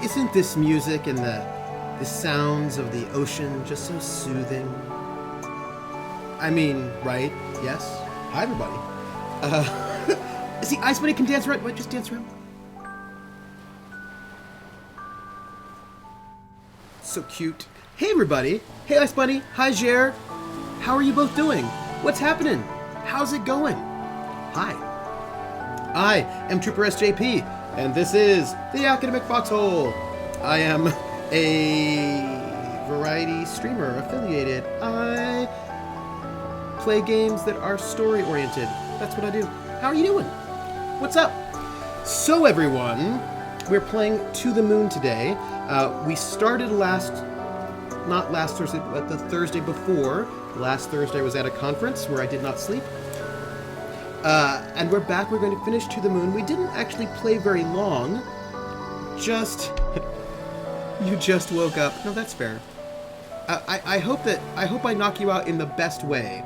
Isn't this music and the sounds of the ocean just so soothing? I mean, right? Yes? Hi, everybody. See, Ice Bunny can dance around. Wait, just dance around. So cute. Hey, everybody. Hey, Ice Bunny. Hi, Jer. How are you both doing? What's happening? How's it going? Hi. I am Trooper SJP, and this is the Academic Foxhole. I am a variety streamer affiliated. I play games that are story-oriented. That's what I do. How are you doing? What's up? So, everyone, we're playing To the Moon today. We started not last Thursday, but the Thursday before. Last Thursday was at a conference where I did not sleep. And we're back. We're going to finish To the Moon. We didn't actually play very long. You just woke up. No, that's fair. I hope I knock you out in the best way.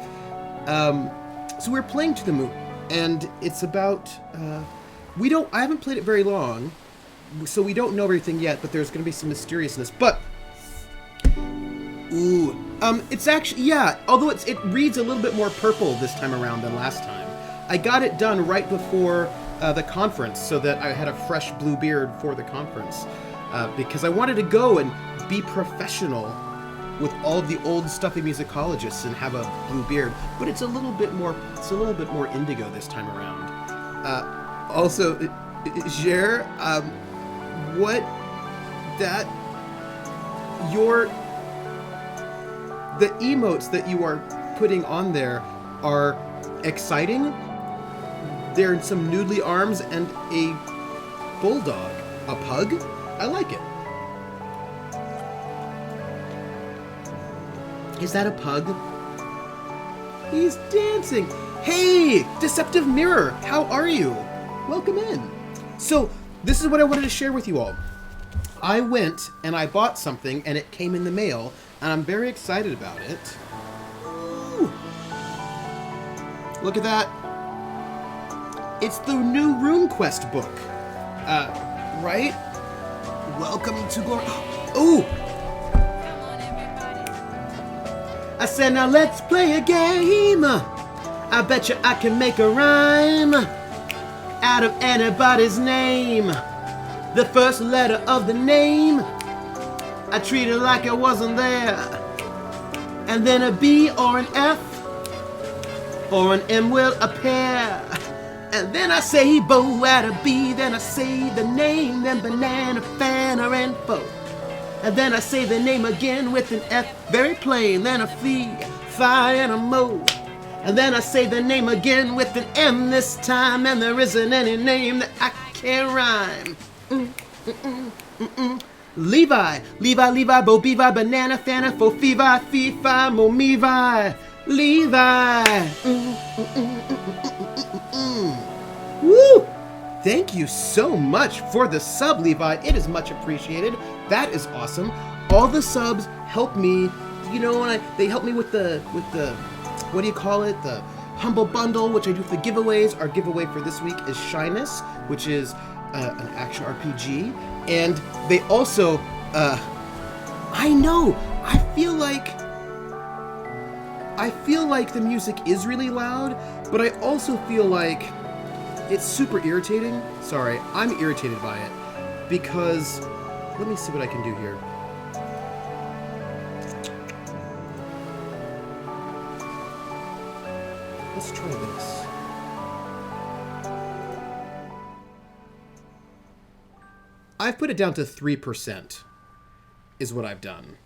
So we're playing To the Moon, and it's about. I haven't played it very long, so we don't know everything yet. But there's going to be some mysteriousness. But it's actually, yeah. Although it reads a little bit more purple this time around than last time. I got it done right before the conference, so that I had a fresh blue beard for the conference, because I wanted to go and be professional with all of the old stuffy musicologists and have a blue beard. But it's a little bit more indigo this time around. Also, Jer, the emotes that you are putting on there are exciting. They're some noodly arms and a bulldog. A pug? I like it. Is that a pug? He's dancing. Hey, Deceptive Mirror, how are you? Welcome in. So, this is what I wanted to share with you all. I went and I bought something and it came in the mail, and I'm very excited about it. Ooh. Look at that. It's the new RuneQuest book. Right? Welcome to Glory. Ooh! I said, now let's play a game. I bet you I can make a rhyme out of anybody's name. The first letter of the name, I treat it like I wasn't there. And then a B or an F or an M will appear. And then I say bow at a B, then I say the name, then banana, fan, or info. And then I say the name again with an F, very plain, then a flea, fire, and a mo. And then I say the name again with an M this time, and there isn't any name that I can't rhyme. Levi, Bo, Bevi, banana, fana, fo, fevi, fee-fi, mo, me-vi. Levi. Woo! Thank you so much for the sub, Levi. It is much appreciated. That is awesome. All the subs help me, they help me with the what do you call it? The Humble Bundle, which I do for the giveaways. Our giveaway for this week is Shyness, which is an action RPG. And they also, I know, I feel like the music is really loud, but I also feel like it's super irritating. Sorry, I'm irritated by it because, let me see what I can do here. Let's try this. I've put it down to 3%, is what I've done.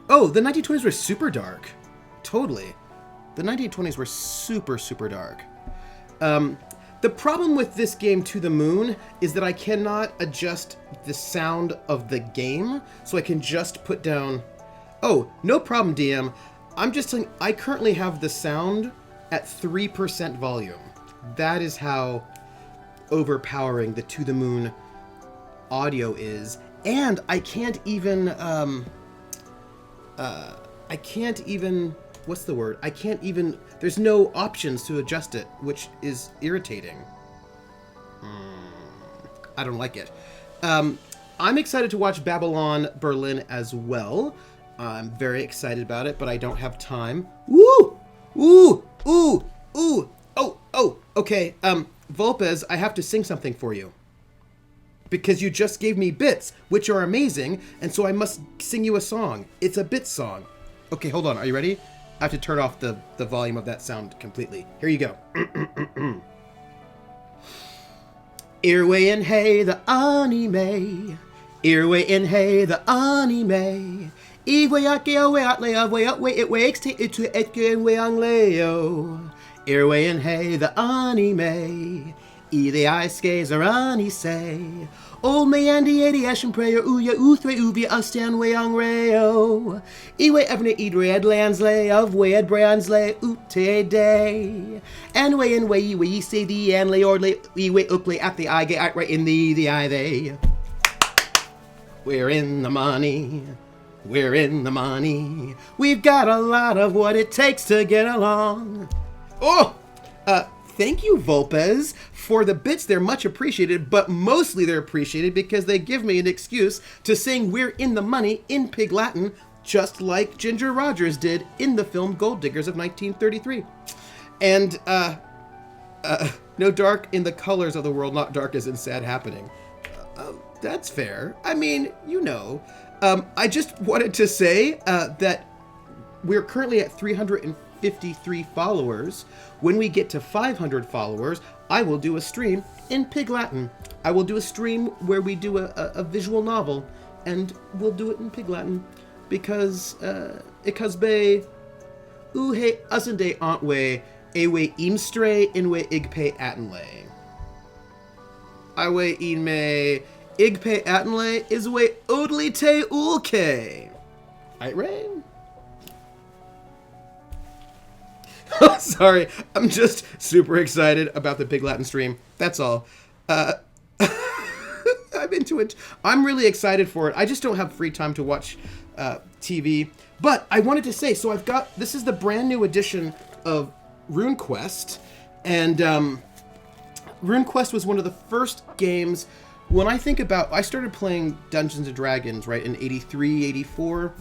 Oh, the 1920s were super dark. Totally. The 1920s were super, super dark. The problem with this game, To the Moon, is that I cannot adjust the sound of the game, so I can just put down... Oh, no problem, DM. I'm just telling... I currently have the sound at 3% volume. That is how overpowering the To the Moon audio is. And I can't even... What's the word? I can't even... There's no options to adjust it, which is irritating. I don't like it. I'm excited to watch Babylon Berlin as well. I'm very excited about it, but I don't have time. Woo! Ooh! Ooh! Ooh! Oh! Okay, Volpez, I have to sing something for you. Because you just gave me bits, which are amazing, and so I must sing you a song. It's a bit song. Okay, hold on. Are you ready? I have to turn off the volume of that sound completely. Here you go. Earway and hey, the anime. Earway and hey, the anime. Earway it wakes to and leo. Earway and hey, the anime. The ice skates are on, say. Old me and the 80 Ashen prayer, Uya Uthre Ubia Ustan Weang Reo. Ewe Evne Edred Landsley of Wed Bransley Ute Day. And way and way say the Anley or Ewe Upley at the eye get right in the eye they. We're in the money. We're in the money. We've got a lot of what it takes to get along. Thank you, Volpez, for the bits. They're much appreciated, but mostly they're appreciated because they give me an excuse to sing We're in the Money in Pig Latin, just like Ginger Rogers did in the film Gold Diggers of 1933. And, no dark in the colors of the world, not dark as in sad happening. That's fair. I mean, you know. I just wanted to say that we're currently at 353 followers. When we get to 500 followers, I will do a stream in Pig Latin. I will do a stream where we do a visual novel, and we'll do it in Pig Latin because be uhe asende antwe ewe imstre inwe igpe atenle. Iwe inme igpe atenle is we odli te ulke. Right? Sorry, I'm just super excited about the Pig Latin stream. That's all. I'm into it. I'm really excited for it. I just don't have free time to watch TV. But I wanted to say, so I've got, this is the brand new edition of RuneQuest. And RuneQuest was one of the first games, when I think about, I started playing Dungeons & Dragons, right, in 83, 84.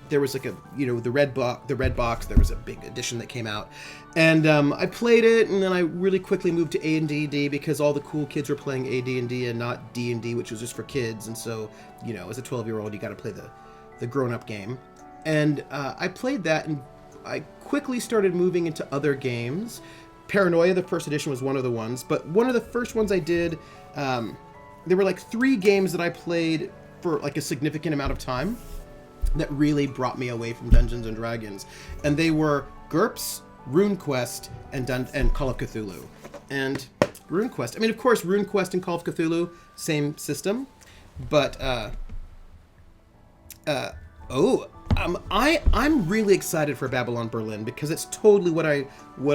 There was like a, the red box, there was a big edition that came out. And I played it, and then I really quickly moved to AD&D because all the cool kids were playing AD&D and not D&D, which was just for kids. And so, as a 12-year-old, you got to play the grown-up game. And I played that, and I quickly started moving into other games. Paranoia, the first edition, was one of the ones. But one of the first ones I did, there were like 3 games that I played for like a significant amount of time that really brought me away from Dungeons & Dragons. And they were GURPS, RuneQuest, and Call of Cthulhu. And RuneQuest, I mean, of course, RuneQuest and Call of Cthulhu, same system. But, I'm really excited for Babylon Berlin because it's totally what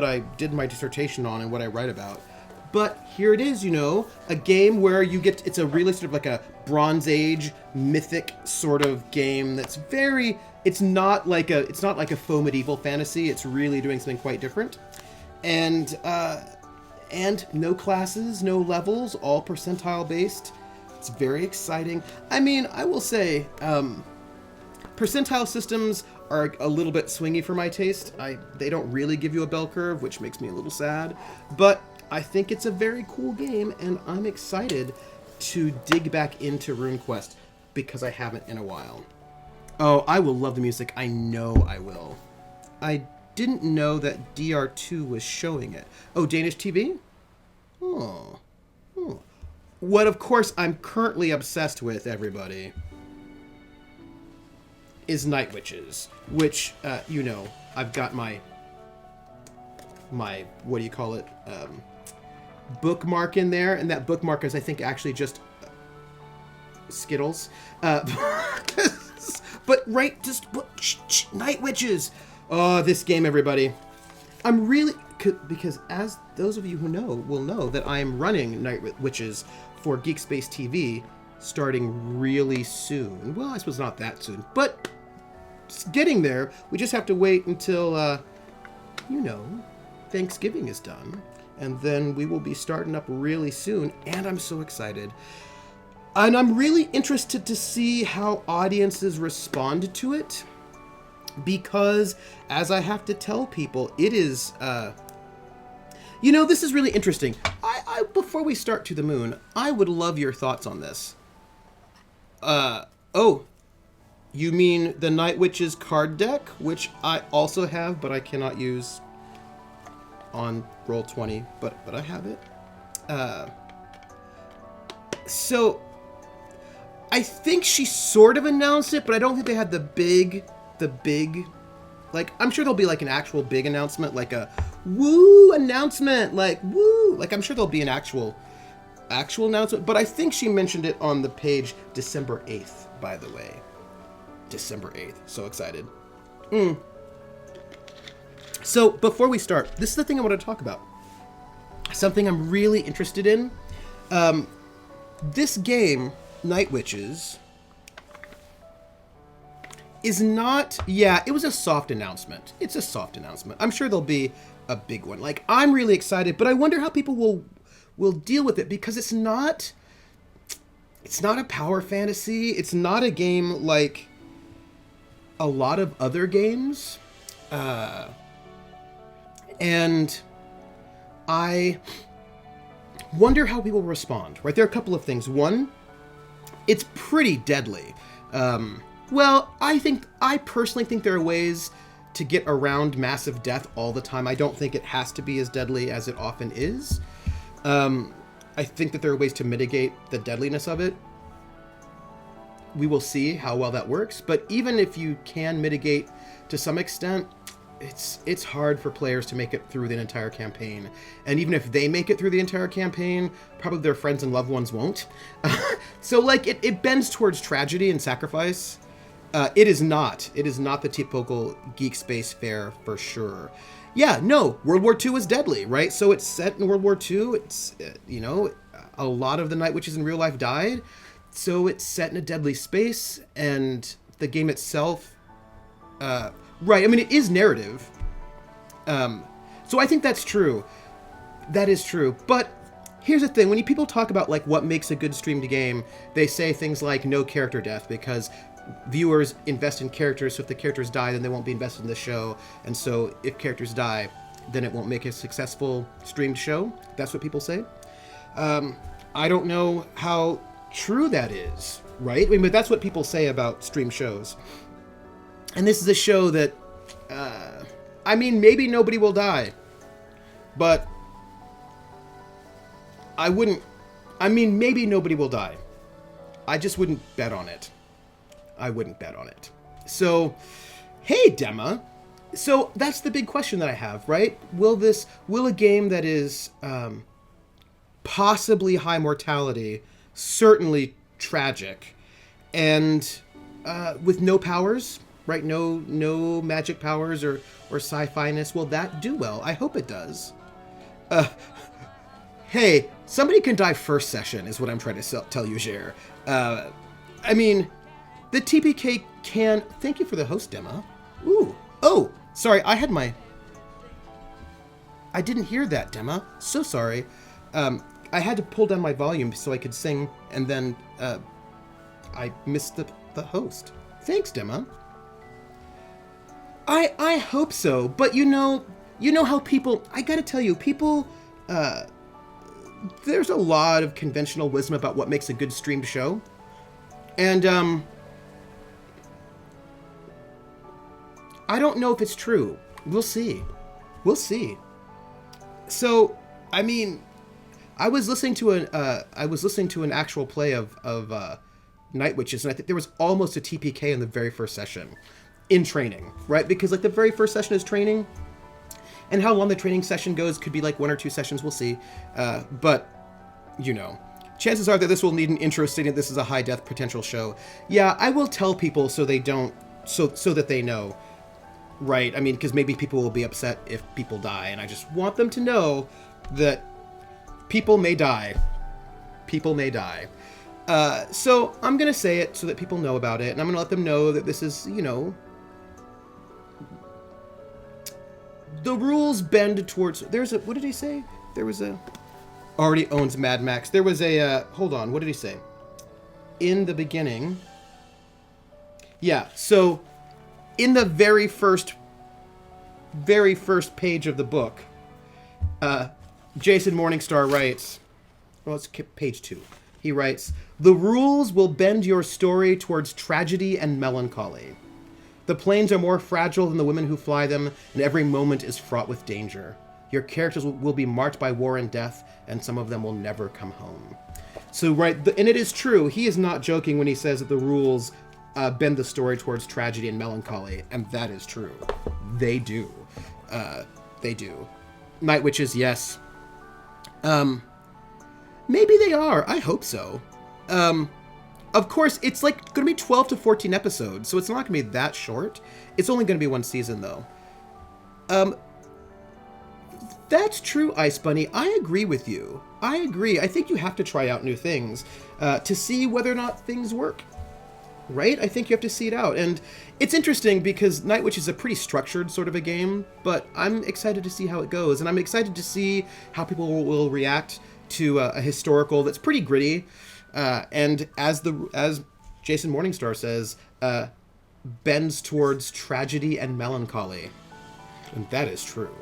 I did my dissertation on and what I write about. But here it is, a game where you get, it's a really sort of like a Bronze Age mythic sort of game that's it's not like a faux medieval fantasy. It's really doing something quite different. And no classes, no levels, all percentile based. It's very exciting. I mean, I will say, percentile systems are a little bit swingy for my taste. They don't really give you a bell curve, which makes me a little sad. But I think it's a very cool game, and I'm excited to dig back into RuneQuest because I haven't in a while. Oh, I will love the music. I know I will. I didn't know that DR2 was showing it. Oh, Danish TV? Oh. What, of course, I'm currently obsessed with, everybody, is Night Witches, which, I've got my what do you call it, bookmark in there, and that bookmark is, I think, actually just Skittles. But Night Witches. Oh, this game, everybody. I'm really, because as those of you who know will know that I am running Night Witches for Geekspace TV starting really soon. Well, I suppose not that soon, but it's getting there. We just have to wait until, Thanksgiving is done, and then we will be starting up really soon, and I'm so excited. And I'm really interested to see how audiences respond to it, because as I have to tell people, it is, this is really interesting. I before we start To the Moon, I would love your thoughts on this. Oh, you mean the Night Witches card deck, which I also have, but I cannot use on Roll20, but I have it. So I think she sort of announced it, but I don't think they had the big, like, I'm sure there'll be like an actual big announcement, like a woo announcement, like woo, like I'm sure there'll be an actual announcement, but I think she mentioned it on the page December 8th, by the way. December 8th. So excited. So before we start, this is the thing I want to talk about. Something I'm really interested in. This game, Night Witches, is not... Yeah, it was a soft announcement. It's a soft announcement. I'm sure there'll be a big one. Like, I'm really excited, but I wonder how people will deal with it, because it's not a power fantasy. It's not a game like a lot of other games. And I wonder how people respond, right? There are a couple of things. One, it's pretty deadly. Well, I personally think there are ways to get around massive death all the time. I don't think it has to be as deadly as it often is. I think that there are ways to mitigate the deadliness of it. We will see how well that works, but even if you can mitigate to some extent, it's hard for players to make it through the entire campaign. And even if they make it through the entire campaign, probably their friends and loved ones won't. So like it bends towards tragedy and sacrifice. It is not the typical geek space fare for sure. Yeah, no, World War II is deadly, right? So it's set in World War II. It's, a lot of the Night Witches in real life died. So it's set in a deadly space, and the game itself, right, I mean, it is narrative. So I think that's true. That is true. But here's the thing. When people talk about, like, what makes a good streamed game, they say things like no character death, because viewers invest in characters, so if the characters die, then they won't be invested in the show. And so if characters die, then it won't make a successful streamed show. That's what people say. I don't know how true that is, right? I mean, but that's what people say about stream shows. And this is a show that, maybe nobody will die, but maybe nobody will die. I just wouldn't bet on it. So, hey, Dema. So that's the big question that I have, right? Will a game that is possibly high mortality, certainly tragic, and with no powers, right? No magic powers or sci-fi-ness, will that do well? I hope it does. Hey, somebody can die first session, is what I'm trying to tell you, Jer. The TPK can... Thank you for the host, Dema. Ooh. Oh, sorry, I didn't hear that, Dema. So sorry. I had to pull down my volume so I could sing, and then I missed the host. Thanks, Dema. I hope so, but you know how people... I gotta tell you, people... there's a lot of conventional wisdom about what makes a good streamed show. And, I don't know if it's true. We'll see. So, I was listening to an actual play of Night Witches, and I think there was almost a TPK in the very first session in training, right? Because like the very first session is training, and how long the training session goes could be like 1 or 2 sessions. We'll see. But chances are that this will need an intro stating this is a high death potential show. Yeah, I will tell people so they don't, so that they know. Right, because maybe people will be upset if people die, and I just want them to know that people may die. So I'm going to say it so that people know about it, and I'm going to let them know that this is, the rules bend towards. There's a. What did he say? There was a. Already owns Mad Max. There was a. Hold on. What did he say? In the beginning. Yeah. So, in the very first page of the book, Jason Morningstar writes. Well, it's page 2. He writes, "The rules will bend your story towards tragedy and melancholy. The planes are more fragile than the women who fly them, and every moment is fraught with danger. Your characters will be marked by war and death, and some of them will never come home." So, right, and it is true. He is not joking when he says that the rules bend the story towards tragedy and melancholy, and that is true. They do. They do. Night Witches, yes. Maybe they are. I hope so. Of course, it's like going to be 12 to 14 episodes, so it's not going to be that short. It's only going to be one season, though. That's true, Ice Bunny. I agree with you. I agree. I think you have to try out new things to see whether or not things work. Right? I think you have to see it out. And it's interesting because Night Witch is a pretty structured sort of a game, but I'm excited to see how it goes. And I'm excited to see how people will react to a historical that's pretty gritty. And as Jason Morningstar says, bends towards tragedy and melancholy. And that is true.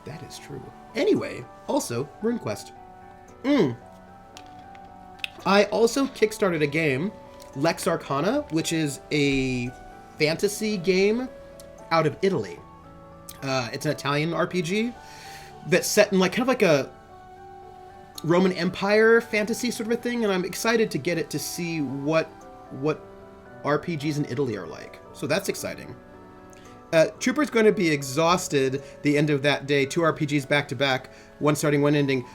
That is true. Anyway, also, RuneQuest. I also kickstarted a game, Lex Arcana, which is a fantasy game out of Italy. It's an Italian RPG that's set in kind of like a Roman Empire fantasy sort of a thing, and I'm excited to get it to see what RPGs in Italy are like. So that's exciting. Trooper's going to be exhausted the end of that day. 2 RPGs back to back, one starting, one ending.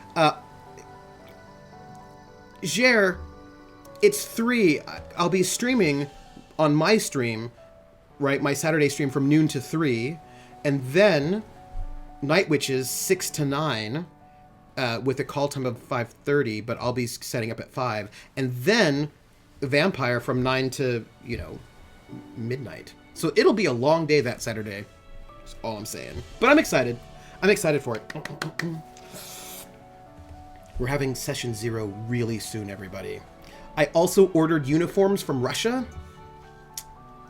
Jer, it's 3. I'll be streaming on my stream, right? My Saturday stream from noon to 3, and then Night Witches 6 to 9. With a call time of 5:30, but I'll be setting up at 5. And then Vampire from 9 to, midnight. So it'll be a long day that Saturday. That's all I'm saying. But I'm excited. I'm excited for it. We're having session 0 really soon, everybody. I also ordered uniforms from Russia.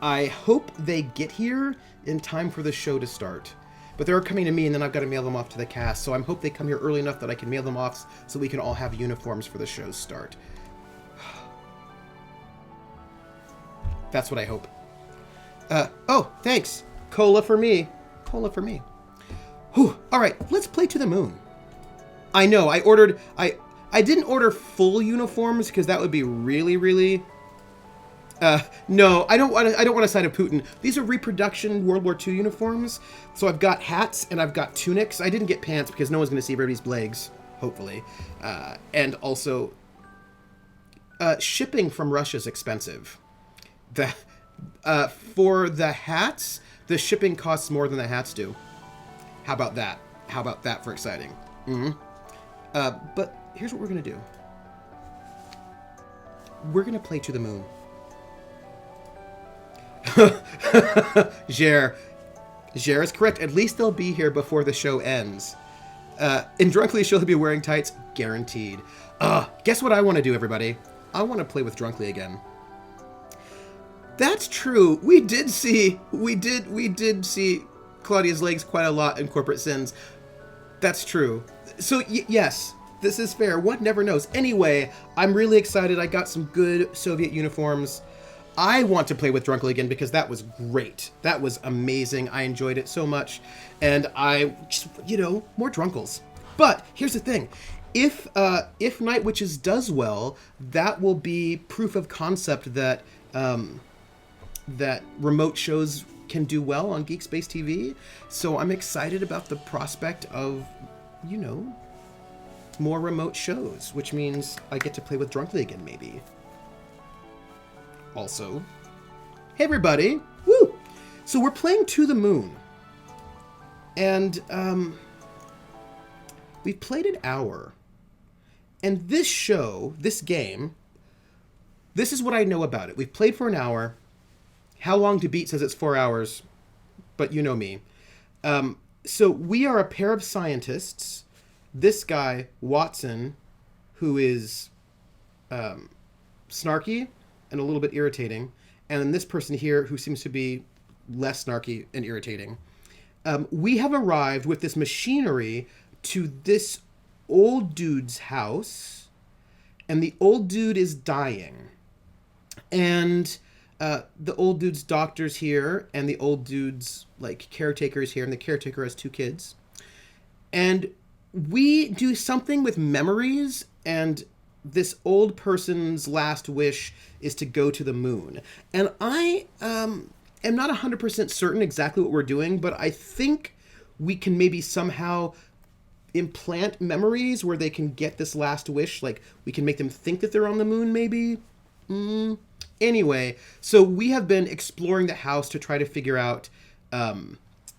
I hope they get here in time for the show to start. But they're coming to me, and then I've got to mail them off to the cast. So I hope they come here early enough that I can mail them off so we can all have uniforms for the show's start. That's what I hope. Oh, thanks. Cola for me. Cola for me. Whew. All right, let's play To the Moon. I know, I didn't order full uniforms because that would be really, really... No, I don't want a side of Putin. These are reproduction World War II uniforms. So I've got hats and I've got tunics. I didn't get pants because no one's going to see everybody's legs, hopefully. And also, shipping from Russia is expensive. For the hats, the shipping costs more than the hats do. How about that? How about that for exciting? But here's what we're going to do. We're going to play To the Moon. Jer is correct. At least they'll be here before the show ends. In Drunkly, she'll be wearing tights, guaranteed. Guess what I want to do, everybody? I want to play with Drunkly again. That's true. We did see Claudia's legs quite a lot in Corporate Sins. That's true. So yes, this is fair. One never knows. Anyway, I'm really excited. I got some good Soviet uniforms. I want to play with Drunkly again because that was great. That was amazing. I enjoyed it so much. And I just, more Drunkles. But here's the thing. If Night Witches does well, that will be proof of concept that that remote shows can do well on Geek Space TV. So I'm excited about the prospect of, more remote shows, which means I get to play with Drunkly again, maybe. Also, hey everybody, woo! So we're playing To the Moon, and we've played an hour, and this game, this is what I know about it. We've played for an hour. How Long to Beat says it's 4 hours, but you know me. So we are a pair of scientists. This guy, Watson, who is snarky and a little bit irritating, and then this person here who seems to be less snarky and irritating. We have arrived with this machinery to this old dude's house, and the old dude is dying. And the old dude's doctor's here, and the old dude's like caretaker's here, and the caretaker has 2 kids. And we do something with memories, and this old person's last wish is to go to the moon. And I am not 100% certain exactly what we're doing, but I think we can maybe somehow implant memories where they can get this last wish. Like, we can make them think that they're on the moon, maybe? Anyway, so we have been exploring the house to try to figure out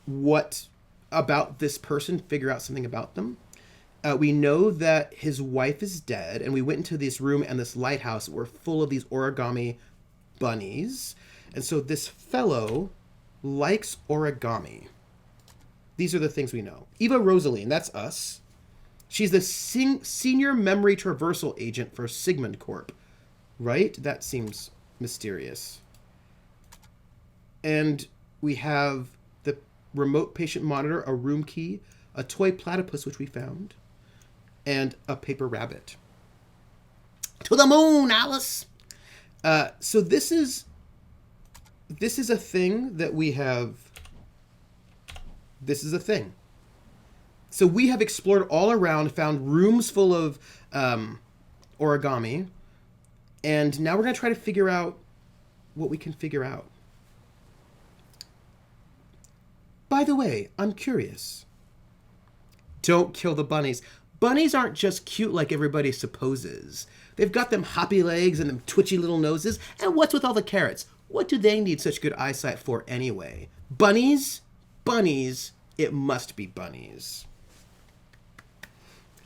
what about this person, figure out something about them. We know that his wife is dead, and we went into this room and this lighthouse were full of these origami bunnies. And so this fellow likes origami. These are the things we know. Eva Rosaline, that's us. She's the senior memory traversal agent for Sigmund Corp. Right? That seems mysterious. And we have the remote patient monitor, a room key, a toy platypus, which we found, and a paper rabbit. To the moon, Alice! So this is a thing that we have. This is a thing. So we have explored all around, found rooms full of origami, and now we're going to try to figure out what we can figure out. By the way, I'm curious. Don't kill the bunnies. Bunnies aren't just cute like everybody supposes. They've got them hoppy legs and them twitchy little noses. And what's with all the carrots? What do they need such good eyesight for anyway? Bunnies? Bunnies. It must be bunnies.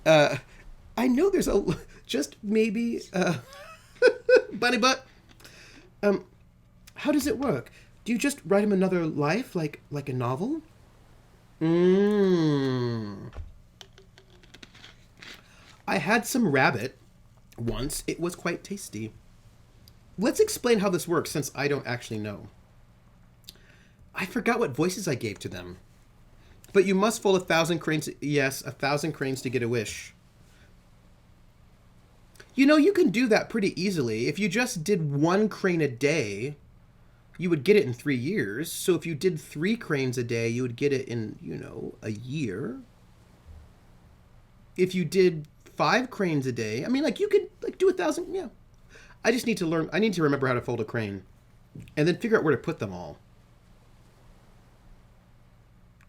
I know there's just maybe, bunny butt. How does it work? Do you just write him another life, like a novel? I had some rabbit once. It was quite tasty. Let's explain how this works, since I don't actually know. I forgot what voices I gave to them. But you must fold 1,000 cranes. Yes, 1,000 cranes to get a wish. You know, you can do that pretty easily. If you just did 1 crane a day, you would get it in 3 years. So if you did 3 cranes a day, you would get it in, a year. If you did 5 cranes a day, I mean, like, you could do 1,000. Yeah. I just need to learn. I need to remember how to fold a crane, and then figure out where to put them all,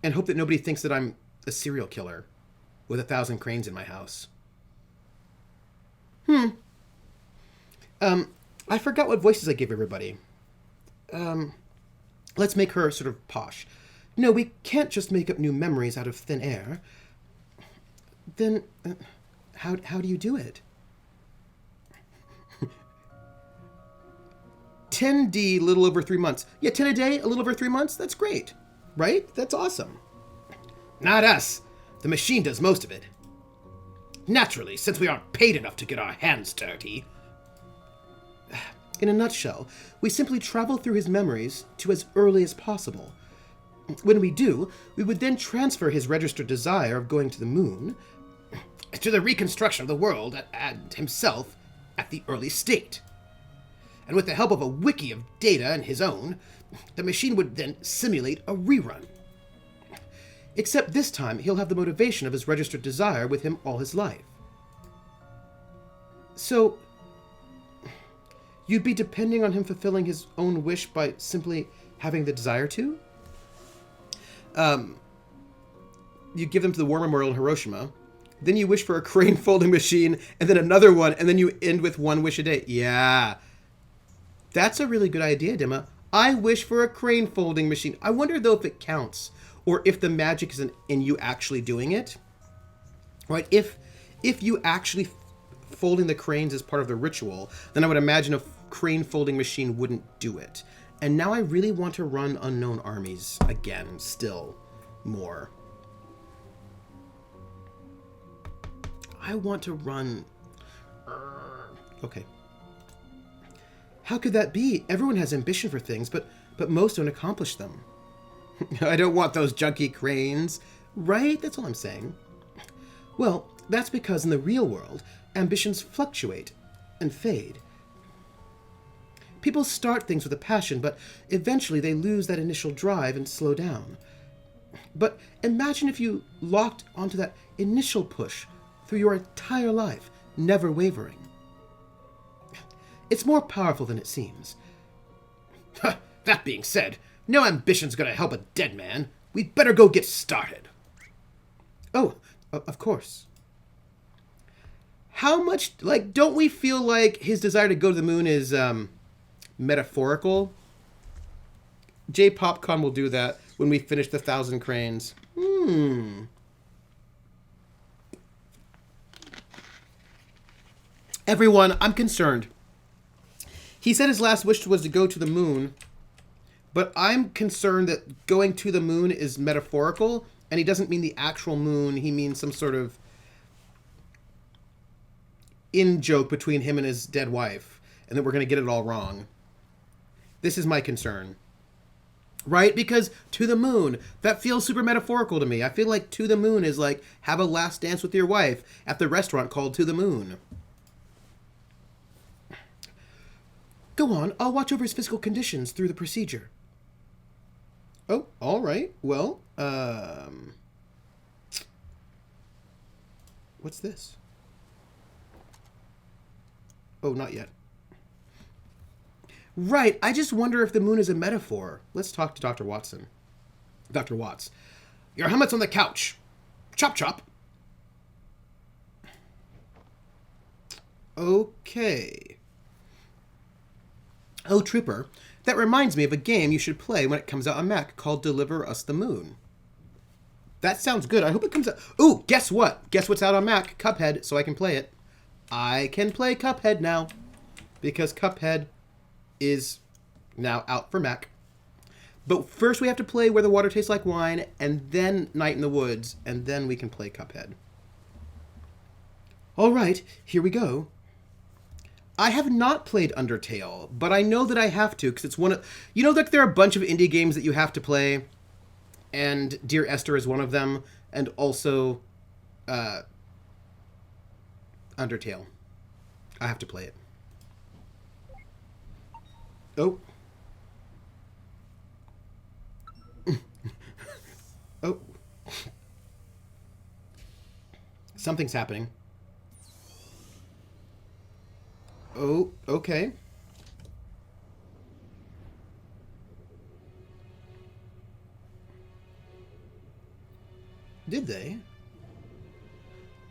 and hope that nobody thinks that I'm a serial killer with 1,000 cranes in my house. I forgot what voices I gave everybody. Let's make her sort of posh. No, we can't just make up new memories out of thin air. Then, how do you do it? 10D, a little over 3 months. Yeah, 10 a day, a little over 3 months. That's great, right? That's awesome. Not us. The machine does most of it. Naturally, since we aren't paid enough to get our hands dirty. In a nutshell, we simply travel through his memories to as early as possible. When we do, we would then transfer his registered desire of going to the moon to the reconstruction of the world and himself at the early state. And with the help of a wiki of data and his own, the machine would then simulate a rerun. Except this time, he'll have the motivation of his registered desire with him all his life. So, you'd be depending on him fulfilling his own wish by simply having the desire to? You give them to the War Memorial in Hiroshima, then you wish for a crane folding machine, and then another one, and then you end with 1 wish a day. Yeah. That's a really good idea, Dimma. I wish for a crane folding machine. I wonder, though, if it counts, or if the magic is in you actually doing it. Right? If you actually folding the cranes is part of the ritual, then I would imagine a crane folding machine wouldn't do it. And now I really want to run Unknown Armies again, still more. I want to run. Okay. How could that be? Everyone has ambition for things, but most don't accomplish them. I don't want those junky cranes. Right? That's all I'm saying. Well, that's because in the real world, ambitions fluctuate and fade. People start things with a passion, but eventually they lose that initial drive and slow down. But imagine if you locked onto that initial push through your entire life, never wavering. It's more powerful than it seems. That being said, no ambition's gonna help a dead man. We'd better go get started. Oh, of course. How much, don't we feel like his desire to go to the moon is, metaphorical? J Popcon will do that when we finish the 1,000 cranes. Everyone, I'm concerned. He said his last wish was to go to the moon, but I'm concerned that going to the moon is metaphorical, and he doesn't mean the actual moon. He means some sort of in-joke between him and his dead wife, and that we're going to get it all wrong. This is my concern. Right? Because to the moon, that feels super metaphorical to me. I feel like to the moon is like have a last dance with your wife at the restaurant called To the Moon. Go on, I'll watch over his physical conditions through the procedure. Oh, all right. Well, what's this? Oh, not yet. Right, I just wonder if the moon is a metaphor. Let's talk to Dr. Watson. Dr. Watts. Your helmet's on the couch. Chop chop. Okay. Oh, Trooper, that reminds me of a game you should play when it comes out on Mac called Deliver Us the Moon. That sounds good. I hope it comes out. Ooh, guess what? Guess what's out on Mac? Cuphead, so I can play it. I can play Cuphead now because Cuphead is now out for Mac. But first we have to play Where the Water Tastes Like Wine, and then Night in the Woods, and then we can play Cuphead. All right, here we go. I have not played Undertale, but I know that I have to, because it's one of... You know, like there are a bunch of indie games that you have to play, and Dear Esther is one of them, and also Undertale. I have to play it. Oh. Oh. Something's happening. Oh, okay. Did they?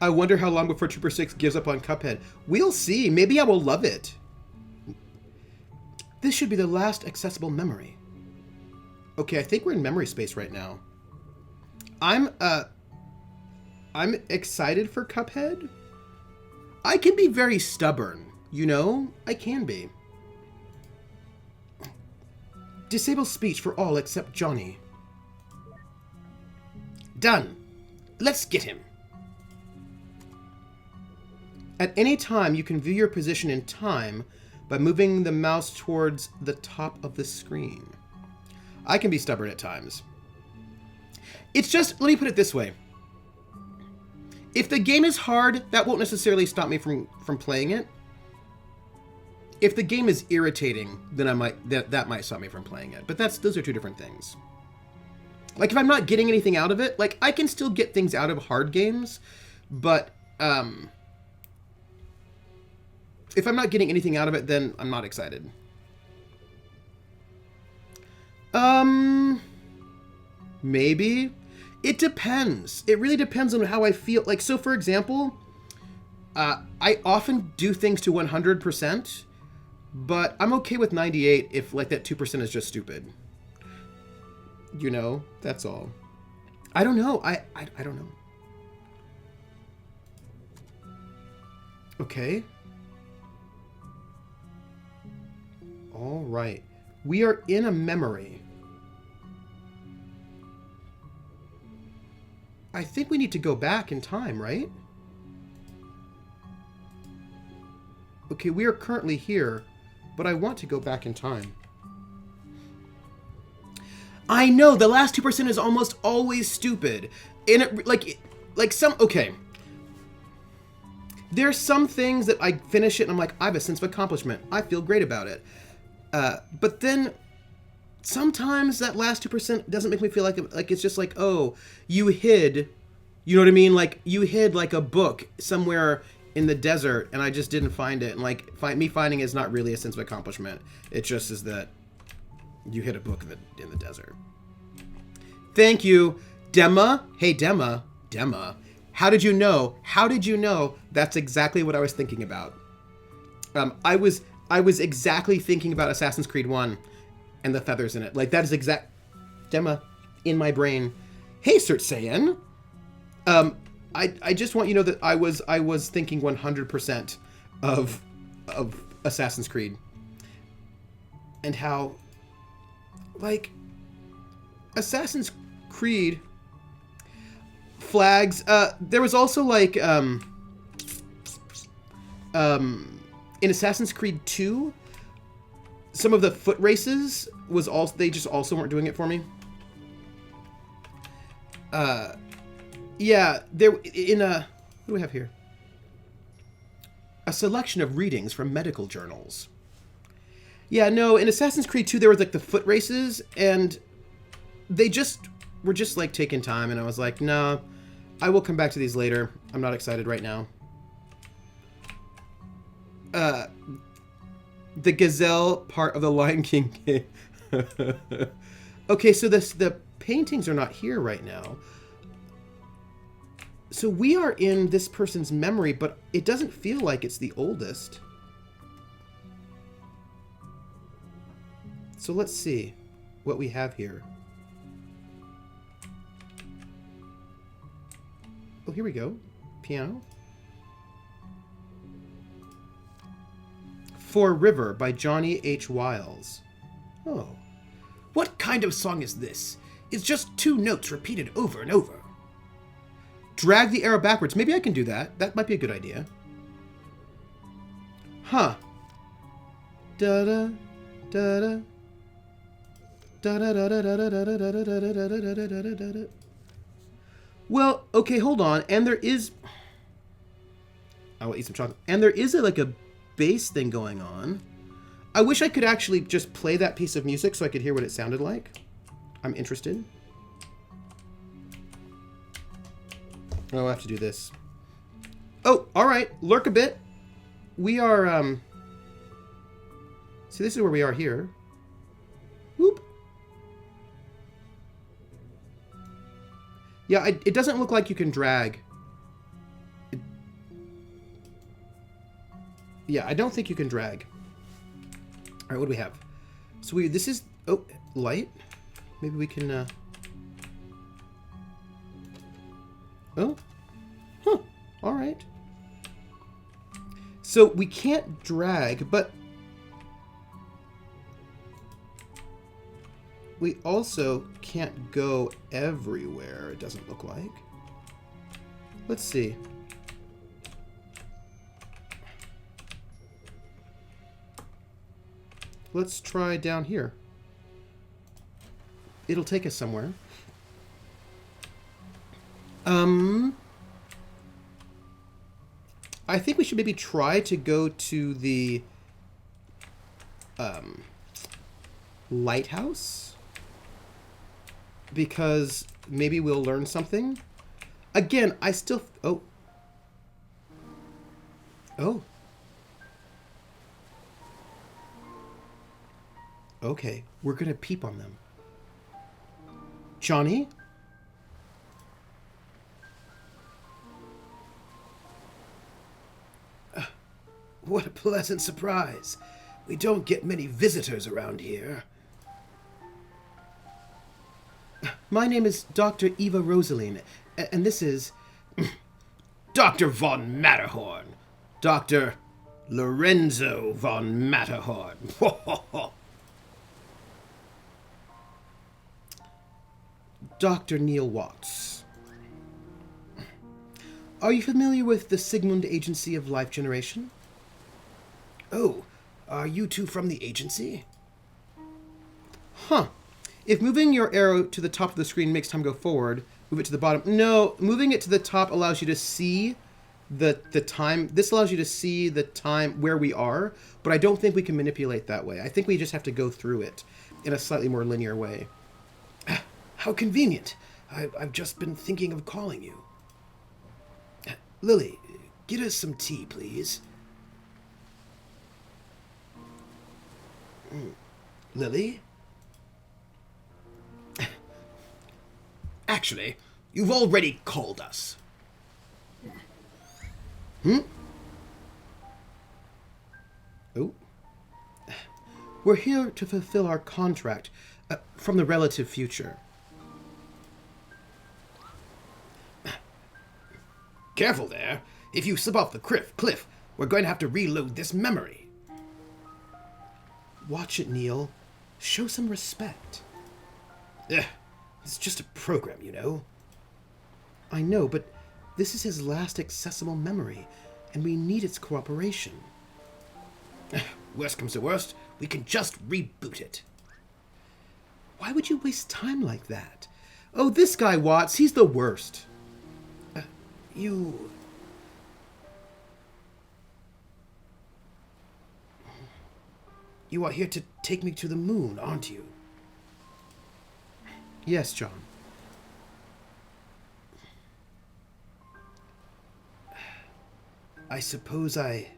I wonder how long before Trooper 6 gives up on Cuphead. We'll see. Maybe I will love it. This should be the last accessible memory. Okay, I think we're in memory space right now. I'm excited for Cuphead. I can be very stubborn, you know? I can be. Disable speech for all except Johnny. Done. Let's get him. At any time, you can view your position in time by moving the mouse towards the top of the screen. I can be stubborn at times. It's just, let me put it this way. If the game is hard, that won't necessarily stop me from playing it. If the game is irritating, then that might stop me from playing it. But those are two different things. Like, if I'm not getting anything out of it, like, I can still get things out of hard games, but, if I'm not getting anything out of it, then I'm not excited. Maybe. It depends. It really depends on how I feel. Like, so for example, I often do things to 100%, but I'm okay with 98 if, like, that 2% is just stupid. You know? That's all. I don't know. I don't know. Okay. All right. We are in a memory. I think we need to go back in time, right? Okay, we are currently here, but I want to go back in time. I know, the last 2% is almost always stupid. And okay. There's some things that I finish it and I'm like, I have a sense of accomplishment. I feel great about it. But then sometimes that last 2% doesn't make me feel like it's just like, oh, you hid, you know what I mean? Like, you hid like a book somewhere in the desert and I just didn't find it. And like, me finding it is not really a sense of accomplishment. It just is that you hid a book in the desert. Thank you, Dema. Hey, Dema. How did you know? That's exactly what I was thinking about. I was exactly thinking about Assassin's Creed 1 and the feathers in it. Like, that is exact Dema in my brain. Hey, Sir Saiyan. I just want you to know that I was thinking 100% of Assassin's Creed. And how, like, Assassin's Creed flags, there was also like in Assassin's Creed 2, some of the foot races was also, they just also weren't doing it for me. Yeah, there in what do we have here? A selection of readings from medical journals. Yeah, no, in Assassin's Creed 2 there was like the foot races and they were just like taking time and I was like, no, I will come back to these later. I'm not excited right now. The gazelle part of the Lion King game. Okay, so the paintings are not here right now. So we are in this person's memory, but it doesn't feel like it's the oldest. So let's see what we have here. Oh, here we go. Piano. For River by Johnny H. Wiles. Oh. What kind of song is this? It's just 2 notes repeated over and over. Drag the arrow backwards. Maybe I can do that. That might be a good idea. Huh. Da-da, da-da. Da-da-da-da-da-da-da-da-da-da-da-da-da-da-da. Well, okay, hold on. And there is... I will eat some chocolate. And there is like a bass thing going on. I wish I could actually just play that piece of music so I could hear what it sounded like. I'm interested. Oh, I have to do this. Oh, all right. Lurk a bit. We are, see, this is where we are here. Whoop. Yeah, it doesn't look like you can drag. Yeah, I don't think you can drag. All right, what do we have? So this is, oh, light. Maybe we can, oh, huh, all right. So we can't drag, but we also can't go everywhere, it doesn't look like. Let's see. Let's try down here. It'll take us somewhere. I think we should maybe try to go to the lighthouse, because maybe we'll learn something. Again, I still... Oh. Oh. Okay, we're gonna peep on them. Johnny? What a pleasant surprise. We don't get many visitors around here. My name is Dr. Eva Rosaline, and this is... Dr. von Matterhorn. Dr. Lorenzo von Matterhorn. Dr. Neil Watts. Are you familiar with the Sigmund Agency of Life Generation? Oh, are you two from the agency? Huh. If moving your arrow to the top of the screen makes time go forward, move it to the bottom. No, moving it to the top allows you to see the time. This allows you to see the time where we are, but I don't think we can manipulate that way. I think we just have to go through it in a slightly more linear way. How convenient. I've just been thinking of calling you. Lily, get us some tea, please. Lily? Actually, you've already called us. Oh. We're here to fulfill our contract from the relative future. Careful there. If you slip off the cliff, we're going to have to reload this memory. Watch it, Neil. Show some respect. It's just a program, you know. I know, but this is his last accessible memory, and we need its cooperation. Worst comes to worst, we can just reboot it. Why would you waste time like that? Oh, this guy, Watts, he's the worst. You are here to take me to the moon, aren't you? Yes, John. I suppose I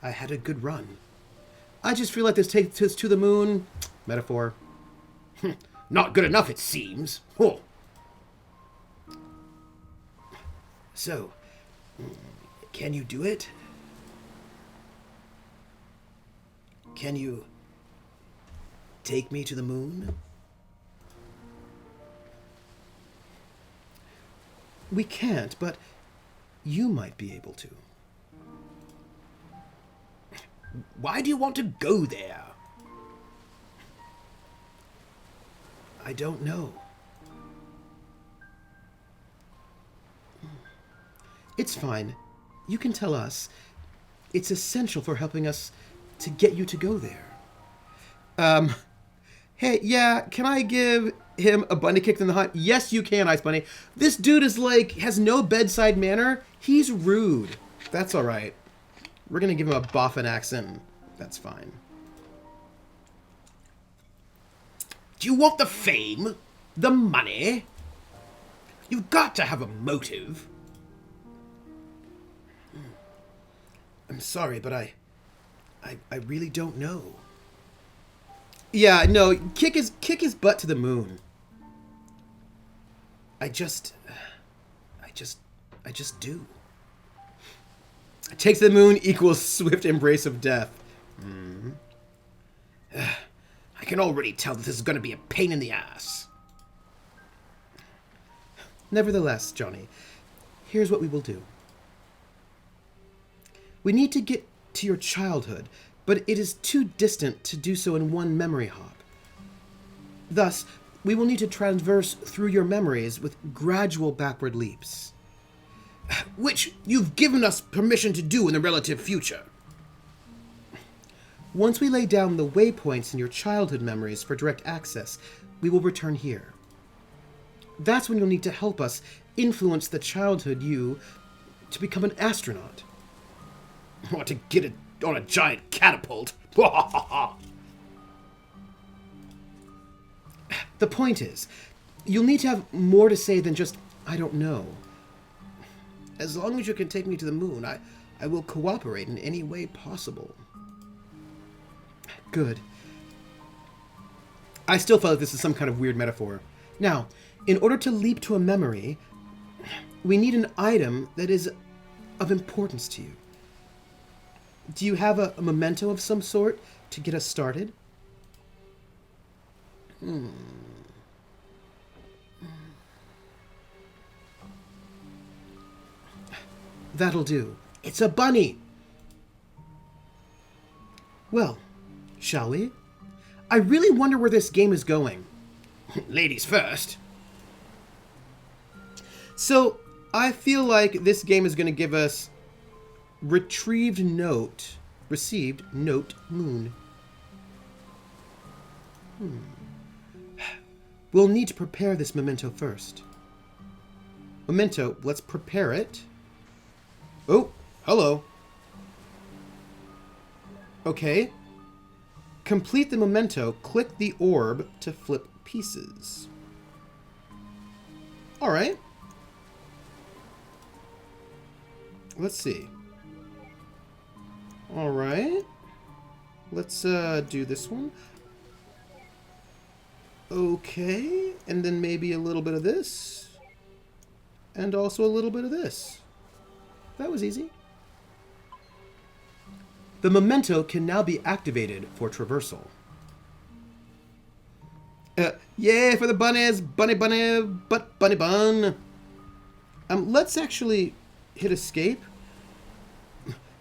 had a good run. I just feel like this takes us to the moon. Metaphor. Not good enough, it seems. Oh. So, can you do it? Can you take me to the moon? We can't, but you might be able to. Why do you want to go there? I don't know. It's fine. You can tell us. It's essential for helping us to get you to go there. Hey, yeah, can I give him a bunny kick in the hunt? Yes, you can, Ice Bunny. This dude is has no bedside manner. He's rude. That's all right. We're going to give him a Boffin accent. That's fine. Do you want the fame? The money? You've got to have a motive. I'm sorry, but I really don't know. Yeah, no, kick his butt to the moon. I just do. Take to the moon equals swift embrace of death. I can already tell that this is going to be a pain in the ass. Nevertheless, Johnny, here's what we will do. We need to get to your childhood, but it is too distant to do so in one memory hop. Thus, we will need to traverse through your memories with gradual backward leaps. Which you've given us permission to do in the relative future. Once we lay down the waypoints in your childhood memories for direct access, we will return here. That's when you'll need to help us influence the childhood you to become an astronaut. Want to get it on a giant catapult? The point is, you'll need to have more to say than just, I don't know. As long as you can take me to the moon, I will cooperate in any way possible. Good. I still felt like this is some kind of weird metaphor. Now, in order to leap to a memory, we need an item that is of importance to you. Do you have a memento of some sort to get us started? That'll do. It's a bunny! Well, shall we? I really wonder where this game is going. Ladies first. So, I feel like this game is going to give us retrieved note Received note moon. We'll need to prepare this memento first. Memento, let's prepare it. Oh, hello. Okay. Complete the memento. Click the orb to flip pieces. Alright. Let's see. Alright. Let's do this one. Okay. And then maybe a little bit of this. And also a little bit of this. That was easy. The memento can now be activated for traversal. Yay for the bunnies! Bunny, bunny bun! Let's actually hit escape.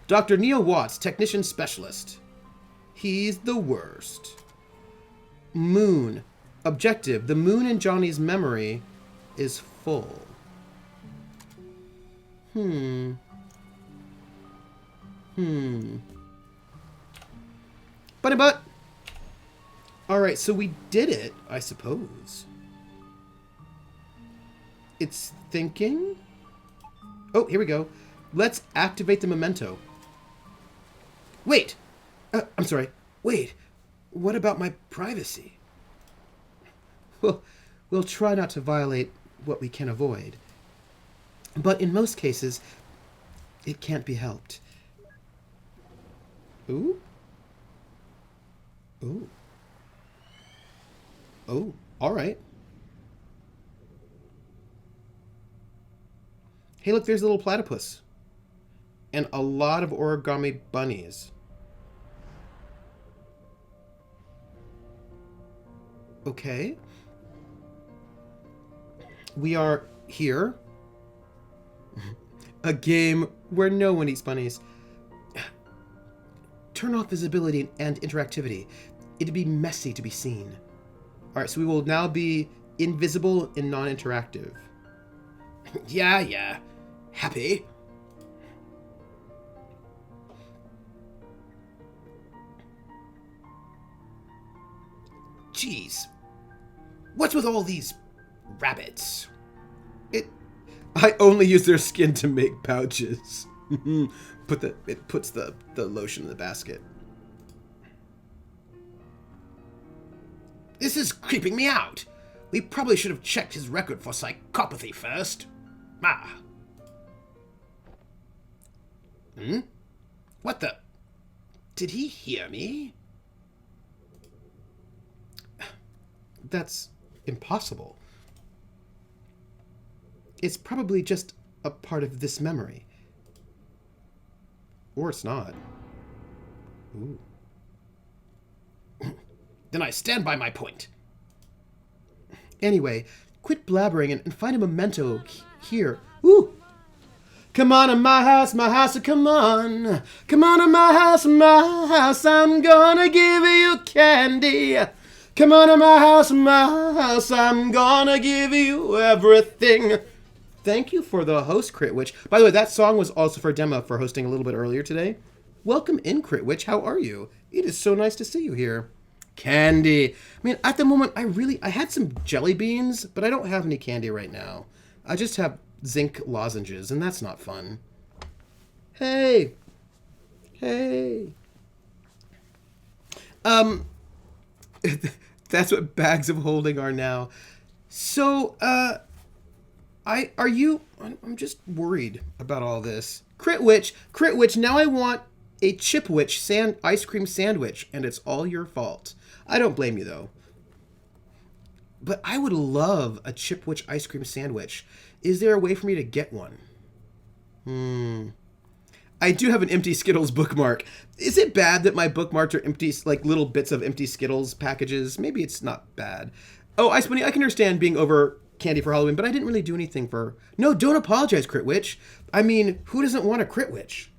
Dr. Neil Watts, technician specialist. He's the worst. Moon. Objective. The moon in Johnny's memory is full. Bunny butt! Alright, so we did it, I suppose. It's thinking. Oh, here we go. Let's activate the memento. Wait! I'm sorry. Wait. What about my privacy? Well, we'll try not to violate what we can avoid. But in most cases, it can't be helped. Ooh. Ooh. Oh, alright. Hey, look, there's a little platypus. And a lot of origami bunnies. Okay. We are here. A game where no one eats bunnies. Turn off visibility and interactivity. It'd be messy to be seen. Alright, so we will now be invisible and non-interactive. Yeah. Happy. Jeez. What's with all these rabbits? I only use their skin to make pouches. It puts the lotion in the basket. This is creeping me out. We probably should have checked his record for psychopathy first. What the? Did he hear me? That's impossible. It's probably just a part of this memory. Or it's not. Ooh. Then I stand by my point. Anyway, quit blabbering and find a memento here. Ooh! Come on to my house, come on. Come on to my house, I'm gonna give you candy. Come on to my house, I'm gonna give you everything. Thank you for the host, Crit Witch. By the way, that song was also for Dema for hosting a little bit earlier today. Welcome in, Crit Witch. How are you? It is so nice to see you here. Candy. I mean, at the moment, I had some jelly beans, but I don't have any candy right now. I just have zinc lozenges, and that's not fun. Hey. That's what bags of holding are now. So, I'm just worried about all this. Crit Witch, now I want a Chip Witch ice cream sandwich, and it's all your fault. I don't blame you, though. But I would love a Chip Witch ice cream sandwich. Is there a way for me to get one? I do have an empty Skittles bookmark. Is it bad that my bookmarks are empty, like little bits of empty Skittles packages? Maybe it's not bad. Oh, Ice Bunny, I can understand being over candy for Halloween, but I didn't really do anything for... No, don't apologize, Crit Witch. I mean, who doesn't want a Crit Witch?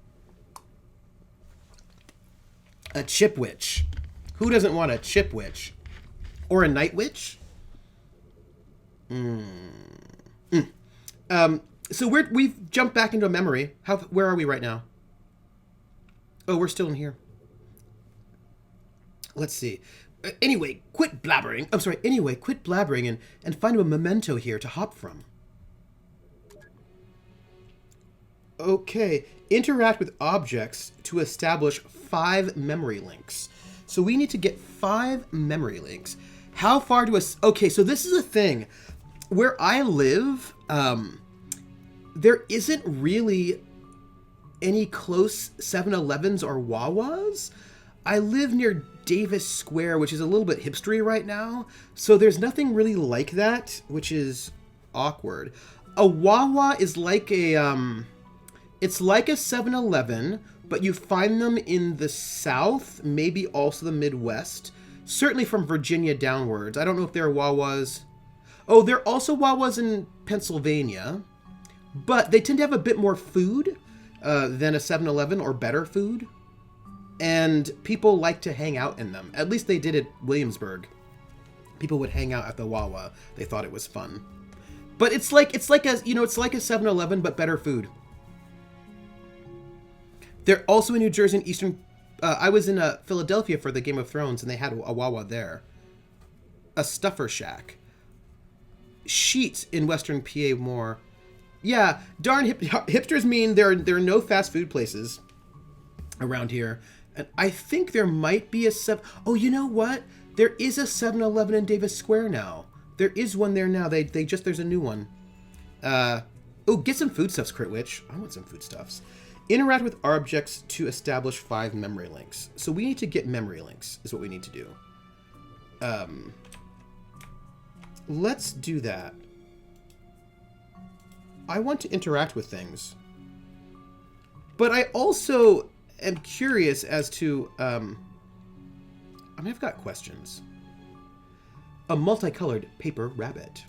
A Chip Witch. Who doesn't want a Chip Witch? Or a Night Witch? So we've jumped back into a memory. Where are we right now? Oh, we're still in here. Let's see. Anyway, quit blabbering. I'm sorry. Anyway, quit blabbering and find a memento here to hop from. Okay. Interact with objects to establish 5 memory links. So we need to get 5 memory links. How far do us... Okay, so this is a thing. Where I live, there isn't really any close 7-Elevens or Wawas. I live near Davis Square, which is a little bit hipstery right now. So there's nothing really like that, which is awkward. A Wawa is like a, it's like a 7-Eleven, but you find them in the South, maybe also the Midwest. Certainly from Virginia downwards. I don't know if there are Wawas. Oh, there are also Wawas in Pennsylvania, but they tend to have a bit more food than a 7-Eleven, or better food. And people like to hang out in them. At least they did at Williamsburg. People would hang out at the Wawa. They thought it was fun. But it's like a 7-Eleven, but better food. They're also in New Jersey and Eastern... I was in Philadelphia for the Game of Thrones, and they had a Wawa there. A Stuffer Shack. Sheets in Western PA more. Yeah, darn hipsters mean there are no fast food places around here. And I think there might be a... Oh, you know what? There is a 7-Eleven in Davis Square now. There is one there now. There's a new one. Oh, get some foodstuffs, Critwitch. I want some foodstuffs. Interact with objects to establish 5 memory links. So we need to get memory links, is what we need to do. Let's do that. I want to interact with things. But I also am curious as to... I've got questions. A multicolored paper rabbit.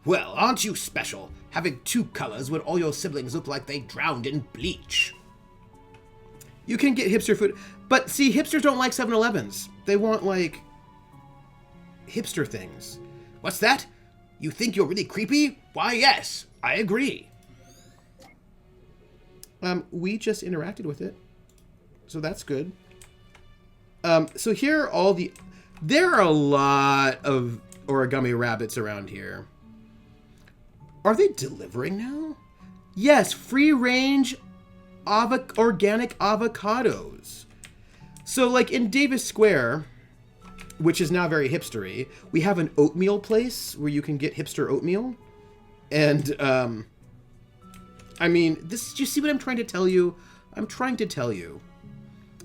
Well, aren't you special, having 2 colors when all your siblings look like they drowned in bleach? You can get hipster food, but see, hipsters don't like 7-Elevens. They want, like, hipster things. What's that? You think you're really creepy? Why, yes, I agree. We just interacted with it, so that's good. So here are all the... There are a lot of origami rabbits around here. Are they delivering now? Yes, free-range organic avocados. So, like, in Davis Square, which is now very hipstery, we have an oatmeal place where you can get hipster oatmeal. And, I mean, do you see what I'm trying to tell you? I'm trying to tell you.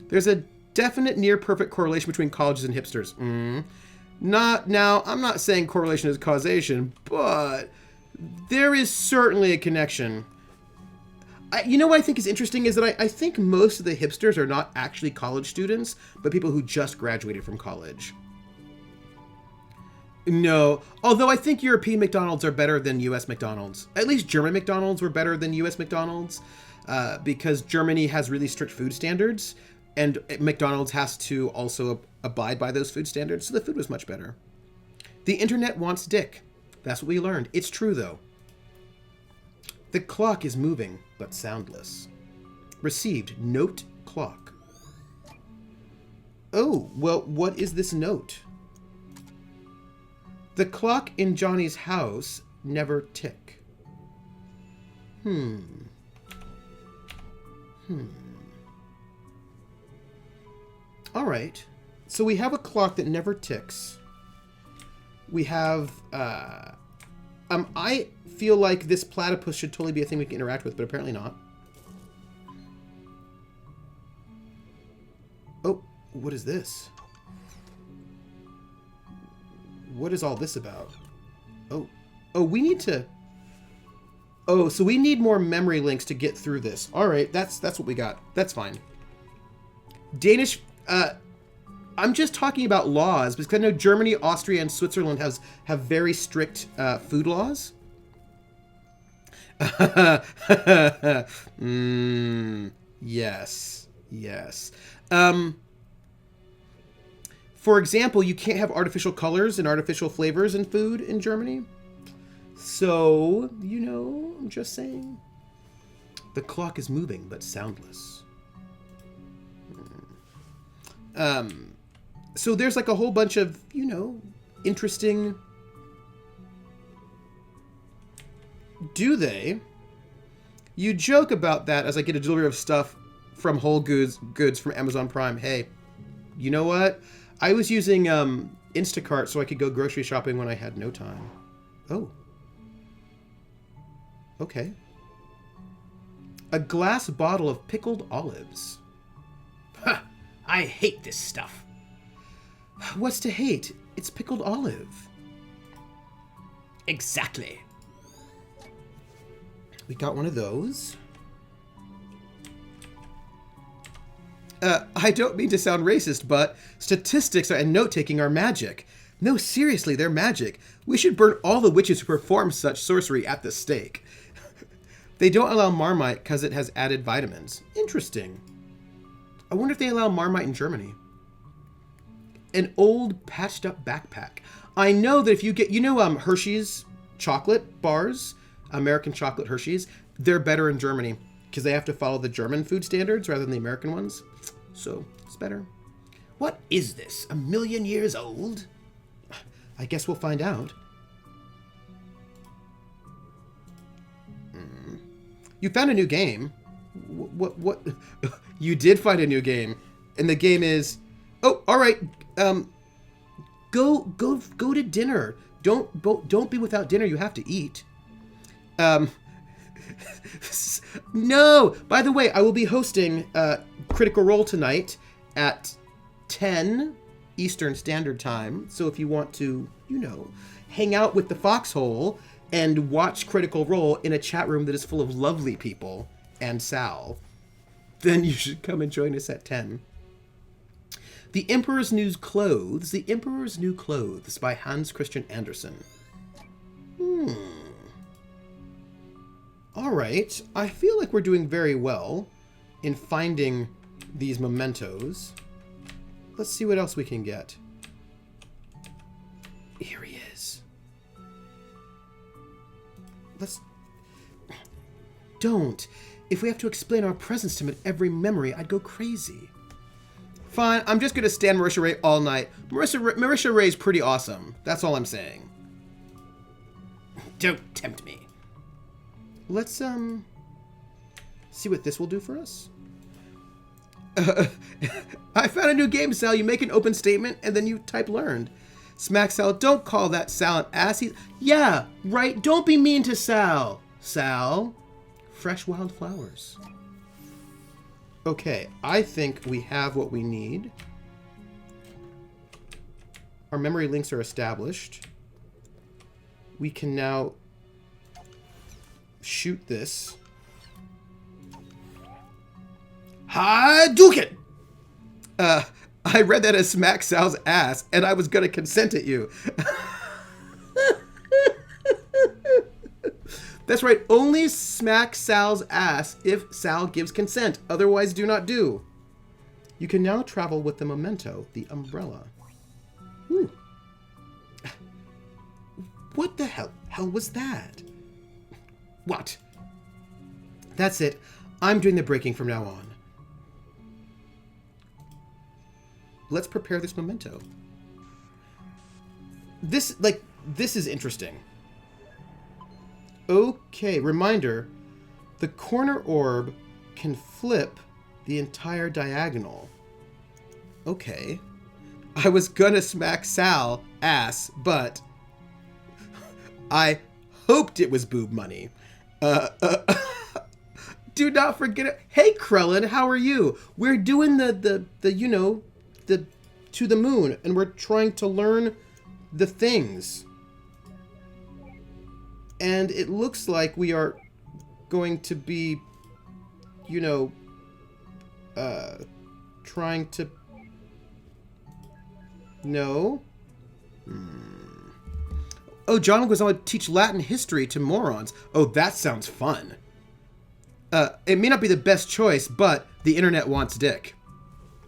There's a definite near-perfect correlation between colleges and hipsters. Now, I'm not saying correlation is causation, but... there is certainly a connection. You know what I think is interesting is that I think most of the hipsters are not actually college students, but people who just graduated from college. No, although I think European McDonald's are better than US McDonald's. At least German McDonald's were better than US McDonald's because Germany has really strict food standards, and McDonald's has to also abide by those food standards, so the food was much better. The internet wants dick. That's what we learned. It's true, though. The clock is moving, but soundless. Received note clock. Oh, well, what is this note? The clock in Johnny's house never tick. All right. So we have a clock that never ticks. We have, I feel like this platypus should totally be a thing we can interact with, but apparently not. Oh, what is this? What is all this about? Oh, we need to... Oh, so we need more memory links to get through this. All right, that's what we got. That's fine. Danish... I'm just talking about laws because I know Germany, Austria, and Switzerland have very strict food laws. Yes. For example, you can't have artificial colors and artificial flavors in food in Germany. So, you know, I'm just saying. The clock is moving, but soundless. So there's like a whole bunch of, you know, interesting... Do they? You joke about that as I get a delivery of stuff from Whole Goods from Amazon Prime. Hey, you know what? I was using Instacart so I could go grocery shopping when I had no time. Oh. Okay. A glass bottle of pickled olives. Huh, I hate this stuff. What's to hate? It's pickled olive. Exactly. We got one of those. I don't mean to sound racist, but statistics and note-taking are magic. No, seriously, they're magic. We should burn all the witches who perform such sorcery at the stake. They don't allow Marmite because it has added vitamins. Interesting. I wonder if they allow Marmite in Germany. An old patched-up backpack. I know that if you get... You know Hershey's chocolate bars? American chocolate Hershey's? They're better in Germany because they have to follow the German food standards rather than the American ones. So, it's better. What is this? 1,000,000 years old? I guess we'll find out. You found a new game. What? You did find a new game. And the game is... Oh, all right. Go to dinner. Don't be without dinner. You have to eat. No! By the way, I will be hosting Critical Role tonight at 10 Eastern Standard Time. So if you want to, you know, hang out with the Foxhole and watch Critical Role in a chat room that is full of lovely people and Sal, then you should come and join us at 10. The Emperor's New Clothes. The Emperor's New Clothes by Hans Christian Andersen. All right. I feel like we're doing very well in finding these mementos. Let's see what else we can get. Here he is. Let's... Don't. If we have to explain our presence to him at every memory, I'd go crazy. Fine, I'm just going to stand Marisha Ray all night. Marisha Ray's pretty awesome. That's all I'm saying. Don't tempt me. Let's, see what this will do for us. I found a new game, Sal. You make an open statement, and then you type learned. Smack Sal. Don't call that Sal an ass. Yeah, right. Don't be mean to Sal. Sal. Fresh wildflowers. Okay, I think we have what we need. Our memory links are established. We can now shoot this. Hadouken! I read that as Smack Sal's ass, and I was gonna consent at you. That's right, only smack Sal's ass if Sal gives consent. Otherwise, do not do. You can now travel with the memento, the umbrella. Ooh. What the hell was that? What? That's it. I'm doing the breaking from now on. Let's prepare this memento. This is interesting. Okay, reminder. The corner orb can flip the entire diagonal. Okay. I was gonna smack Sal ass, but I hoped it was boob money. Do not forget it. Hey, Krellin, how are you? We're doing the you know, the to the moon, and we're trying to learn the things. And it looks like we are going to be, you know, trying to... No? Oh, John goes on to teach Latin history to morons. Oh, that sounds fun. It may not be the best choice, but the internet wants dick.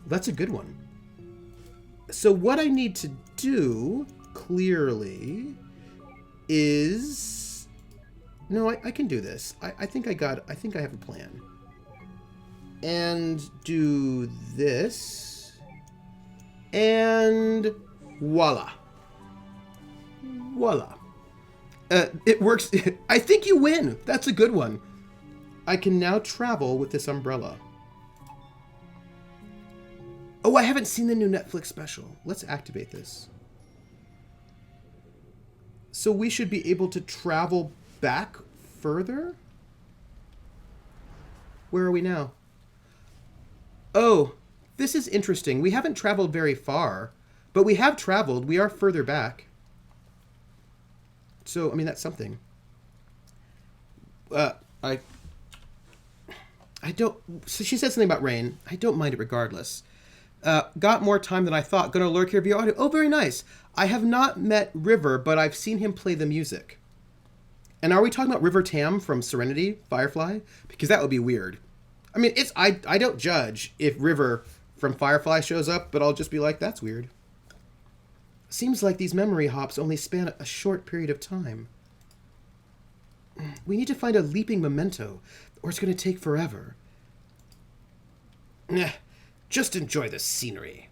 That's a good one. So what I need to do, clearly, is... No, I can do this. I think I have a plan. And do this. And voila. Voila. It works. I think you win. That's a good one. I can now travel with this umbrella. Oh, I haven't seen the new Netflix special. Let's activate this. So we should be able to travel back further? Where are we now? Oh, this is interesting. We haven't traveled very far, but we have traveled. We are further back. So, I mean, that's something. I don't... So she said something about rain. I don't mind it regardless. Got more time than I thought. Gonna lurk here via audio. Oh, very nice. I have not met River, but I've seen him play the music. And are we talking about River Tam from Serenity, Firefly? Because that would be weird. I mean, it's I don't judge if River from Firefly shows up, but I'll just be like, that's weird. Seems like these memory hops only span a short period of time. We need to find a leaping memento, or it's going to take forever. Just enjoy the scenery.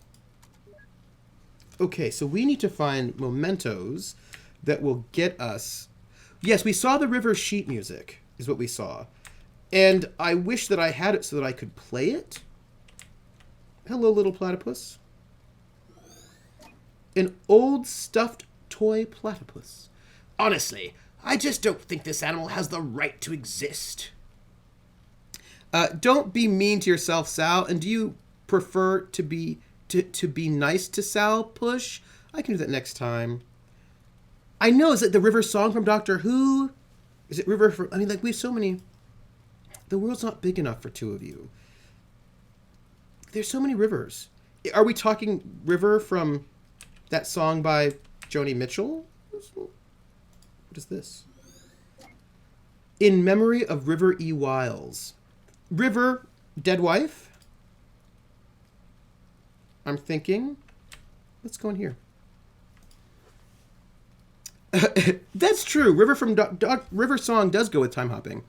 Okay, so we need to find mementos that will get us... Yes, we saw the river sheet music, is what we saw. And I wish that I had it so that I could play it. Hello, little platypus. An old stuffed toy platypus. Honestly, I just don't think this animal has the right to exist. Don't be mean to yourself, Sal. And do you prefer to be nice to Sal, Push? I can do that next time. I know. Is it the River song from Doctor Who? Is it River from... I mean, like, we have so many... The world's not big enough for two of you. There's so many rivers. Are we talking River from that song by Joni Mitchell? What is this? In memory of River E. Wiles. River, dead wife? I'm thinking. Let's go in here. That's true. River from River song does go with time hopping.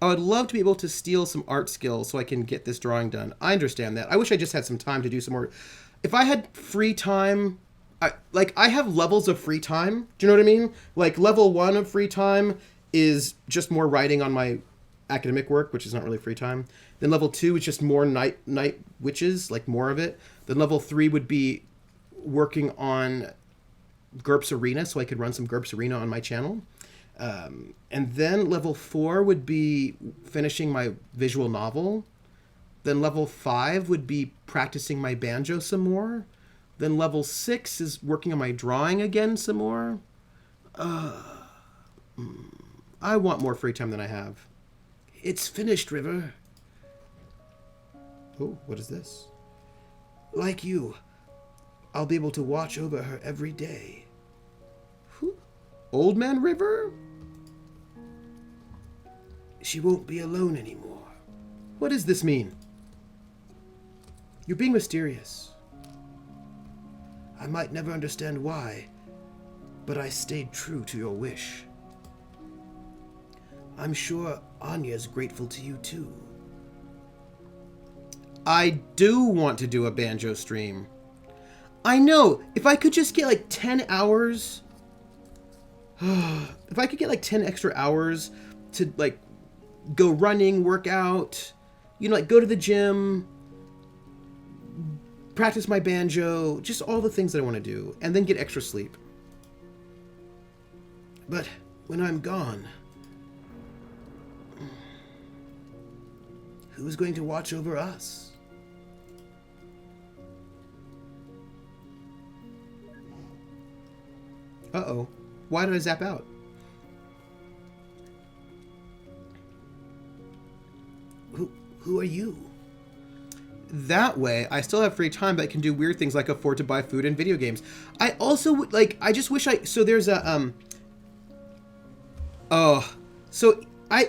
I would love to be able to steal some art skills so I can get this drawing done. I understand that. I wish I just had some time to do some more. If I had free time, I have levels of free time. Do you know what I mean? Like level 1 of free time is just more writing on my academic work, which is not really free time. Then level 2 is just more night witches, like more of it. Then level 3 would be working on GURPS Arena so I could run some GURPS Arena on my channel. And then level 4 would be finishing my visual novel. Then level 5 would be practicing my banjo some more. Then level 6 is working on my drawing again some more. I want more free time than I have. It's finished, River. Oh, what is this? Like you, I'll be able to watch over her every day. Who? Old Man River? She won't be alone anymore. What does this mean? You're being mysterious. I might never understand why, but I stayed true to your wish. I'm sure Anya's grateful to you too. I do want to do a banjo stream. I know. If I could just get like 10 hours... if I could get like 10 extra hours to like go running, work out, you know, like go to the gym, practice my banjo, just all the things that I want to do, and then get extra sleep. But when I'm gone, who's going to watch over us? Uh-oh. Why did I zap out? Who are you? That way, I still have free time, but I can do weird things like afford to buy food and video games. I also, like, I just wish so there's a,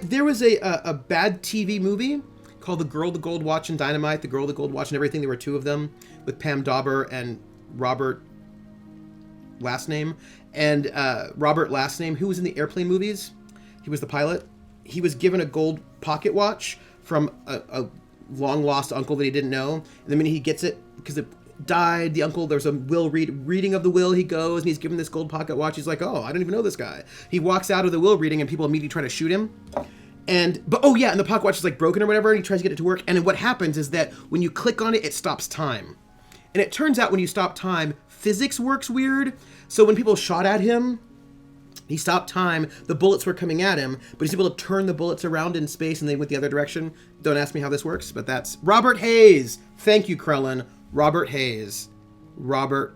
there was a bad TV movie called The Girl, the Gold Watch, and Dynamite, The Girl, the Gold Watch, and Everything. There were 2 of them with Pam Dauber and Robert last name. And Robert last name, who was in the Airplane movies. He was the pilot. He was given a gold pocket watch from a long lost uncle that he didn't know. And the minute he gets it, because died. The uncle, there's a will reading of the will. He goes and he's given this gold pocket watch. He's like, oh, I don't even know this guy. He walks out of the will reading and people immediately try to shoot him. And the pocket watch is like broken or whatever, and he tries to get it to work. And then what happens is that when you click on it, it stops time. And it turns out when you stop time, physics works weird. So when people shot at him, he stopped time, the bullets were coming at him, but he's able to turn the bullets around in space and they went the other direction. Don't ask me how this works, but that's Robert Hayes. Thank you, Krellin. Robert Hayes. Robert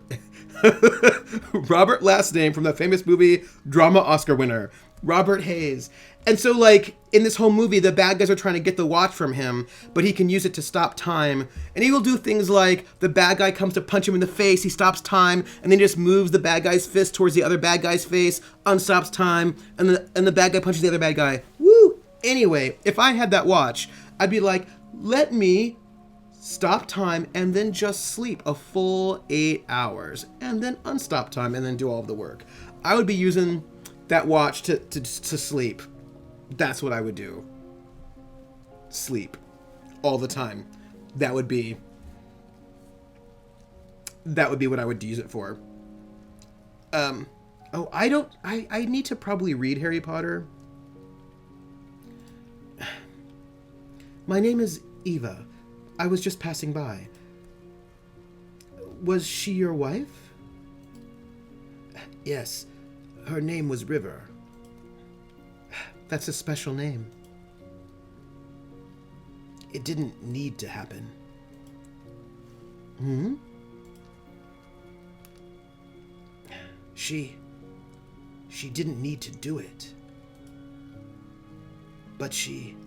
last name from that famous movie, drama Oscar winner. Robert Hayes. And so, like, in this whole movie, the bad guys are trying to get the watch from him, but he can use it to stop time. And he will do things like the bad guy comes to punch him in the face, he stops time, and then just moves the bad guy's fist towards the other bad guy's face, unstops time, and the bad guy punches the other bad guy. Woo! Anyway, if I had that watch, I'd be like, let me stop time and then just sleep a full 8 hours, and then unstop time and then do all of the work. I would be using that watch to sleep. That's what I would do. Sleep. All the time. That would be what I would use it for. I need to probably read Harry Potter. My name is Eva. I was just passing by. Was she your wife? Yes. Her name was River. That's a special name. It didn't need to happen. She didn't need to do it. But you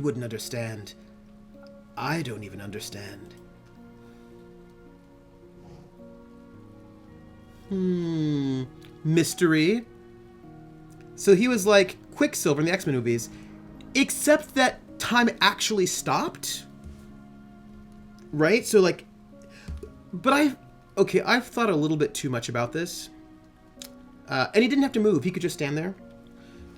wouldn't understand. I don't even understand. Mystery. So he was like Quicksilver in the X-Men movies, except that time actually stopped. Right? So like, but I've thought a little bit too much about this. And he didn't have to move. He could just stand there.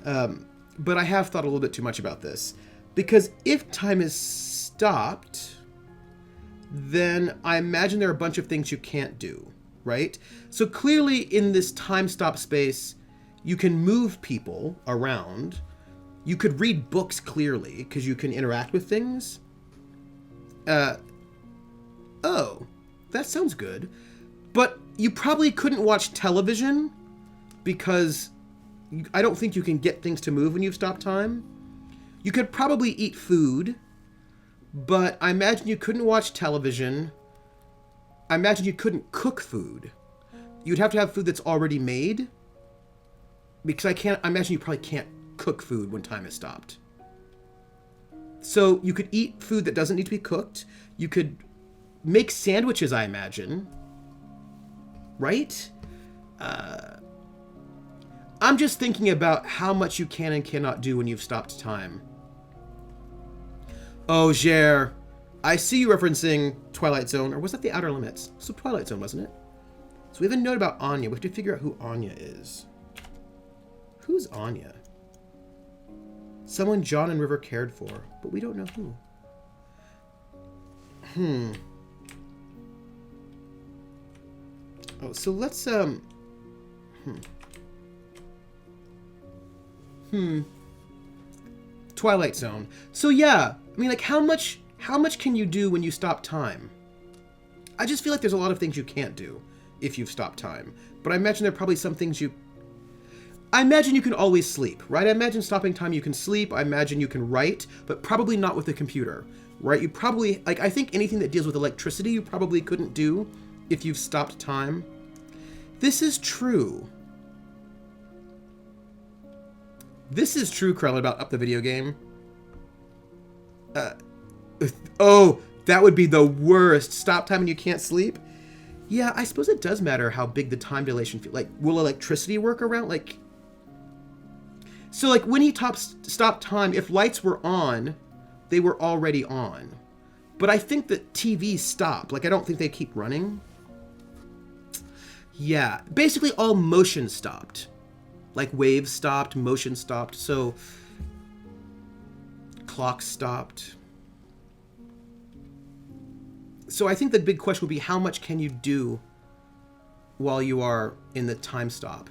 But I have thought a little bit too much about this. Because if time is stopped, then I imagine there are a bunch of things you can't do. Right? So clearly in this time stop space, you can move people around. You could read books clearly because you can interact with things. Oh, that sounds good. But you probably couldn't watch television because I don't think you can get things to move when you've stopped time. You could probably eat food, but I imagine you couldn't watch television. I imagine you couldn't cook food. You'd have to have food that's already made. Because I imagine you probably can't cook food when time has stopped. So you could eat food that doesn't need to be cooked. You could make sandwiches, I imagine. Right? I'm just thinking about how much you can and cannot do when you've stopped time. Oh, Jer. I see you referencing Twilight Zone, or was that The Outer Limits? So Twilight Zone, wasn't it? So we have a note about Anya. We have to figure out who Anya is. Who's Anya? Someone John and River cared for, but we don't know who. Oh, so let's, Twilight Zone. So yeah, I mean, like, how much can you do when you stop time? I just feel like there's a lot of things you can't do if you've stopped time. But I imagine there are probably some things I imagine you can always sleep, right? I imagine stopping time you can sleep. I imagine you can write, but probably not with a computer, right? You probably, like, I think anything that deals with electricity you probably couldn't do if you've stopped time. This is true. This is true, Krell, about Up the Video Game. Oh, that would be the worst. Stop time and you can't sleep? Yeah, I suppose it does matter how big the time dilation feels. Like, will electricity work around? Like, so like when he stopped time, if lights were on, they were already on. But I think that TVs stop. Like, I don't think they keep running. Yeah, basically all motion stopped. Like waves stopped, motion stopped, so clocks stopped. So I think the big question would be, how much can you do while you are in the time stop?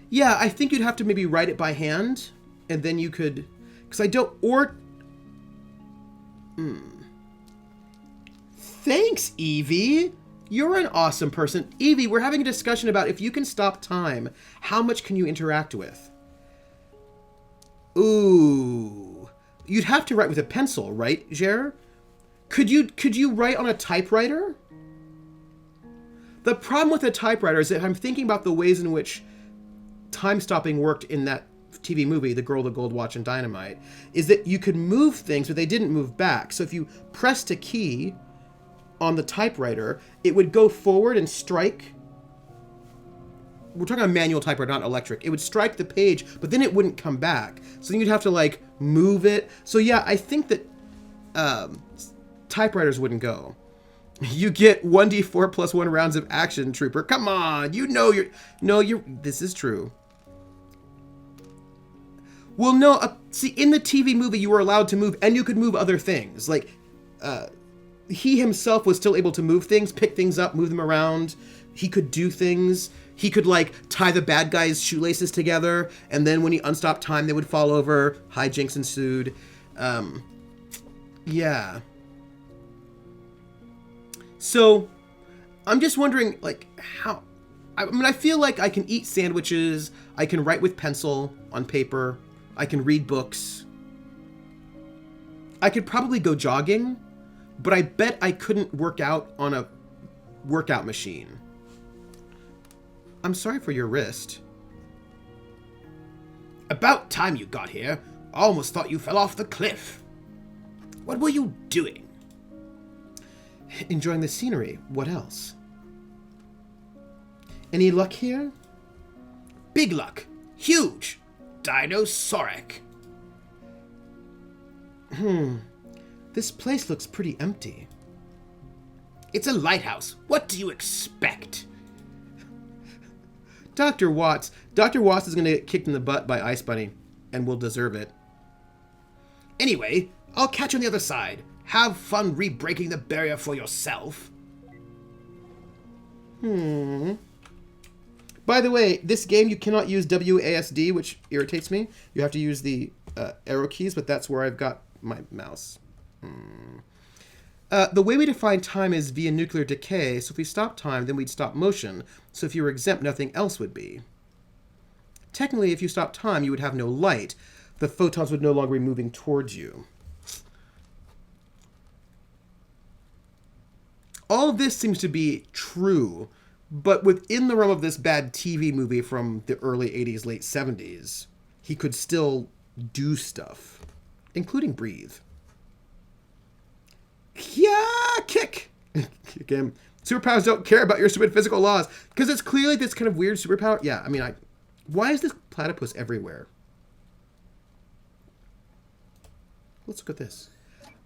Yeah, I think you'd have to maybe write it by hand, and then you could... Because I don't... Or... Thanks, Evie! You're an awesome person. Evie, we're having a discussion about if you can stop time, how much can you interact with? Ooh. You'd have to write with a pencil, right, Jer? Could you write on a typewriter? The problem with a typewriter is that I'm thinking about the ways in which time stopping worked in that TV movie, The Girl, the Gold Watch, and Dynamite, is that you could move things, but they didn't move back. So if you pressed a key on the typewriter, it would go forward and strike. We're talking about manual typewriter, not electric. It would strike the page, but then it wouldn't come back. So then you'd have to, like, move it. So yeah, I think that typewriters wouldn't go. You get 1d4 plus 1 rounds of action, Trooper. Come on, you know you're... No, you're... This is true. Well, no, see, in the TV movie, you were allowed to move, and you could move other things. Like, he himself was still able to move things, pick things up, move them around. He could do things. He could, like, tie the bad guy's shoelaces together, and then when he unstopped time, they would fall over. Hijinks ensued. Yeah. So, I'm just wondering, like, how... I mean, I feel like I can eat sandwiches, I can write with pencil on paper, I can read books. I could probably go jogging, but I bet I couldn't work out on a workout machine. I'm sorry for your wrist. About time you got here. I almost thought you fell off the cliff. What were you doing? Enjoying the scenery. What else? Any luck here? Big luck. Huge. Dinosauric. This place looks pretty empty. It's a lighthouse. What do you expect? Dr. Watts is going to get kicked in the butt by Ice Bunny, and will deserve it. Anyway, I'll catch you on the other side. Have fun re-breaking the barrier for yourself. By the way, this game you cannot use WASD, which irritates me. You have to use the arrow keys, but that's where I've got my mouse. The way we define time is via nuclear decay, so if we stop time, then we'd stop motion. So if you were exempt, nothing else would be. Technically, if you stop time, you would have no light. The photons would no longer be moving towards you. All of this seems to be true, but within the realm of this bad TV movie from the early 80s, late 70s, he could still do stuff, including breathe. Yeah, kick! Kick him. Superpowers don't care about your stupid physical laws, because it's clearly this kind of weird superpower. Yeah, I mean, why is this platypus everywhere? Let's look at this.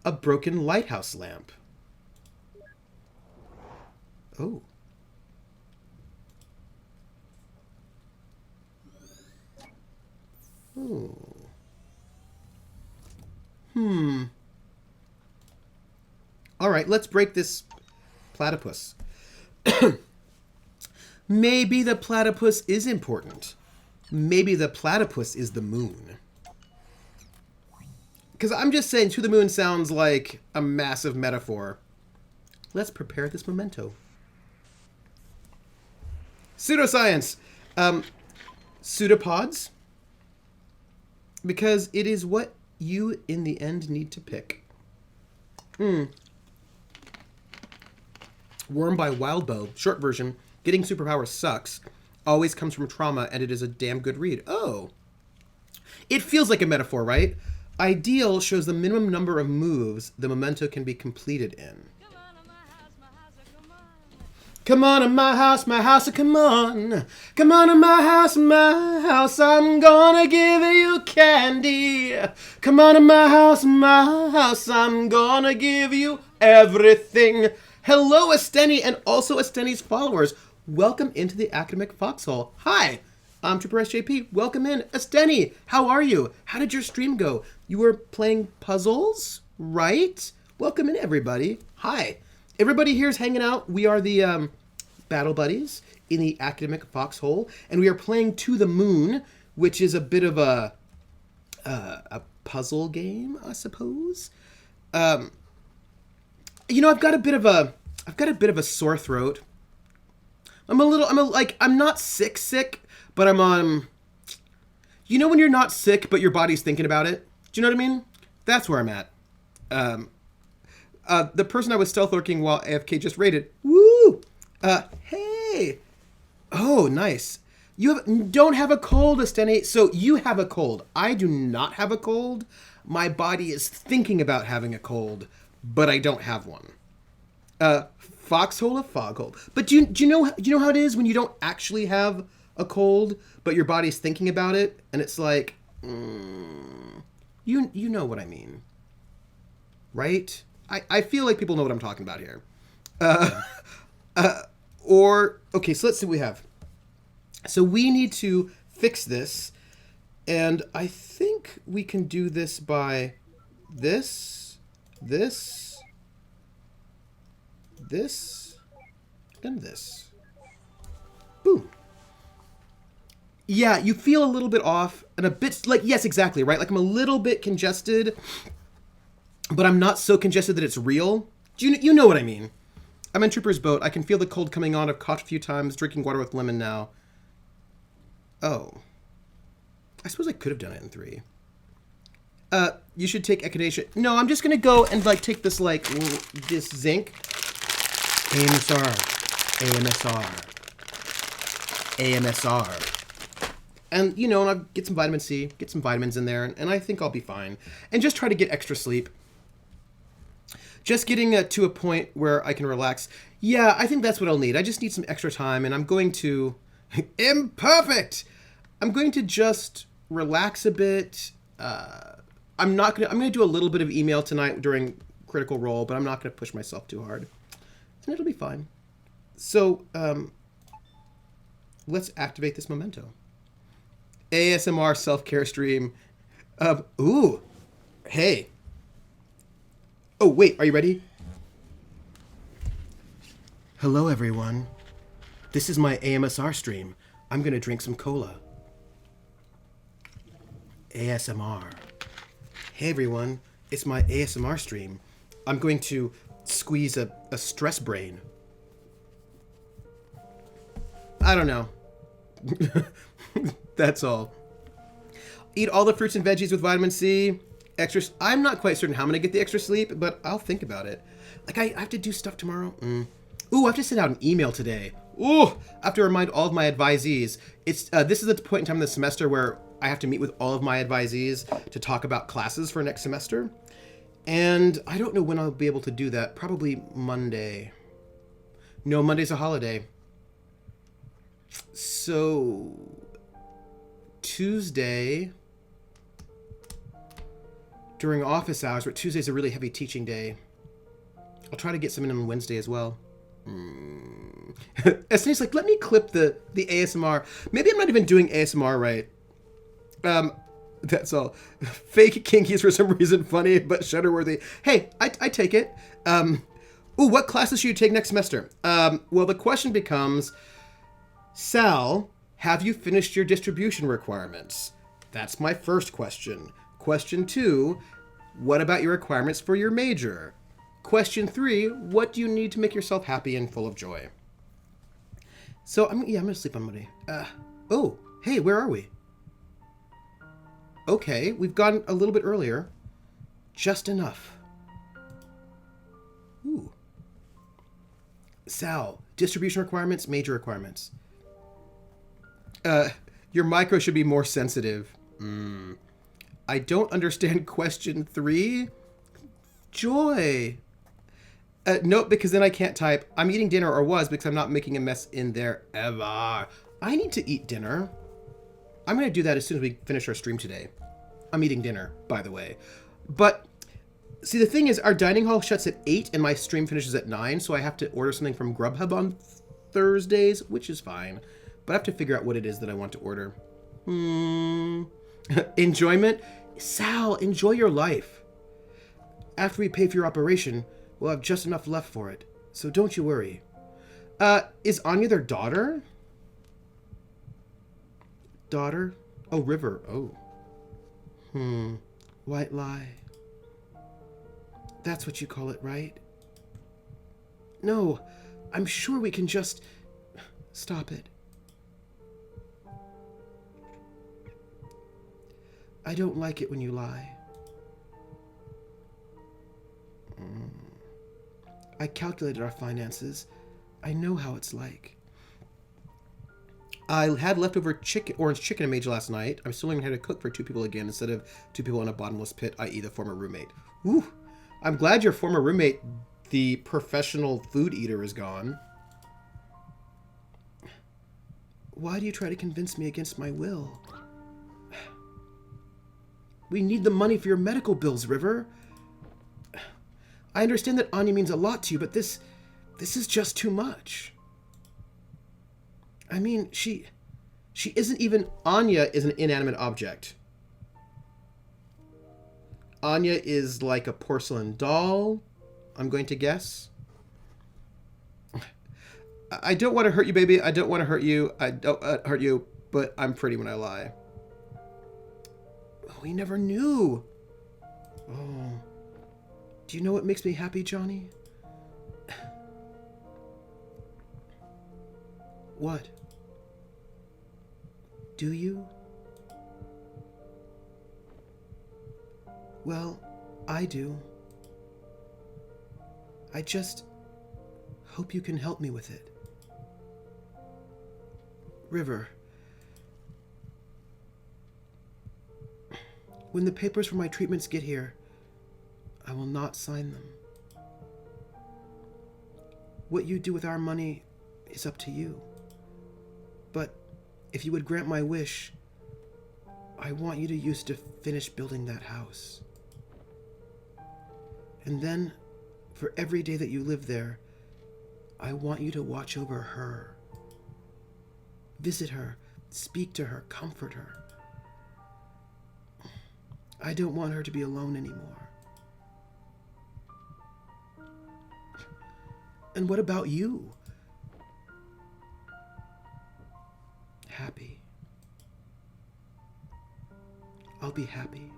A broken lighthouse lamp. Oh. Oh. All right, let's break this platypus. Maybe the platypus is important. Maybe the platypus is the moon. Because I'm just saying, to the moon sounds like a massive metaphor. Let's prepare this memento. Pseudoscience. Pseudopods. Because it is what you, in the end, need to pick. Worm by Wildbow. Short version. Getting superpowers sucks. Always comes from trauma, and it is a damn good read. Oh. It feels like a metaphor, right? Ideal shows the minimum number of moves the memento can be completed in. Come on in my house, come on. Come on in my house, I'm gonna give you candy. Come on in my house, I'm gonna give you everything. Hello, Asteni, and also Asteni's followers. Welcome into the Academic Foxhole. Hi, I'm Trooper SJP. Welcome in. Asteni, how are you? How did your stream go? You were playing puzzles, right? Welcome in, everybody. Hi. Everybody here is hanging out. We are the Battle Buddies in the Academic Foxhole, and we are playing To the Moon, which is a bit of a puzzle game, I suppose. I've got a bit of a sore throat. I'm not sick, but I'm on. You know when you're not sick, but your body's thinking about it? Do you know what I mean? That's where I'm at. The person I was stealth lurking while AFK just raided. Woo! Hey! Oh, nice. You don't have a cold, Esteni. So you have a cold. I do not have a cold. My body is thinking about having a cold, but I don't have one. Foxhole of Foghole. But do you know how it is when you don't actually have a cold, but your body's thinking about it, and it's like, you know what I mean, right? I feel like people know what I'm talking about here. Okay, so let's see what we have. So we need to fix this, and I think we can do this by this, and this. Boom. Yeah, you feel a little bit off and a bit like, yes, exactly, right? Like I'm a little bit congested, but I'm not so congested that it's real. You know what I mean? I'm in Trooper's boat. I can feel the cold coming on. I've coughed a few times, drinking water with lemon now. Oh. I suppose I could have done it in 3. You should take echinacea. No, I'm just going to go and take this, this zinc. AMSR. And, and I'll get some vitamin C, get some vitamins in there, and I think I'll be fine. And just try to get extra sleep. Just getting to a point where I can relax. Yeah, I think that's what I'll need. I just need some extra time, and I'm going to... Imperfect! I'm going to just relax a bit. I'm going to do a little bit of email tonight during Critical Role, but I'm not going to push myself too hard. And it'll be fine. So, let's activate this memento. ASMR self-care stream. Ooh. Hey. Oh, wait, are you ready? Hello, everyone. This is my AMSR stream. I'm going to drink some cola. ASMR. Hey, everyone. It's my ASMR stream. I'm going to squeeze a stress brain. I don't know. That's all. Eat all the fruits and veggies with vitamin C. I'm not quite certain how I'm going to get the extra sleep, but I'll think about it. I have to do stuff tomorrow. Ooh, I have to send out an email today. Ooh, I have to remind all of my advisees. This is the point in time of the semester where I have to meet with all of my advisees to talk about classes for next semester. And I don't know when I'll be able to do that. Probably Monday. No, Monday's a holiday. So, Tuesday... during office hours, but Tuesday's a really heavy teaching day. I'll try to get some in on Wednesday as well. Esteni's like, let me clip the ASMR. Maybe I'm not even doing ASMR right. That's all. Fake kinkies for some reason funny, but shudder-worthy. Hey, I take it. Ooh, what classes should you take next semester? Well, the question becomes, Sal, have you finished your distribution requirements? That's my first question. Question 2, what about your requirements for your major? Question 3, what do you need to make yourself happy and full of joy? So, I'm going to sleep on Monday. Oh, hey, where are we? Okay, we've gone a little bit earlier. Just enough. Ooh. Sal, distribution requirements, major requirements. Your micro should be more sensitive. I don't understand question 3. Joy. Nope, because then I can't type. I'm eating dinner, or was, because I'm not making a mess in there ever. I need to eat dinner. I'm going to do that as soon as we finish our stream today. I'm eating dinner, by the way. But, see, the thing is, our dining hall shuts at 8, and my stream finishes at 9, so I have to order something from Grubhub on Thursdays, which is fine. But I have to figure out what it is that I want to order. Enjoyment? Sal, enjoy your life. After we pay for your operation, we'll have just enough left for it. So don't you worry. Is Anya their daughter? Daughter? Oh, River. Oh. White lie. That's what you call it, right? No, I'm sure we can just... Stop it. I don't like it when you lie. I calculated our finances. I know how it's like. I had leftover orange chicken I made last night. I'm still learning how to cook for 2 people again instead of 2 people in a bottomless pit, i.e. the former roommate. Woo! I'm glad your former roommate, the professional food eater, is gone. Why do you try to convince me against my will? We need the money for your medical bills, River. I understand that Anya means a lot to you, but this is just too much. I mean, she isn't even... Anya is an inanimate object. Anya is like a porcelain doll, I'm going to guess. I don't want to hurt you, baby. I don't want to hurt you. I don't hurt you, but I'm pretty when I lie. We never knew. Oh. Do you know what makes me happy, Johnny? What? Do you? Well, I do. I just hope you can help me with it. River, when the papers for my treatments get here, I will not sign them. What you do with our money is up to you. But if you would grant my wish, I want you to use it to finish building that house. And then, for every day that you live there, I want you to watch over her. Visit her, speak to her, comfort her. I don't want her to be alone anymore. And what about you? Happy. I'll be happy.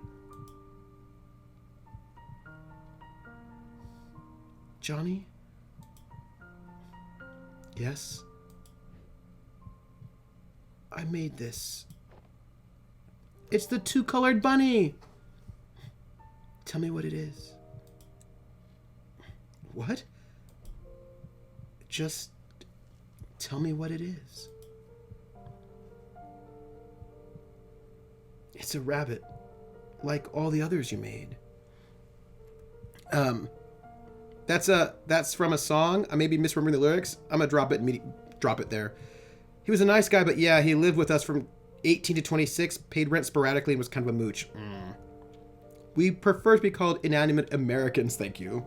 Johnny? Yes? I made this. It's the 2-colored bunny! Tell me what it is. What? Just tell me what it is. It's a rabbit, like all the others you made. That's from a song. I may be misremembering the lyrics. I'm gonna drop it there. He was a nice guy, but yeah, he lived with us from 18 to 26, paid rent sporadically, and was kind of a mooch. We prefer to be called inanimate Americans, thank you.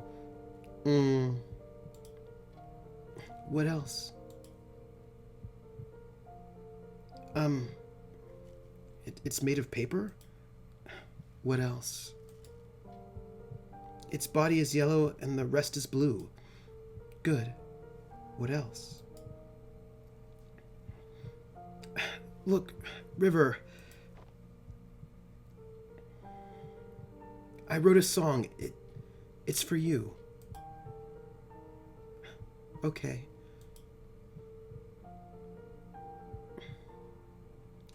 What else? It's made of paper? What else? Its body is yellow and the rest is blue. Good. What else? Look, River. I wrote a song. It's for you. Okay.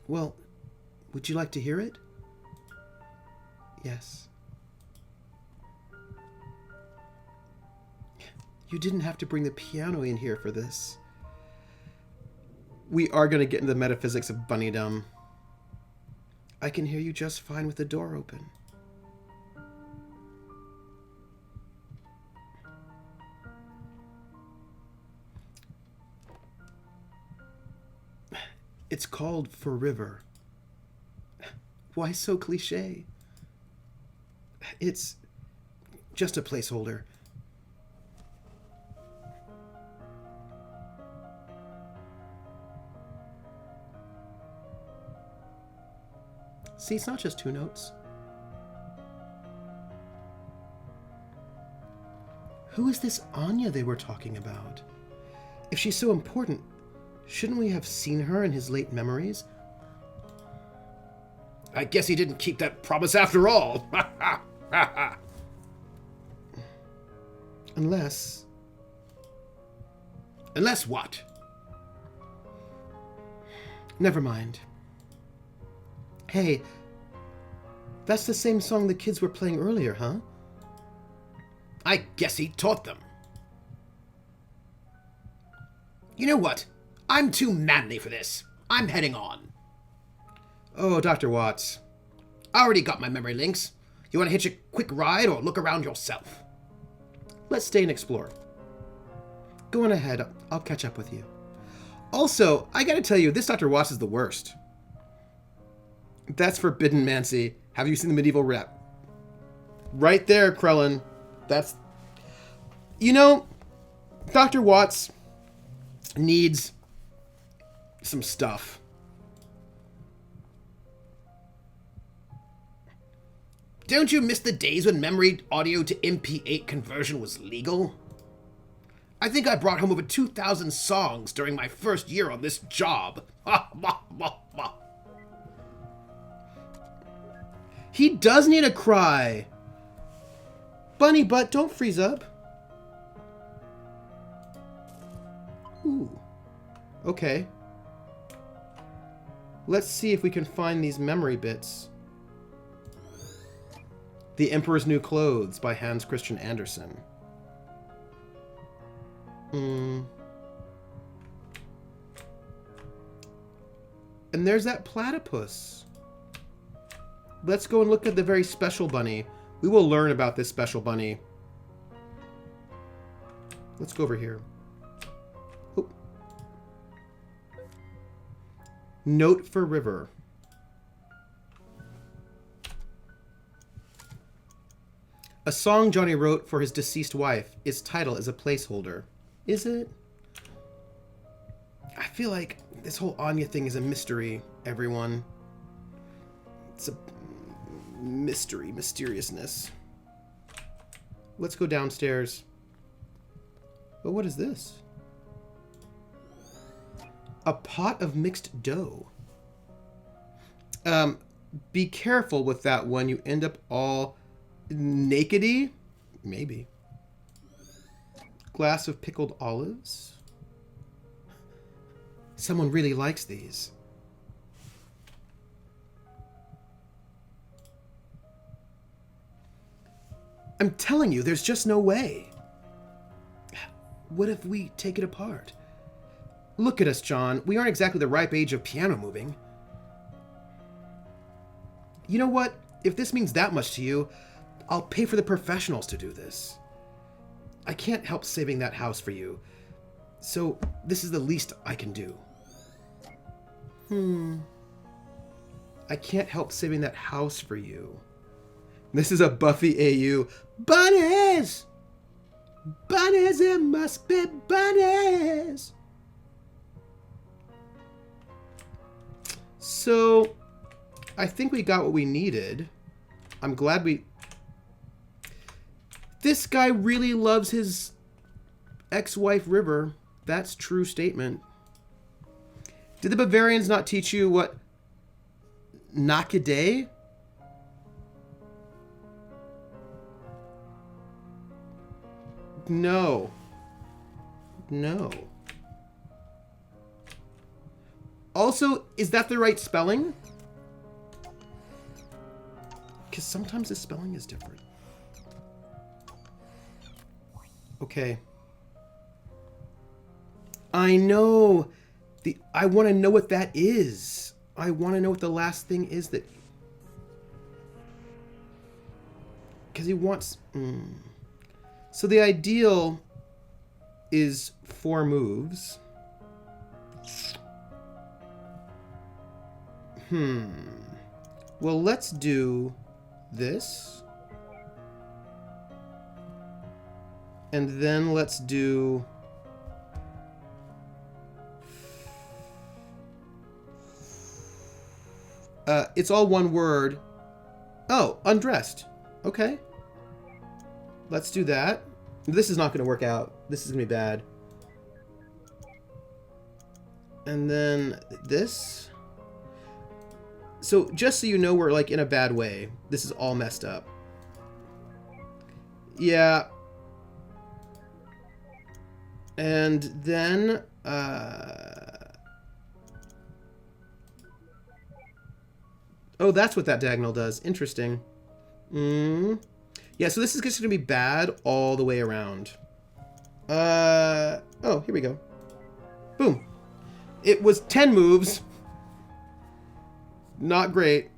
Well, would you like to hear it? Yes. You didn't have to bring the piano in here for this. We are going to get into the metaphysics of bunnydom. I can hear you just fine with the door open. It's called For River. Why so cliche? It's just a placeholder. See, it's not just 2 notes. Who is this Anya they were talking about? If she's so important, shouldn't we have seen her in his late memories? I guess he didn't keep that promise after all. Unless... Unless what? Never mind. Hey, that's the same song the kids were playing earlier, huh? I guess he taught them. You know what? I'm too manly for this. I'm heading on. Oh, Dr. Watts. I already got my memory links. You want to hitch a quick ride or look around yourself? Let's stay and explore. Go on ahead. I'll catch up with you. Also, I gotta tell you, this Dr. Watts is the worst. That's forbidden, Mancy. Have you seen the medieval rep? Right there, Krellin. That's... You know, Dr. Watts needs some stuff. Don't you miss the days when memory audio to MP8 conversion was legal? I think I brought home over 2,000 songs during my first year on this job. He does need a cry. Bunny butt, don't freeze up. Ooh. Okay. Let's see if we can find these memory bits. The Emperor's New Clothes by Hans Christian Andersen. And there's that platypus. Let's go and look at the very special bunny. We will learn about this special bunny. Let's go over here. Oh. Note for River. A song Johnny wrote for his deceased wife. Its title is a placeholder. Is it? I feel like this whole Anya thing is a mystery, everyone. It's a mystery, mysteriousness. Let's go downstairs. Oh, what is this? A pot of mixed dough. Be careful with that one. You end up all nakedy? Maybe. Glass of pickled olives. Someone really likes these. I'm telling you, there's just no way. What if we take it apart? Look at us, John. We aren't exactly the ripe age of piano moving. You know what? If this means that much to you, I'll pay for the professionals to do this. I can't help saving that house for you. So this is the least I can do. I can't help saving that house for you. This is a Buffy AU. Bunnies! Bunnies, it must be bunnies! So, I think we got what we needed. I'm glad we... This guy really loves his ex-wife River. That's true statement. Did the Bavarians not teach you what Nakade? No. No. Also, is that the right spelling? Because sometimes the spelling is different. Okay. I know. I want to know what that is. I want to know what the last thing is that... Because he wants... So the ideal is 4 moves. Well, let's do this. And then let's do... it's all one word. Oh, undressed. Okay. Let's do that. This is not going to work out. This is going to be bad. And then this. So just so you know, we're like in a bad way. This is all messed up. Yeah. And then, oh, that's what that diagonal does. Interesting. Yeah, so this is just going to be bad all the way around. Oh, here we go. Boom. It was 10 moves. Not great.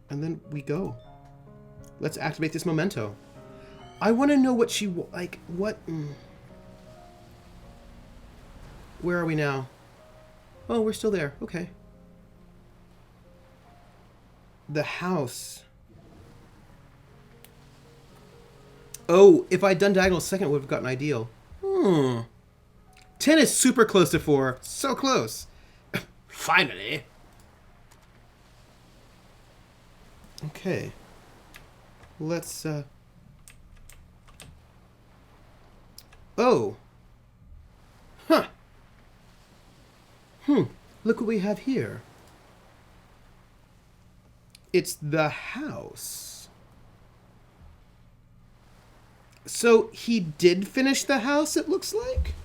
And then we go. Let's activate this memento. I want to know what she, like, what... Where are we now? Oh, we're still there. Okay. The house. Oh, if I'd done diagonal second, I would have gotten ideal. 10 is super close to 4. So close. Finally. Okay. Let's, Oh. Huh. Look what we have here. It's the house. So he did finish the house, it looks like?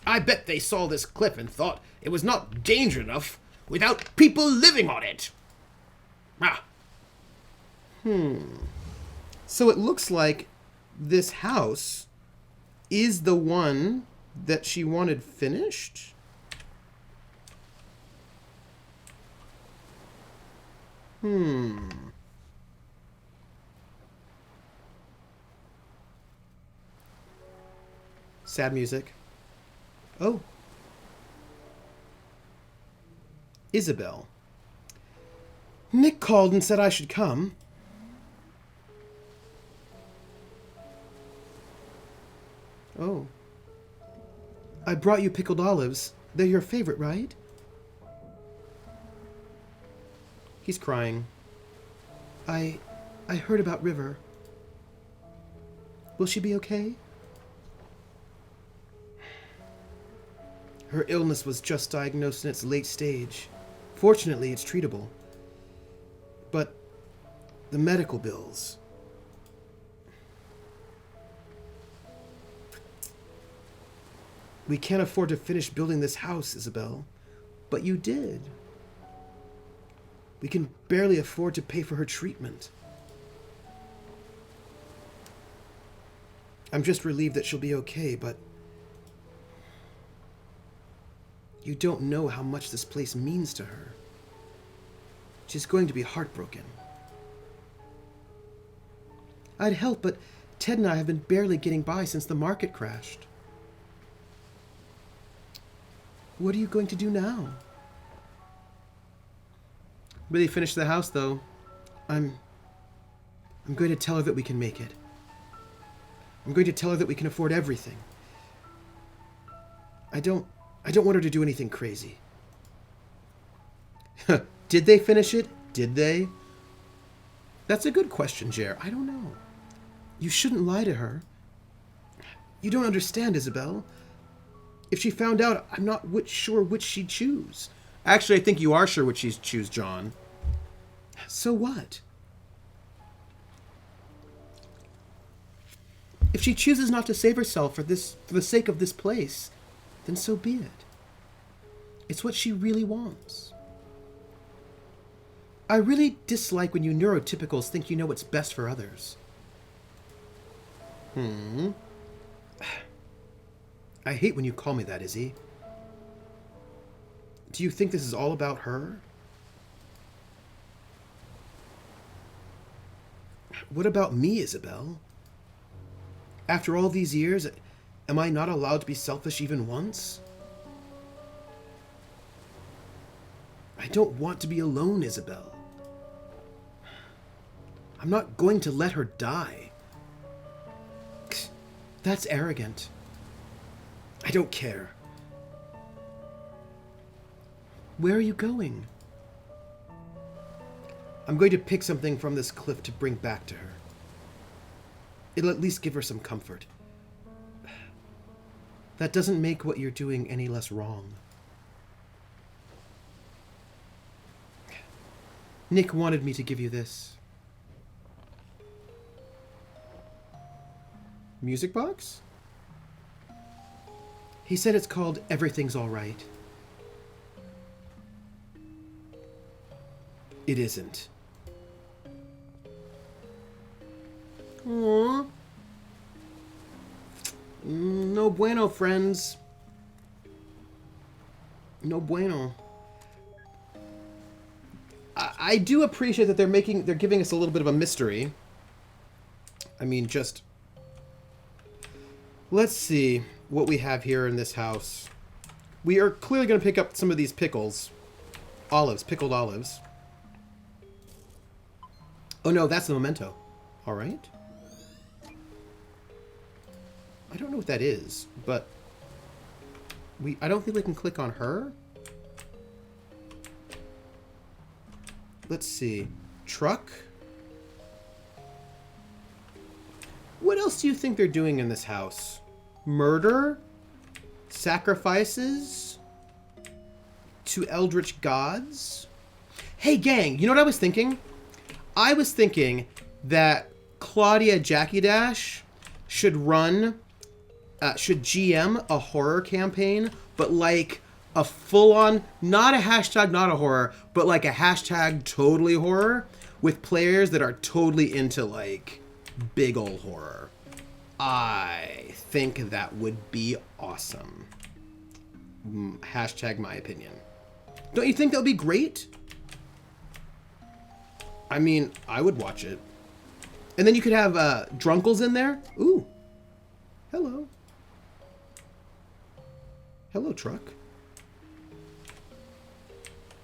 I bet they saw this cliff and thought it was not dangerous enough without people living on it. Ah. So it looks like this house is the one that she wanted finished? Sad music. Oh. Isabel. Nick called and said I should come. Oh. I brought you pickled olives. They're your favorite, right? He's crying. I heard about River. Will she be okay? Her illness was just diagnosed in its late stage. Fortunately, it's treatable. But the medical bills... We can't afford to finish building this house, Isabel. But you did. We can barely afford to pay for her treatment. I'm just relieved that she'll be okay, but... You don't know how much this place means to her. She's going to be heartbroken. I'd help, but Ted and I have been barely getting by since the market crashed. What are you going to do now? Really finish the house, though. I'm going to tell her that we can make it. I'm going to tell her that we can afford everything. I don't want her to do anything crazy. Did they finish it? Did they? That's a good question, Jer. I don't know. You shouldn't lie to her. You don't understand, Isabel. If she found out, I'm not sure which she'd choose. Actually, I think you are sure which she'd choose, John. So what? If she chooses not to save herself for the sake of this place, then so be it. It's what she really wants. I really dislike when you neurotypicals think you know what's best for others. I hate when you call me that, Izzy. Do you think this is all about her? What about me, Isabel? After all these years, am I not allowed to be selfish even once? I don't want to be alone, Isabel. I'm not going to let her die. That's arrogant. I don't care. Where are you going? I'm going to pick something from this cliff to bring back to her. It'll at least give her some comfort. That doesn't make what you're doing any less wrong. Nick wanted me to give you this. Music box? He said it's called Everything's Alright. It isn't. Aww. No bueno, friends. No bueno. I do appreciate that they're giving us a little bit of a mystery. I mean, just... Let's see what we have here in this house. We are clearly going to pick up some of these pickles. Olives, pickled olives. Oh no, that's the memento. Alright. I don't know what that is, but... I don't think we can click on her. Let's see. Truck? What else do you think they're doing in this house? Murder? Sacrifices? To eldritch gods? Hey gang, you know what I was thinking? I was thinking that Claudia Jackie Dash should GM a horror campaign, but like a full-on, not a hashtag not a horror, but like a hashtag totally horror with players that are totally into like big ol' horror. I think that would be awesome. Hashtag my opinion. Don't you think that would be great? I mean, I would watch it. And then you could have Drunkles in there. Ooh. Hello. Hello, truck.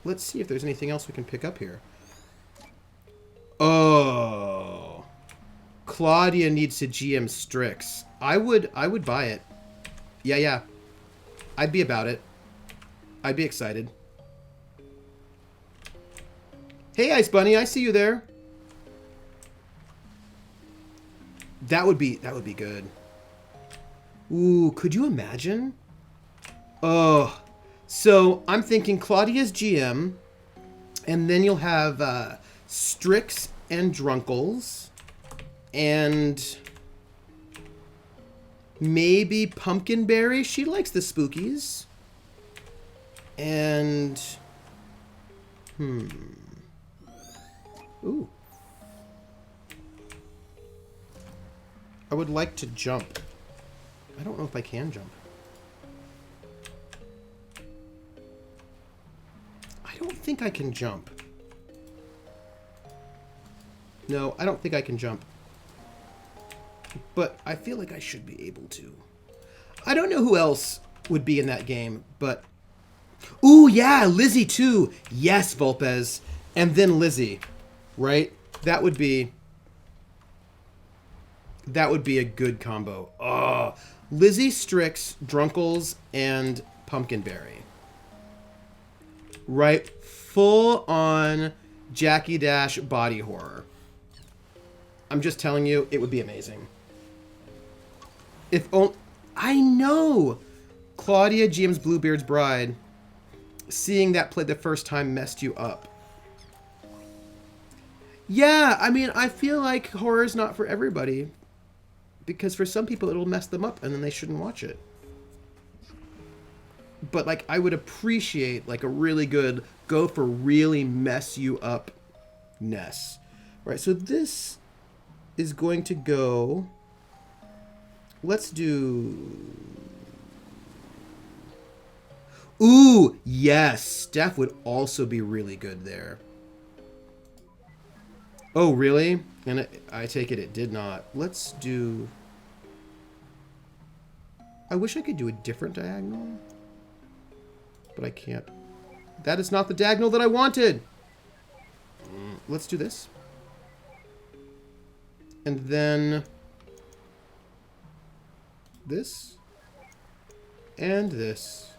Let's see if there's anything else we can pick up here. Oh. Claudia needs to GM Strix. I would buy it. Yeah. I'd be about it. I'd be excited. Hey, Ice Bunny, I see you there. That would be good. Ooh, could you imagine? Oh, so I'm thinking Claudia's GM, and then you'll have Strix and Drunkles, and maybe Pumpkinberry. She likes the spookies. And ooh. I would like to jump. I don't know if I can jump. I don't think I can jump. No, I don't think I can jump. But I feel like I should be able to. I don't know who else would be in that game, but... Ooh, yeah, Lizzie too. Yes, Volpez. And then Lizzie, right? That would be a good combo. Oh, Lizzie, Strix, Drunkles, and Pumpkinberry. Right? Full on Jackie Dash body horror. I'm just telling you, it would be amazing. If only... I know! Claudia GM's Bluebeard's Bride. Seeing that play the first time messed you up. Yeah, I mean, I feel like horror is not for everybody. Because for some people, it'll mess them up and then they shouldn't watch it. But, like, I would appreciate, like, a really good go for really mess you up-ness. Right, so this is going to go... Let's do... Ooh, yes! Steph would also be really good there. Oh, really? And I take it did not. Let's do... I wish I could do a different diagonal. But I can't. That is not the diagonal that I wanted! Let's do this. And then... this. And this.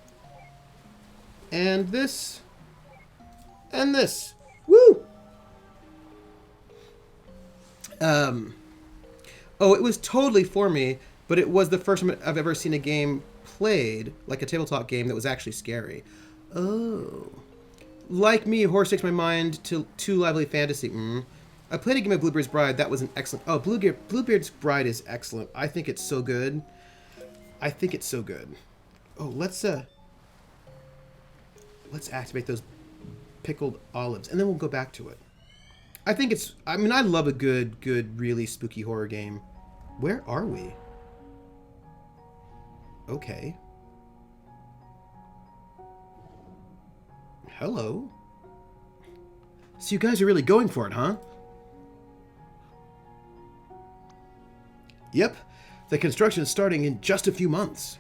And this. And this. Woo! Oh, it was totally for me, but it was the first time I've ever seen a game played, like a tabletop game, that was actually scary. Oh. Like me, horror takes my mind to too lively fantasy. I played a game of Bluebeard's Bride. That was an excellent... Oh, Bluebeard's Bride is excellent. I think it's so good. I think it's so good. Oh, let's activate those pickled olives, and then we'll go back to it. I think it's... I mean, I love a good, really spooky horror game. Where are we? Okay. Hello. So you guys are really going for it, huh? Yep. The construction is starting in just a few months.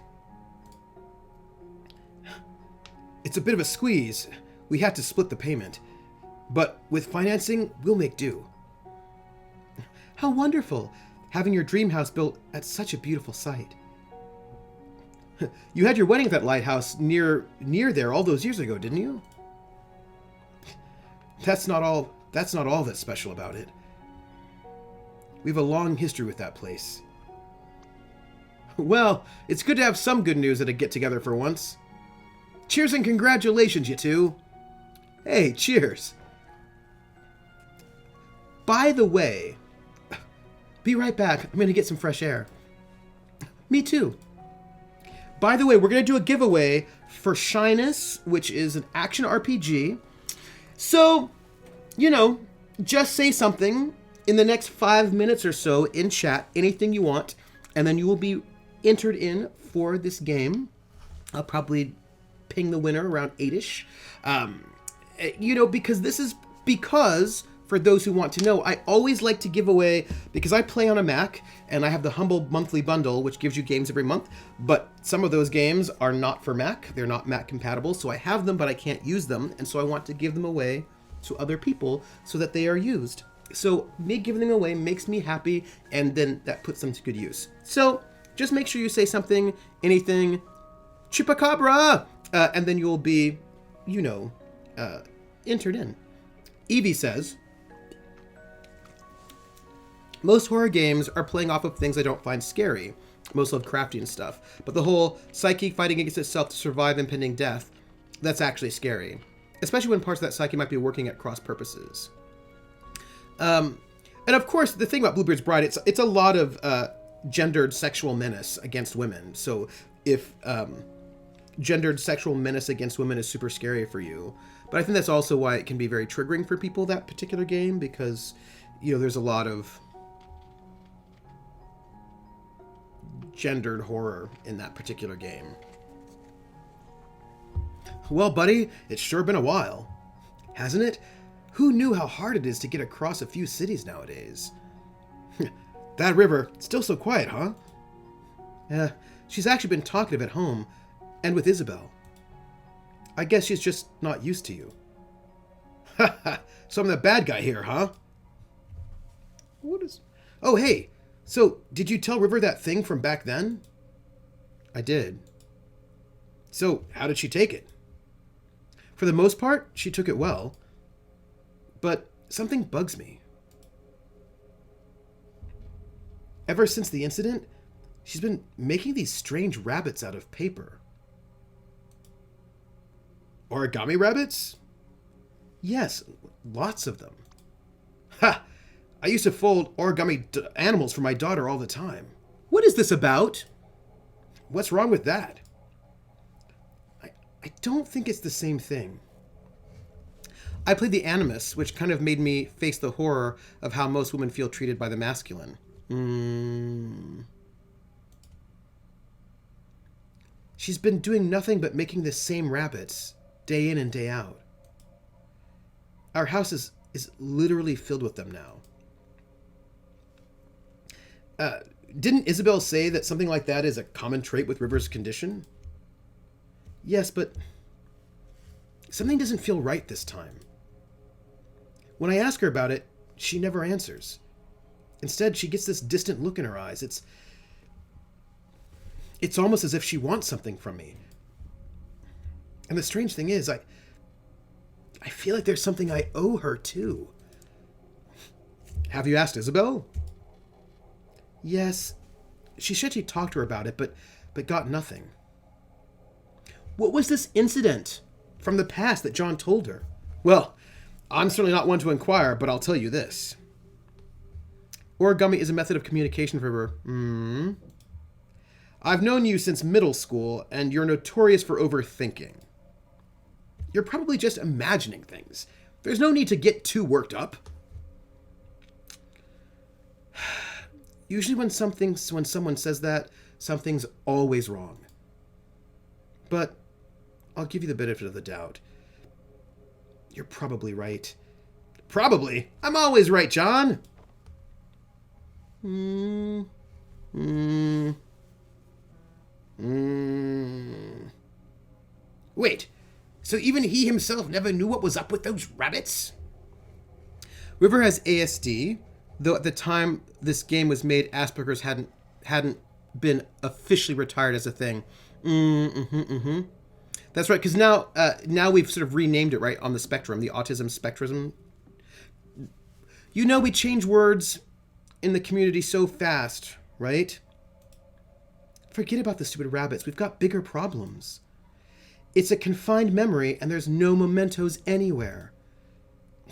It's a bit of a squeeze. We had to split the payment. But with financing, we'll make do. How wonderful, having your dream house built at such a beautiful site. You had your wedding at that lighthouse near there all those years ago, didn't you? That's not all that's special about it. We have a long history with that place. Well, it's good to have some good news at a get-together for once. Cheers and congratulations, you two. Hey, cheers. By the way, be right back. I'm going to get some fresh air. Me too. By the way, we're going to do a giveaway for Shyness, which is an action RPG. So, you know, just say something in the next 5 minutes or so in chat, anything you want, and then you will be entered in for this game. I'll probably ping the winner around 8-ish. You know, because for those who want to know, I always like to give away, because I play on a Mac, and I have the Humble Monthly Bundle, which gives you games every month, but some of those games are not for Mac. They're not Mac compatible, so I have them, but I can't use them, and so I want to give them away to other people so that they are used. So me giving them away makes me happy, and then that puts them to good use. So just make sure you say something, anything, Chupacabra, and then you'll be, you know, entered in. Evie says, most horror games are playing off of things I don't find scary, most Lovecraftian stuff, but the whole psyche fighting against itself to survive impending death, that's actually scary, especially when parts of that psyche might be working at cross purposes. And of course, the thing about Bluebeard's Bride, it's a lot of gendered sexual menace against women. So if gendered sexual menace against women is super scary for you, but I think that's also why it can be very triggering for people, that particular game, because, you know, there's a lot of gendered horror in that particular game. Well, buddy, it's sure been a while, hasn't it? Who knew how hard it is to get across a few cities nowadays? That river, still so quiet, huh? Yeah, she's actually been talkative at home, and with Isabel. I guess she's just not used to you. Ha ha, so I'm the bad guy here, huh? What is... Oh, hey, so did you tell River that thing from back then? I did. So, how did she take it? For the most part, she took it well. But something bugs me. Ever since the incident, she's been making these strange rabbits out of paper. Origami rabbits? Yes, lots of them. Ha! I used to fold origami animals for my daughter all the time. What is this about? What's wrong with that? I don't think it's the same thing. I played the Animus, which kind of made me face the horror of how most women feel treated by the masculine. She's been doing nothing but making the same rabbits, day in and day out. Our house is literally filled with them now. Didn't Isabel say that something like that is a common trait with River's condition? Yes, but something doesn't feel right this time. When I ask her about it, she never answers. Instead, she gets this distant look in her eyes. It's almost as if she wants something from me. And the strange thing is, I feel like there's something I owe her too. Have you asked Isabel? Yes. She said she talked to her about it, but got nothing. What was this incident from the past that John told her? Well, I'm certainly not one to inquire, but I'll tell you this. Origami is a method of communication for her. I've known you since middle school, and you're notorious for overthinking. You're probably just imagining things. There's no need to get too worked up. Usually when someone says that, something's always wrong. But I'll give you the benefit of the doubt. You're probably right. Probably? I'm always right, John. Wait, so even he himself never knew what was up with those rabbits? River has ASD, though at the time this game was made, Asperger's hadn't been officially retired as a thing. That's right, because now we've sort of renamed it, right, on the spectrum, the autism spectrum. You know, we change words in the community so fast, right? Forget about the stupid rabbits. We've got bigger problems. It's a confined memory, and there's no mementos anywhere.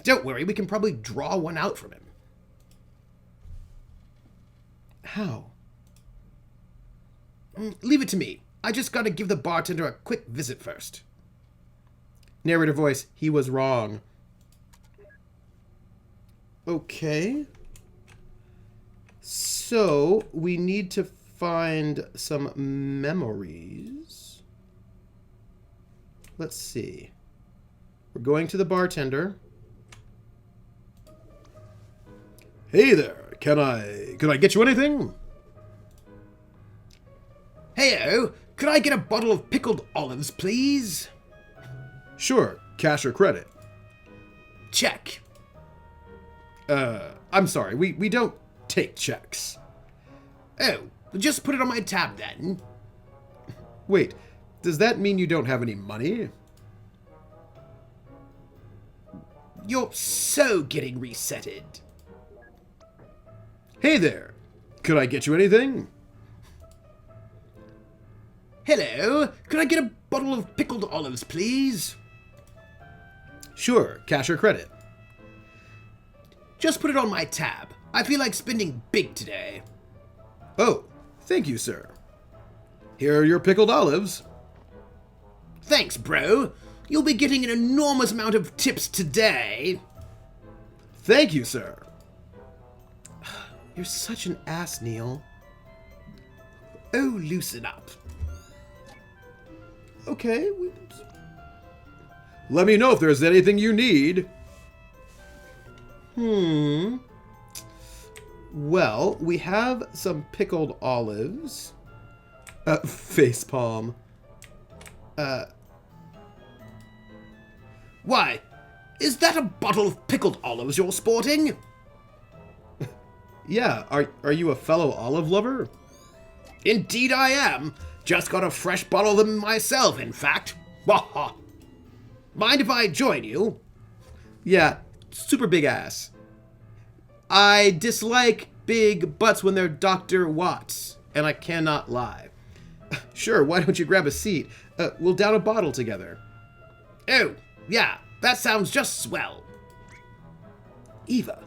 Don't worry, we can probably draw one out from him. How? Leave it to me. I just gotta give the bartender a quick visit first. Narrator voice, he was wrong. Okay. So, we need to find some memories. Let's see. We're going to the bartender. Hey there, can I get you anything? Heyo, could I get a bottle of pickled olives, please? Sure, cash or credit? Check. I'm sorry, we don't take checks. Oh, just put it on my tab then. Wait, does that mean you don't have any money? You're so getting resetted. Hey there, could I get you anything? Hello, could I get a bottle of pickled olives, please? Sure, cash or credit? Just put it on my tab. I feel like spending big today. Oh, thank you, sir. Here are your pickled olives. Thanks, bro. You'll be getting an enormous amount of tips today. Thank you, sir. You're such an ass, Neil. Oh, loosen up. Okay. Let me know if there's anything you need. Well, we have some pickled olives. Facepalm. Why? Is that a bottle of pickled olives you're sporting? Yeah, are you a fellow olive lover? Indeed I am. Just got a fresh bottle of them myself, in fact. Mind if I join you? Yeah, super big ass. I dislike big butts when they're Dr. Watts, and I cannot lie. Sure, why don't you grab a seat? We'll down a bottle together. Oh, yeah, that sounds just swell. Eva,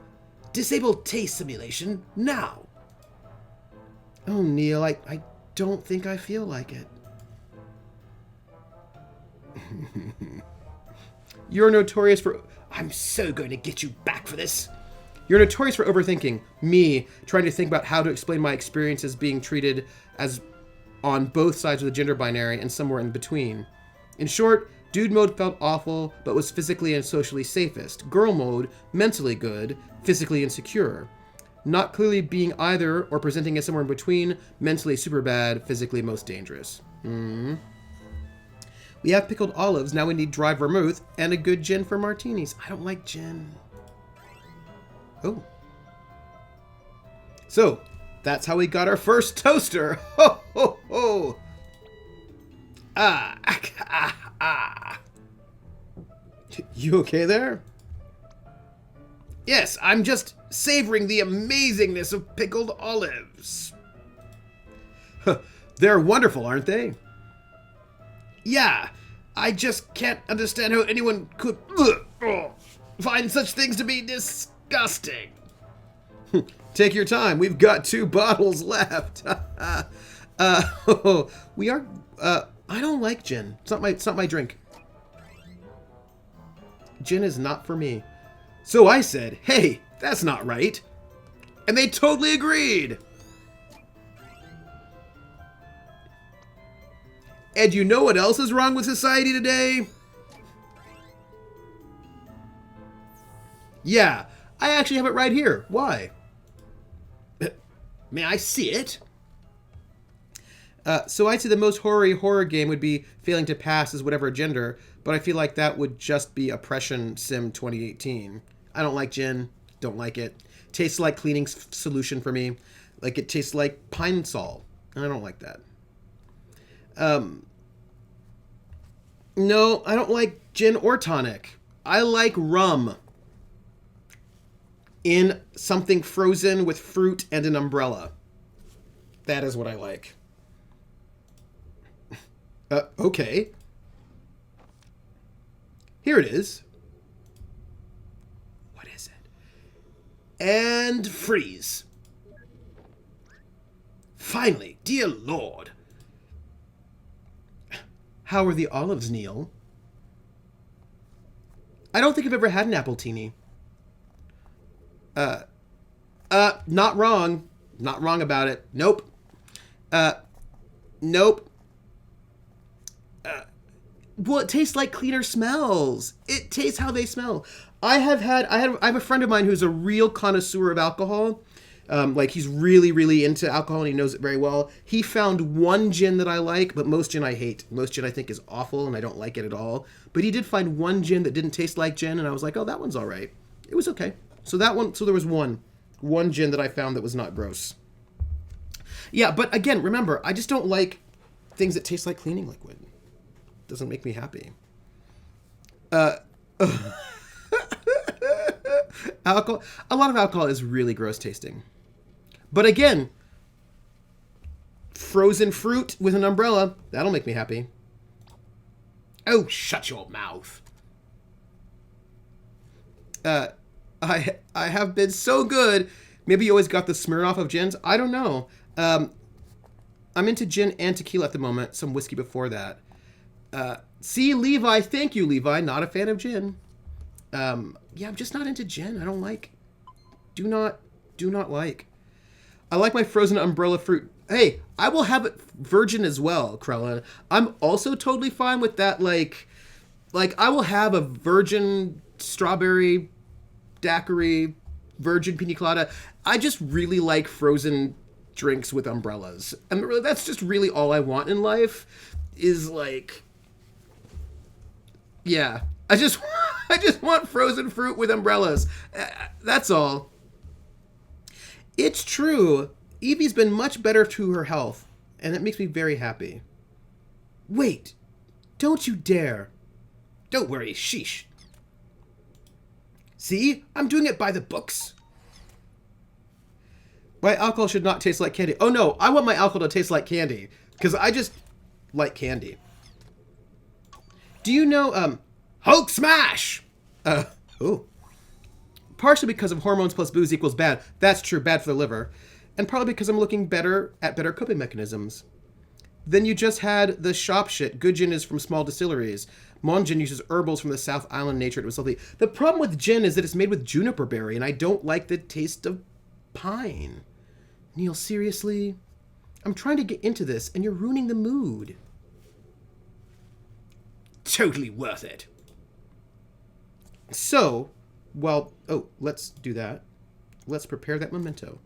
disable taste simulation now. Oh, Neil, I don't think I feel like it. You're notorious for... I'm so going to get you back for this. You're notorious for overthinking. Me, trying to think about how to explain my experiences being treated as on both sides of the gender binary and somewhere in between. In short, dude mode felt awful, but was physically and socially safest. Girl mode, mentally good, physically insecure. Not clearly being either or presenting as somewhere in between, mentally super bad, physically most dangerous. We have pickled olives, now we need dry vermouth and a good gin for martinis. I don't like gin. Oh. So, that's how we got our first toaster. Ho, ho, ho. You okay there? Yes, I'm just savoring the amazingness of pickled olives. They're wonderful, aren't they? Yeah, I just can't understand how anyone could find such things to be disgusting. Take your time. We've got 2 bottles left. We are. I don't like gin. It's not my drink. Gin is not for me. So I said, "Hey, that's not right," and they totally agreed. And you know what else is wrong with society today? Yeah, I actually have it right here. Why? May I see it? So I'd say the most horror game would be failing to pass as whatever gender, but I feel like that would just be Oppression Sim 2018. I don't like gin. Don't like it. Tastes like cleaning solution for me. Like it tastes like Pine Sol. And I don't like that. No, I don't like gin or tonic. I like rum. In something frozen with fruit and an umbrella. That is what I like. Okay. Here it is. What is it? And freeze. Finally, dear Lord. How are the olives, Neil? I don't think I've ever had an appletini. Not wrong. Not wrong about it. Nope. Nope. Well, it tastes like cleaner smells. It tastes how they smell. I have a friend of mine who's a real connoisseur of alcohol. Like he's really, really into alcohol and he knows it very well. He found one gin that I like, but most gin I hate. Most gin I think is awful and I don't like it at all. But he did find one gin that didn't taste like gin and I was like, oh, that one's all right. It was okay. So there was one gin that I found that was not gross. Yeah, but again, remember, I just don't like things that taste like cleaning liquid. It doesn't make me happy. Alcohol. A lot of alcohol is really gross tasting. But again, frozen fruit with an umbrella, that'll make me happy. Oh, shut your mouth. I have been so good. Maybe you always got the Smirnoff of gins. I don't know. I'm into gin and tequila at the moment. Some whiskey before that. See, Levi. Thank you, Levi. Not a fan of gin. Yeah, I'm just not into gin. I don't like. Do not like. I like my frozen umbrella fruit. Hey, I will have it virgin as well, Krellin. I'm also totally fine with that. Like I will have a virgin strawberry daiquiri, virgin pina colada. I just really like frozen drinks with umbrellas. And really, that's just really all I want in life is like, yeah, I just want frozen fruit with umbrellas. That's all. It's true. Evie's been much better to her health, and it makes me very happy. Wait, don't you dare. Don't worry, sheesh. See, I'm doing it by the books. My alcohol should not taste like candy. Oh no, I want my alcohol to taste like candy, because I just like candy. Do you know, Hulk smash! Oh. Partially because of hormones plus booze equals bad. That's true, bad for the liver. And probably because I'm looking better coping mechanisms. Then you just had the shop shit. Good gin is from small distilleries. Mon gin uses herbals from the South Island nature. It was healthy. The problem with gin is that it's made with juniper berry, and I don't like the taste of pine. Neil, seriously? I'm trying to get into this, and you're ruining the mood. Totally worth it. So, well, let's do that. Let's prepare that memento.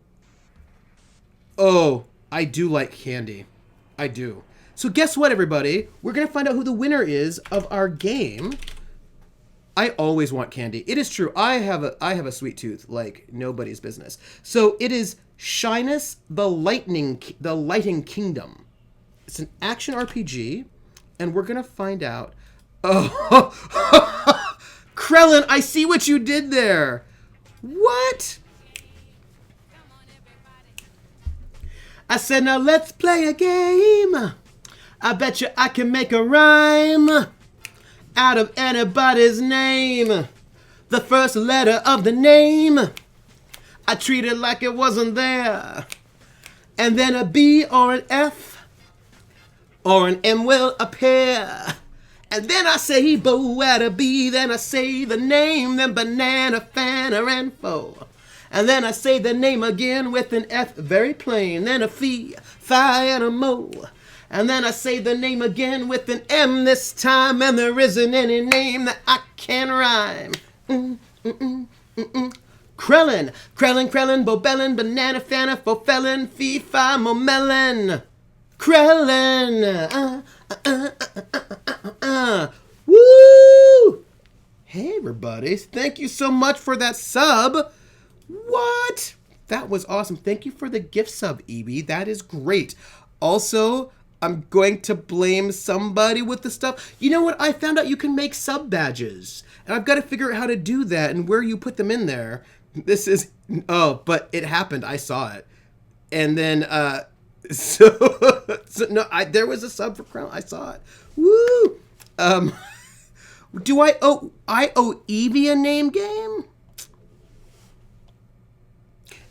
Oh, I do like candy. I do. So guess what, everybody? We're going to find out who the winner is of our game. I always want candy. It is true. I have a sweet tooth like nobody's business. So it is Shyness, the Lighting Kingdom. It's an action RPG, and we're going to find out. Oh, Krellin, I see what you did there. What? I said, now let's play a game. I bet you I can make a rhyme out of anybody's name. The first letter of the name, I treat it like it wasn't there. And then a B or an F or an M will appear. And then I say bo at a B, then I say the name, then banana, fana, and fo. And then I say the name again with an F very plain, then a fee, fi, and a mo. And then I say the name again with an M this time, and there isn't any name that I can rhyme. Krellin, Krellin, Krellin, Bobellin, Banana, Fana, Fofelin, Fee, Fi, Momelin. Krellin. Woo! Hey, everybody. Thank you so much for that sub. What? That was awesome. Thank you for the gift sub, Evie. That is great. Also, I'm going to blame somebody with the stuff. You know what? I found out you can make sub badges. And I've got to figure out how to do that and where you put them in there. This is... Oh, but it happened. I saw it. And then, there was a sub for Crown. I saw it. Woo! Do I owe Evie a name game?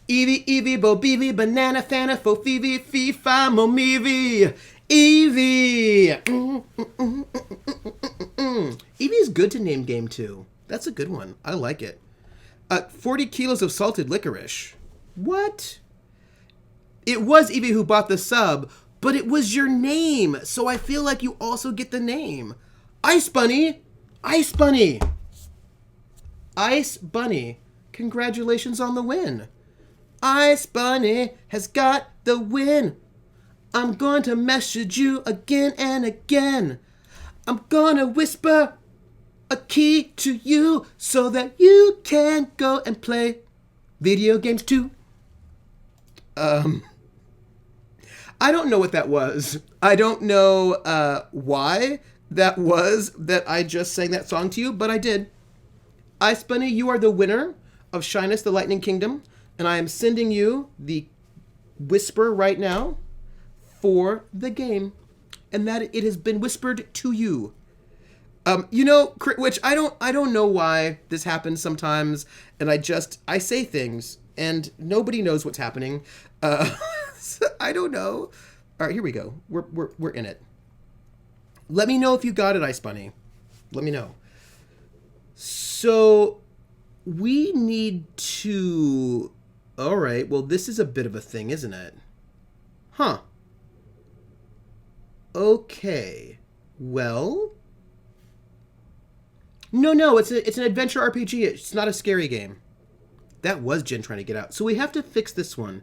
Evie, Bo, Beavy, Banana, Fana, Fo, Phoebe, Fee, Fi, Mo, Meavy. Evie! Evie's good to name game too. That's a good one. I like it. 40 kilos of salted licorice. What? It was Evie who bought the sub, but it was your name, so I feel like you also get the name. Ice Bunny! Ice Bunny! Ice Bunny, congratulations on the win. Ice Bunny has got the win. I'm going to message you again and again. I'm gonna whisper a key to you so that you can go and play video games too. I don't know what that was. I don't know why that was that I just sang that song to you, but I did. Ice Bunny, you are the winner of Shyness the Lightning Kingdom, and I am sending you the whisper right now for the game, and that it has been whispered to you. Which I don't know why this happens sometimes, and I say things and nobody knows what's happening. I don't know. All right, here we go. We're in it. Let me know if you got it, Ice Bunny. Let me know. So we need to. All right. Well, this is a bit of a thing, isn't it? Huh. Okay. Well. No, it's an adventure RPG. It's not a scary game. That was Jen trying to get out. So we have to fix this one.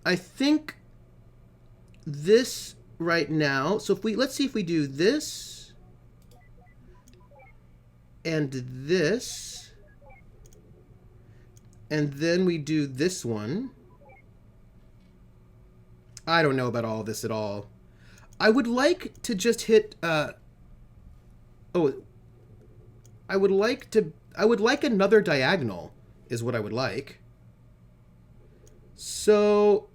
I think this right now. So let's see if we do this and this, and then we do this one. I don't know about all of this at all. I would like to just hit. I would like another diagonal is what I would like. So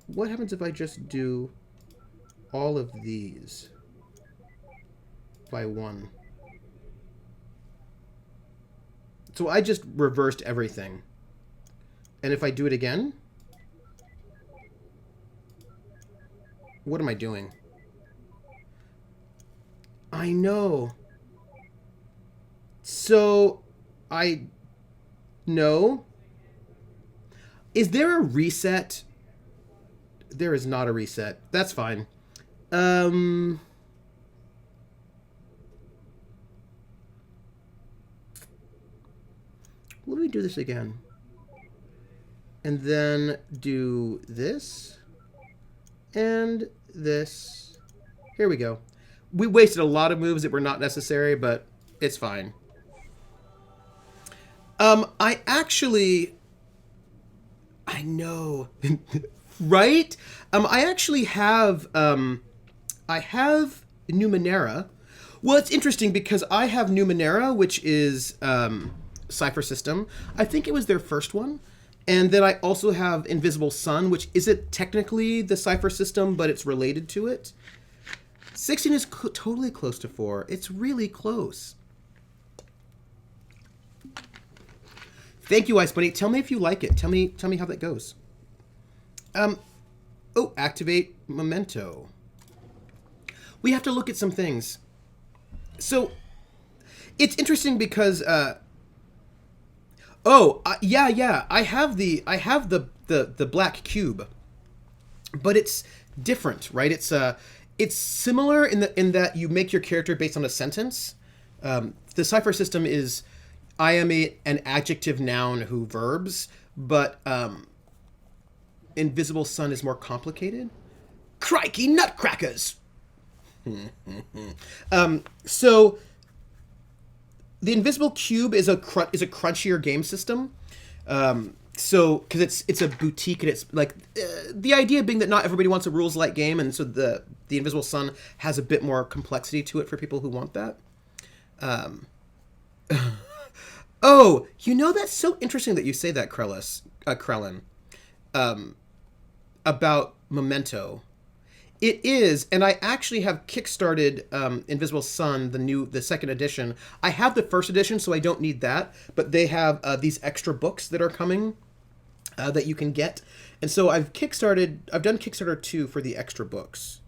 what happens if I just do all of these by one? So I just reversed everything. And if I do it again, what am I doing? I know. So, no. Is there a reset? There is not a reset. That's fine. Let me do this again. And then do this. And this. Here we go. We wasted a lot of moves that were not necessary, but it's fine. I know, right? I actually have, I have Numenera. Well, it's interesting because I have Numenera, which is, Cypher System. I think it was their first one. And then I also have Invisible Sun, which isn't technically the Cypher System, but it's related to it. 16 is totally close to 4. It's really close. Thank you, Ice Bunny. Tell me if you like it. Tell me how that goes. Activate Memento. We have to look at some things. So, it's interesting because, yeah. I have the black cube, but it's different, right? It's similar in that you make your character based on a sentence. The Cypher System is, I am an adjective noun who verbs, but Invisible Sun is more complicated. Crikey nutcrackers! So the Invisible Cube is a crunchier game system. So because it's a boutique and it's like the idea being that not everybody wants a rules light game, and so the Invisible Sun has a bit more complexity to it for people who want that. Oh, that's so interesting that you say that, Krellin, about Memento. It is, and I actually have kickstarted Invisible Sun, the second edition. I have the first edition, so I don't need that, but they have these extra books that are coming that you can get. And so I've done Kickstarter 2 for the extra books.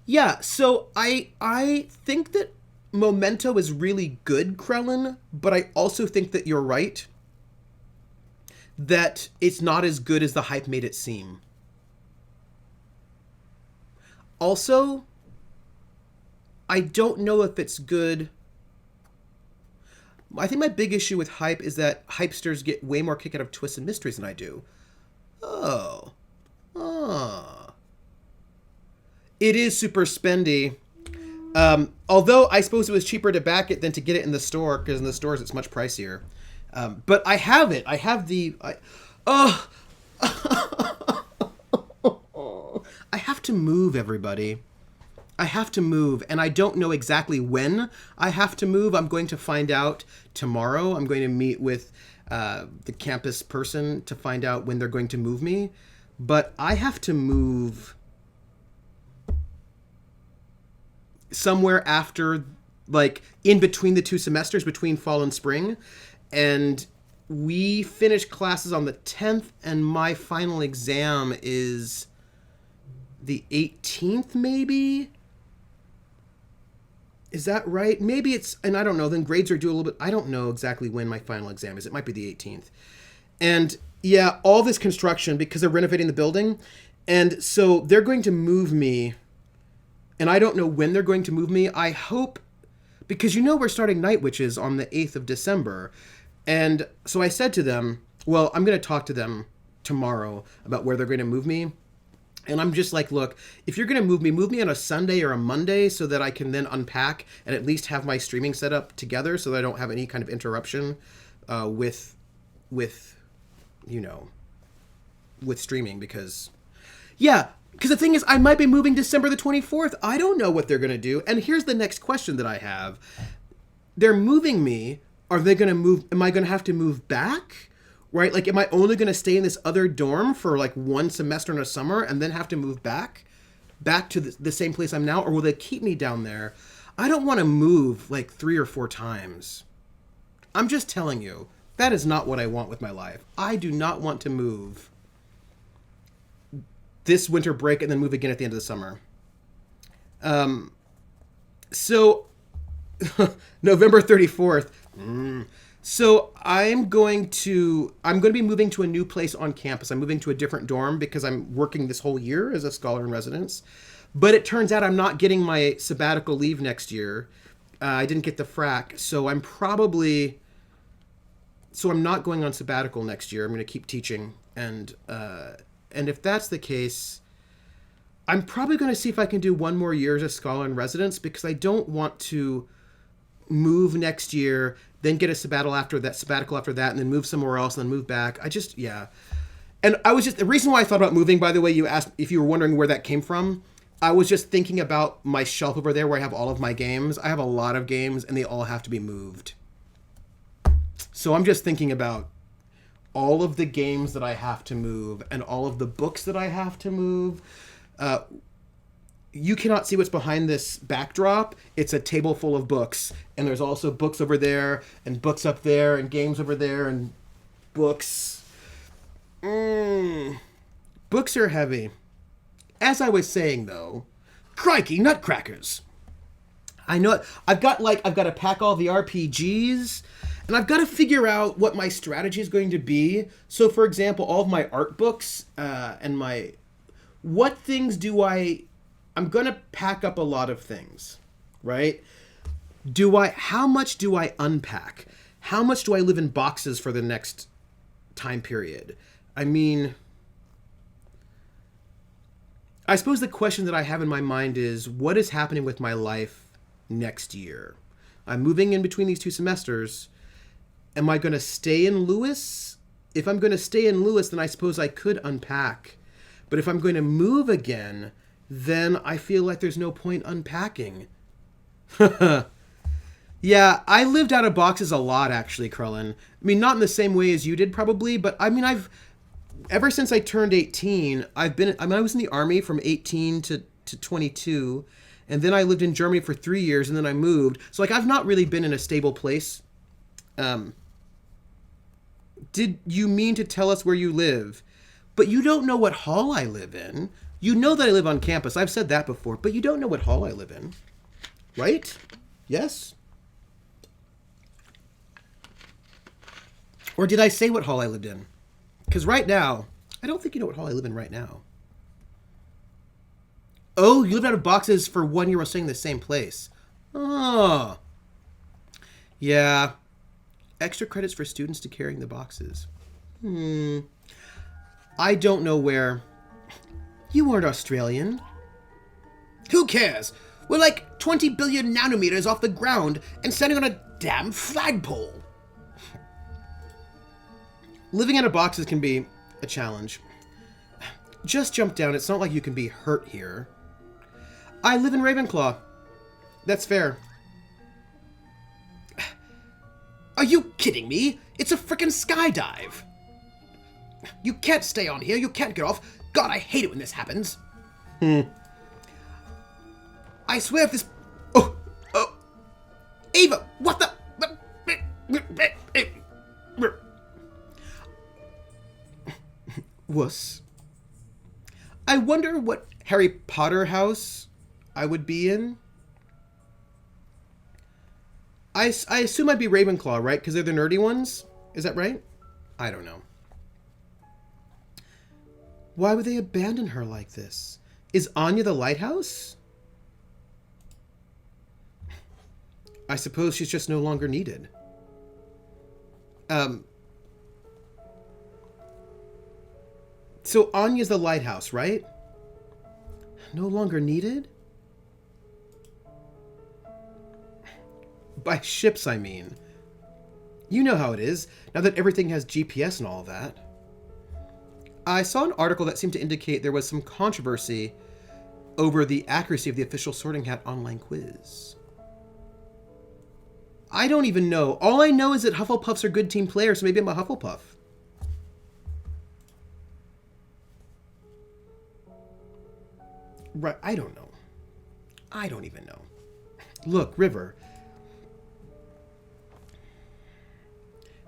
Yeah, so I think that Memento is really good, Krellin, but I also think that you're right, that it's not as good as the hype made it seem. Also, I don't know if it's good. I think my big issue with hype is that hypesters get way more kick out of twists and mysteries than I do. It is super spendy. Although I suppose it was cheaper to back it than to get it in the store, because in the stores it's much pricier. But I have it. I have I have to move, everybody. I have to move, and I don't know exactly when I have to move. I'm going to find out tomorrow. I'm going to meet with the campus person to find out when they're going to move me. But I have to move somewhere after, like, in between the 2 semesters, between fall and spring. And we finish classes on the 10th, and my final exam is the 18th, maybe? Is that right? Maybe it's, and I don't know, then grades are due a little bit. I don't know exactly when my final exam is. It might be the 18th. And yeah, all this construction, because they're renovating the building. And so they're going to move me, and I don't know when they're going to move me. I hope, because we're starting Night Witches on the 8th of December. And so I said to them, well, I'm going to talk to them tomorrow about where they're going to move me. And I'm just like, look, if you're going to move me on a Sunday or a Monday so that I can then unpack and at least have my streaming set up together so that I don't have any kind of interruption with streaming. Because the thing is, I might be moving December the 24th. I don't know what they're going to do. And here's the next question that I have. They're moving me. Are they going to move? Am I going to have to move back? Right? Like, am I only going to stay in this other dorm for like 1 semester in a summer and then have to move back to the same place I'm now? Or will they keep me down there? I don't want to move like 3 or 4 times. I'm just telling you, that is not what I want with my life. I do not want to move this winter break and then move again at the end of the summer. So November 34th. So I'm going to be moving to a new place on campus. I'm moving to a different dorm because I'm working this whole year as a scholar in residence. But it turns out I'm not getting my sabbatical leave next year. I didn't get the frac, so I'm not going on sabbatical next year. I'm going to keep teaching, and if that's the case, I'm probably going to see if I can do 1 more year as a scholar in residence, because I don't want to move next year, then get a sabbatical after that, and then move somewhere else, and then move back. And the reason why I thought about moving, by the way, you asked if you were wondering where that came from. I was just thinking about my shelf over there where I have all of my games. I have a lot of games, and they all have to be moved. So I'm just thinking about all of the games that I have to move and all of the books that I have to move. You cannot see what's behind this backdrop. It's a table full of books, and there's also books over there and books up there and games over there and books. Books are heavy. As I was saying, though, crikey nutcrackers. I know it. I've got to pack all the RPGs, and I've got to figure out what my strategy is going to be. So, for example, all of my art books what things do I'm going to pack up a lot of things, right? How much do I unpack? How much do I live in boxes for the next time period? I mean, I suppose the question that I have in my mind is, what is happening with my life next year? I'm moving in between these 2 semesters. Am I going to stay in Lewis? If I'm going to stay in Lewis, then I suppose I could unpack. But if I'm going to move again, then I feel like there's no point unpacking. Yeah, I lived out of boxes a lot, actually, Krellin. I mean, not in the same way as you did, probably, but I mean, ever since I turned 18, I was in the army from 18 to 22, and then I lived in Germany for 3 years, and then I moved. So, like, I've not really been in a stable place. Did you mean to tell us where you live? But you don't know what hall I live in. You know that I live on campus. I've said that before, but you don't know what hall I live in. Right? Yes? Or did I say what hall I lived in? Because right now, I don't think you know what hall I live in right now. Oh, you lived out of boxes for 1 year while staying in the same place. Oh. Yeah. Extra credits for students to carrying the boxes. I don't know where. You weren't Australian. Who cares? We're like 20 billion nanometers off the ground and standing on a damn flagpole. Living out of boxes can be a challenge. Just jump down. It's not like you can be hurt here. I live in Ravenclaw. That's fair. Are you kidding me? It's a frickin' skydive. You can't stay on here. You can't get off. God, I hate it when this happens. I swear if this... Oh. Ava, what the... Wuss. I wonder what Harry Potter house I would be in. I assume I'd be Ravenclaw, right? Because they're the nerdy ones? Is that right? I don't know. Why would they abandon her like this? Is Anya the lighthouse? I suppose she's just no longer needed. So Anya's the lighthouse, right? No longer needed? By ships, I mean. You know how it is, now that everything has GPS and all that. I saw an article that seemed to indicate there was some controversy over the accuracy of the official Sorting Hat online quiz. I don't even know. All I know is that Hufflepuffs are good team players, so maybe I'm a Hufflepuff. Right, I don't know. I don't even know. Look, River.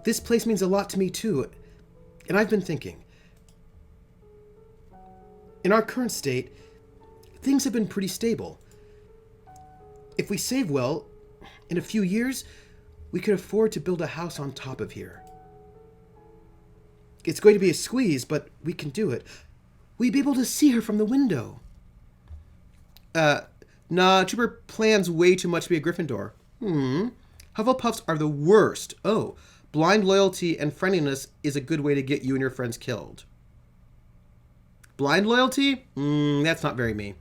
This place means a lot to me, too. And I've been thinking. In our current state, things have been pretty stable. If we save well, in a few years, we could afford to build a house on top of here. It's going to be a squeeze, but we can do it. We'd be able to see her from the window. Nah, Trooper plans way too much to be a Gryffindor. Hufflepuffs are the worst. Oh, blind loyalty and friendliness is a good way to get you and your friends killed. Blind loyalty? That's not very me.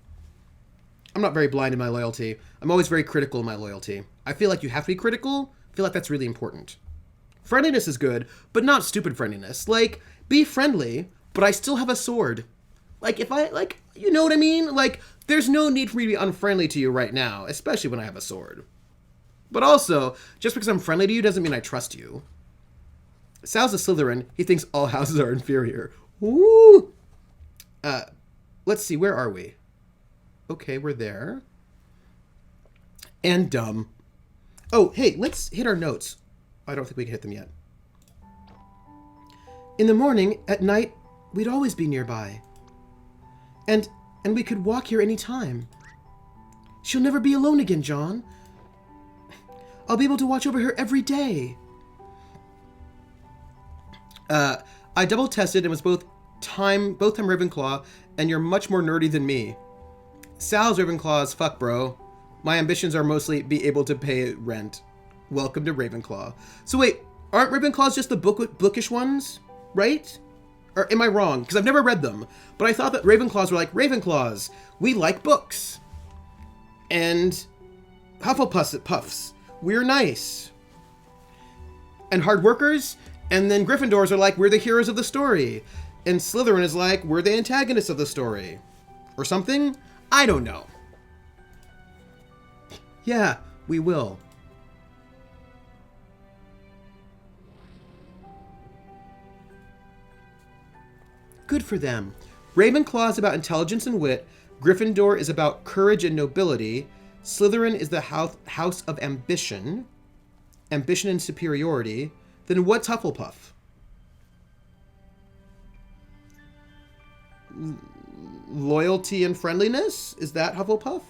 I'm not very blind in my loyalty. I'm always very critical in my loyalty. I feel like you have to be critical. I feel like that's really important. Friendliness is good, but not stupid friendliness. Like, be friendly, but I still have a sword. Like, if I, like, you know what I mean? Like, there's no need for me to be unfriendly to you right now, especially when I have a sword. But also, just because I'm friendly to you doesn't mean I trust you. Sal's a Slytherin. He thinks all houses are inferior. Ooh! Let's see, where are we? Okay, we're there. And dumb. Oh, hey, let's hit our notes. I don't think we can hit them yet. In the morning, at night, we'd always be nearby. And we could walk here any time. She'll never be alone again, John. I'll be able to watch over her every day. I double tested and was both time Ravenclaw, and you're much more nerdy than me. Sal's Ravenclaw is fuck, bro. My ambitions are mostly be able to pay rent. Welcome to Ravenclaw. So wait, aren't Ravenclaws just the bookish ones, right? Or am I wrong? Because I've never read them, but I thought that Ravenclaws were like Ravenclaws. We like books. And Hufflepuffs, we're nice. And hard workers. And then Gryffindors are like, we're the heroes of the story. And Slytherin is like, we're the antagonists of the story. Or something? I don't know. Yeah, we will. Good for them. Ravenclaw is about intelligence and wit. Gryffindor is about courage and nobility. Slytherin is the house of ambition. Ambition and superiority. Then what's Hufflepuff? Loyalty and friendliness? Is that Hufflepuff?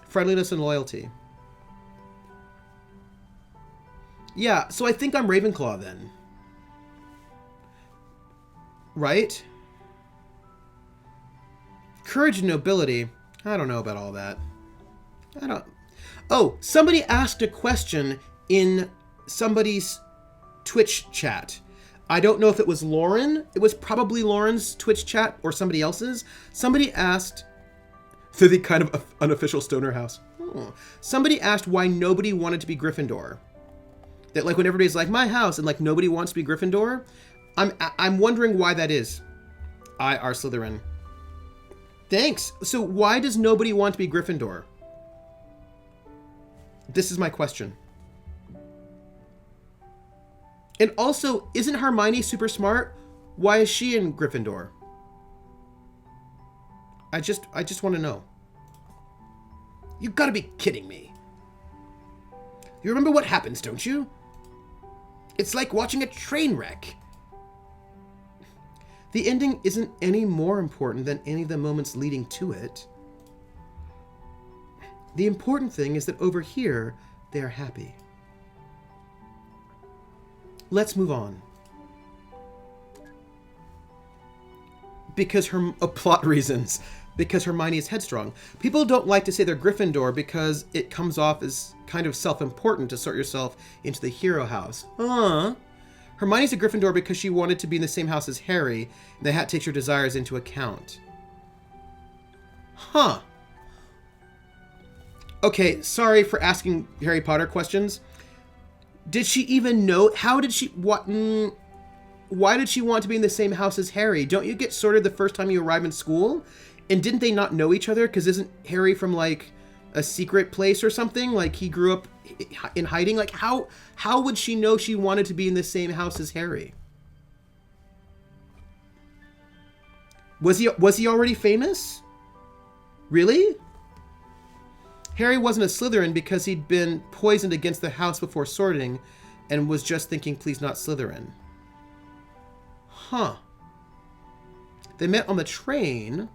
Friendliness and loyalty. Yeah, so I think I'm Ravenclaw then. Right? Courage and nobility. I don't know about all that. Oh, somebody asked a question in somebody's Twitch chat. I don't know if it was Lauren. It was probably Lauren's Twitch chat or somebody else's. Somebody asked, they're the kind of unofficial stoner house. Somebody asked why nobody wanted to be Gryffindor. That like when everybody's like, my house, and like nobody wants to be Gryffindor. I'm wondering why that is. I are Slytherin. Thanks. So why does nobody want to be Gryffindor? This is my question. And also, isn't Hermione super smart? Why is she in Gryffindor? I just want to know. You gotta be kidding me. You remember what happens, don't you? It's like watching a train wreck. The ending isn't any more important than any of the moments leading to it. The important thing is that over here, they are happy. Let's move on. Because plot reasons. Because Hermione is headstrong. People don't like to say they're Gryffindor because it comes off as kind of self-important to sort yourself into the hero house. Hermione's a Gryffindor because she wanted to be in the same house as Harry, and that takes her desires into account. Huh. Okay, sorry for asking Harry Potter questions. Did she even know? How did she... why did she want to be in the same house as Harry? Don't you get sorted the first time you arrive in school? And didn't they not know each other? Because isn't Harry from, like, a secret place or something? Like, he grew up in hiding? Like, how would she know she wanted to be in the same house as Harry? Was he already famous? Really? Harry wasn't a Slytherin because he'd been poisoned against the house before sorting and was just thinking, please not Slytherin. Huh. They met on the train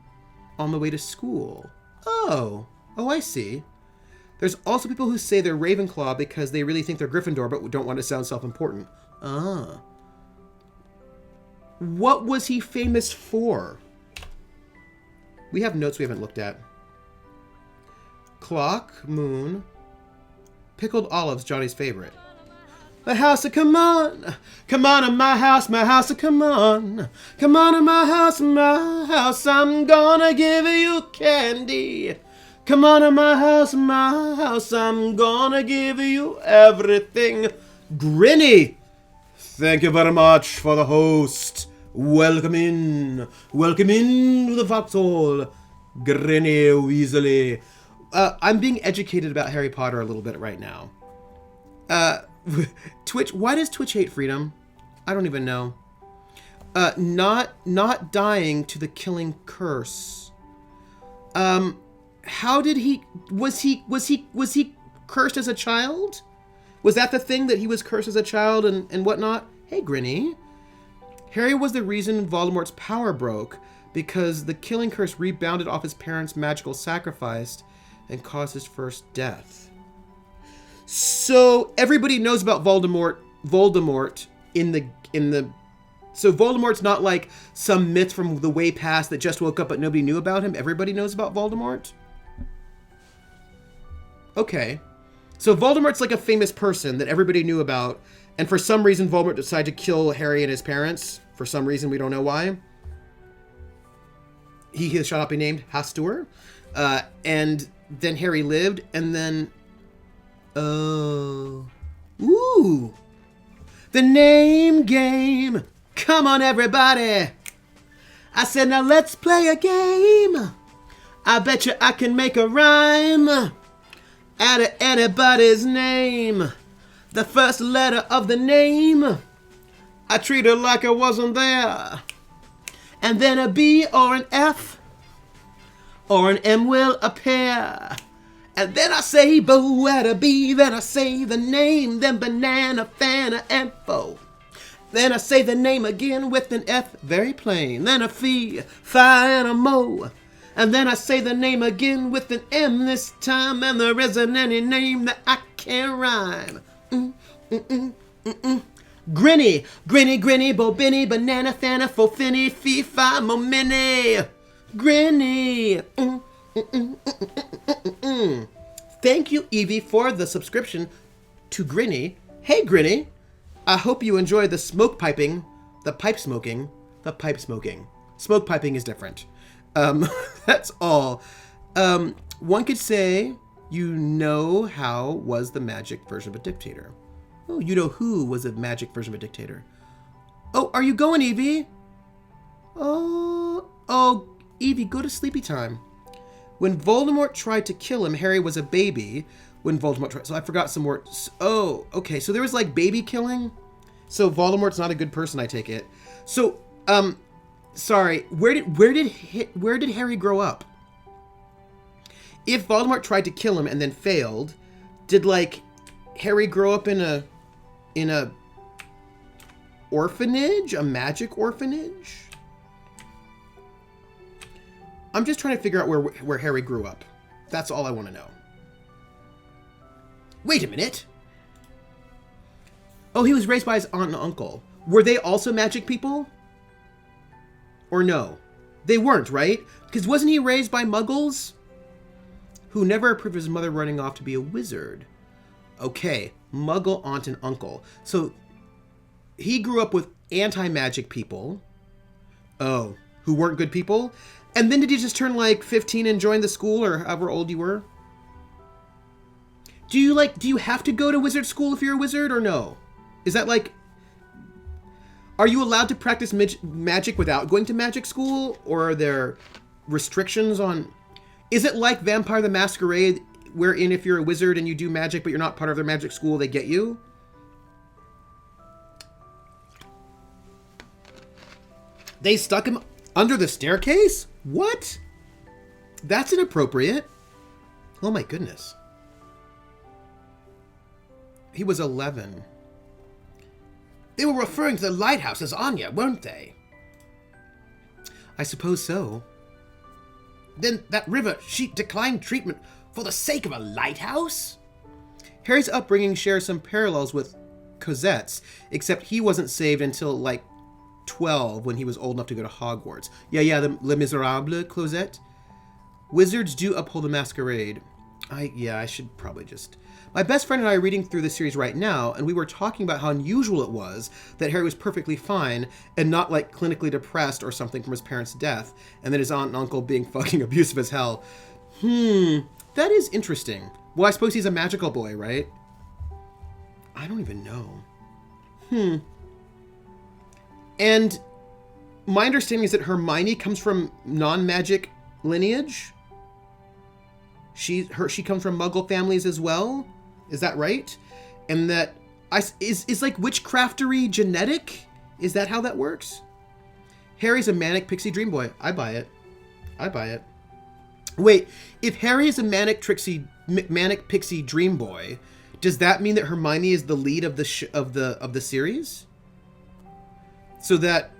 on the way to school. Oh, I see. There's also people who say they're Ravenclaw because they really think they're Gryffindor but don't want to sound self-important. What was he famous for? We have notes we haven't looked at. Clock, moon, pickled olives, Johnny's favorite. The house of come on in my house, come on in my house, I'm gonna give you candy. Come on in my house, I'm gonna give you everything. Grinny, thank you very much for the host. Welcome in. Welcome in to the foxhole. Grinny Weasley. I'm being educated about Harry Potter a little bit right now. Twitch, why does Twitch hate freedom? I don't even know. Not dying to the killing curse. How did was he cursed as a child? Was that the thing, that he was cursed as a child and whatnot? Hey, Grinny. Harry was the reason Voldemort's power broke, because the killing curse rebounded off his parents' magical sacrifice and caused his first death. So everybody knows about Voldemort in the so Voldemort's not like some myth from the way past that just woke up but nobody knew about him. Everybody knows about Voldemort? Okay. So Voldemort's like a famous person that everybody knew about, and for some reason Voldemort decided to kill Harry and his parents. For some reason, we don't know why. He shall not be named, Hastur. And then Harry lived, and then... Oh. Ooh. The name game. Come on, everybody. I said, now let's play a game. I bet you I can make a rhyme out of anybody's name. The first letter of the name, I treat her like I wasn't there. And then a B or an F or an M will appear. And then I say boo at a B, then I say the name, then banana, fana, and fo. Then I say the name again with an F, very plain. Then a fee, fi, and a mo. And then I say the name again with an M this time, and there isn't any name that I can rhyme. Grinny, grinny, grinny, bobinny, banana, fana, fo, finny, fee, fi, mo, minny. Grinny. Thank you, Evie, for the subscription to Grinny. Hey, Grinny. I hope you enjoy the smoke piping, the pipe smoking, the pipe smoking. Smoke piping is different. That's all. One could say, you know how was the magic version of a dictator. Oh, you know who was a magic version of a dictator. Oh, are you going, Evie? Oh, Evie, go to sleepy time. When Voldemort tried to kill him, Harry was a baby. When Voldemort tried, so I forgot some words. Oh, okay, so there was like baby killing. So Voldemort's not a good person, I take it. So, sorry, where did Harry grow up? If Voldemort tried to kill him and then failed, did like Harry grow up in a orphanage, a magic orphanage? I'm just trying to figure out where Harry grew up. That's all I want to know. Wait a minute. Oh, he was raised by his aunt and uncle. Were they also magic people? Or no? They weren't, right? Because wasn't he raised by muggles? Who never approved of his mother running off to be a wizard. Okay, muggle aunt and uncle. So he grew up with anti-magic people. Oh, who weren't good people? And then did you just turn like 15 and join the school, or however old you were? Do you have to go to wizard school if you're a wizard, or no? Is that like, are you allowed to practice magic without going to magic school? Or are there restrictions on, is it like Vampire the Masquerade, wherein if you're a wizard and you do magic but you're not part of their magic school, they get you? They stuck him under the staircase? What? That's inappropriate. Oh my goodness. He was 11. They were referring to the lighthouse as Anya, weren't they? I suppose so. Then that river, she declined treatment for the sake of a lighthouse? Harry's upbringing shares some parallels with Cosette's, except he wasn't saved until like 12 when he was old enough to go to Hogwarts. Yeah, the Les Miserables, Cosette. Wizards do uphold the masquerade. I should probably just... My best friend and I are reading through the series right now, and we were talking about how unusual it was that Harry was perfectly fine and not like clinically depressed or something from his parents' death, and that his aunt and uncle being fucking abusive as hell. That is interesting. Well, I suppose he's a magical boy, right? I don't even know. And my understanding is that Hermione comes from non-magic lineage. She comes from Muggle families as well. Is that right? And that is like witchcraftery genetic? Is that how that works? Harry's a manic pixie dream boy. I buy it. I buy it. Wait, if Harry is a manic pixie dream boy, does that mean that Hermione is the lead of the series? So that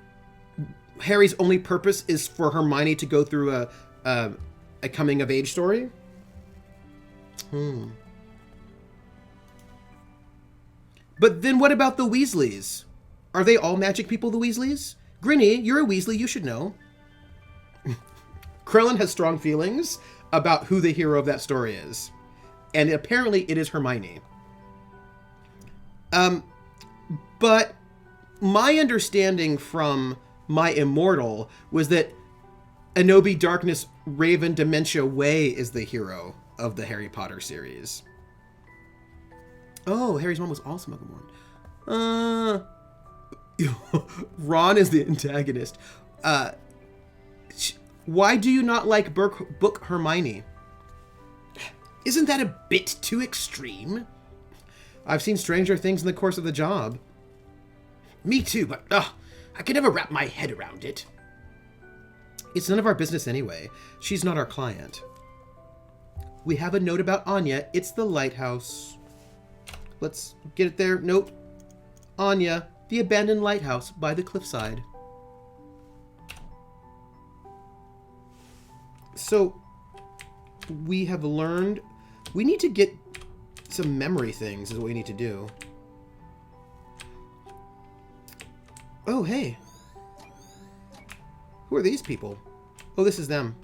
Harry's only purpose is for Hermione to go through a coming of age story? But then what about the Weasleys? Are they all magic people, the Weasleys? Grinny, you're a Weasley, you should know. Krellin has strong feelings about who the hero of that story is. And apparently it is Hermione. But my understanding from my Immortal was that Anobi Darkness Raven Dementia Way is the hero of the Harry Potter series. Oh, Harry's mom was also Muggleborn. Ron is the antagonist. Why do you not like Book Hermione? Isn't that a bit too extreme? I've seen stranger things in the course of the job. Me too, but I can never wrap my head around it. It's none of our business anyway. She's not our client. We have a note about Anya. It's the lighthouse. Let's get it there. Nope. Anya, the abandoned lighthouse by the cliffside. So, we have learned... We need to get some memory things is what we need to do. Oh, hey. Who are these people? Oh, this is them.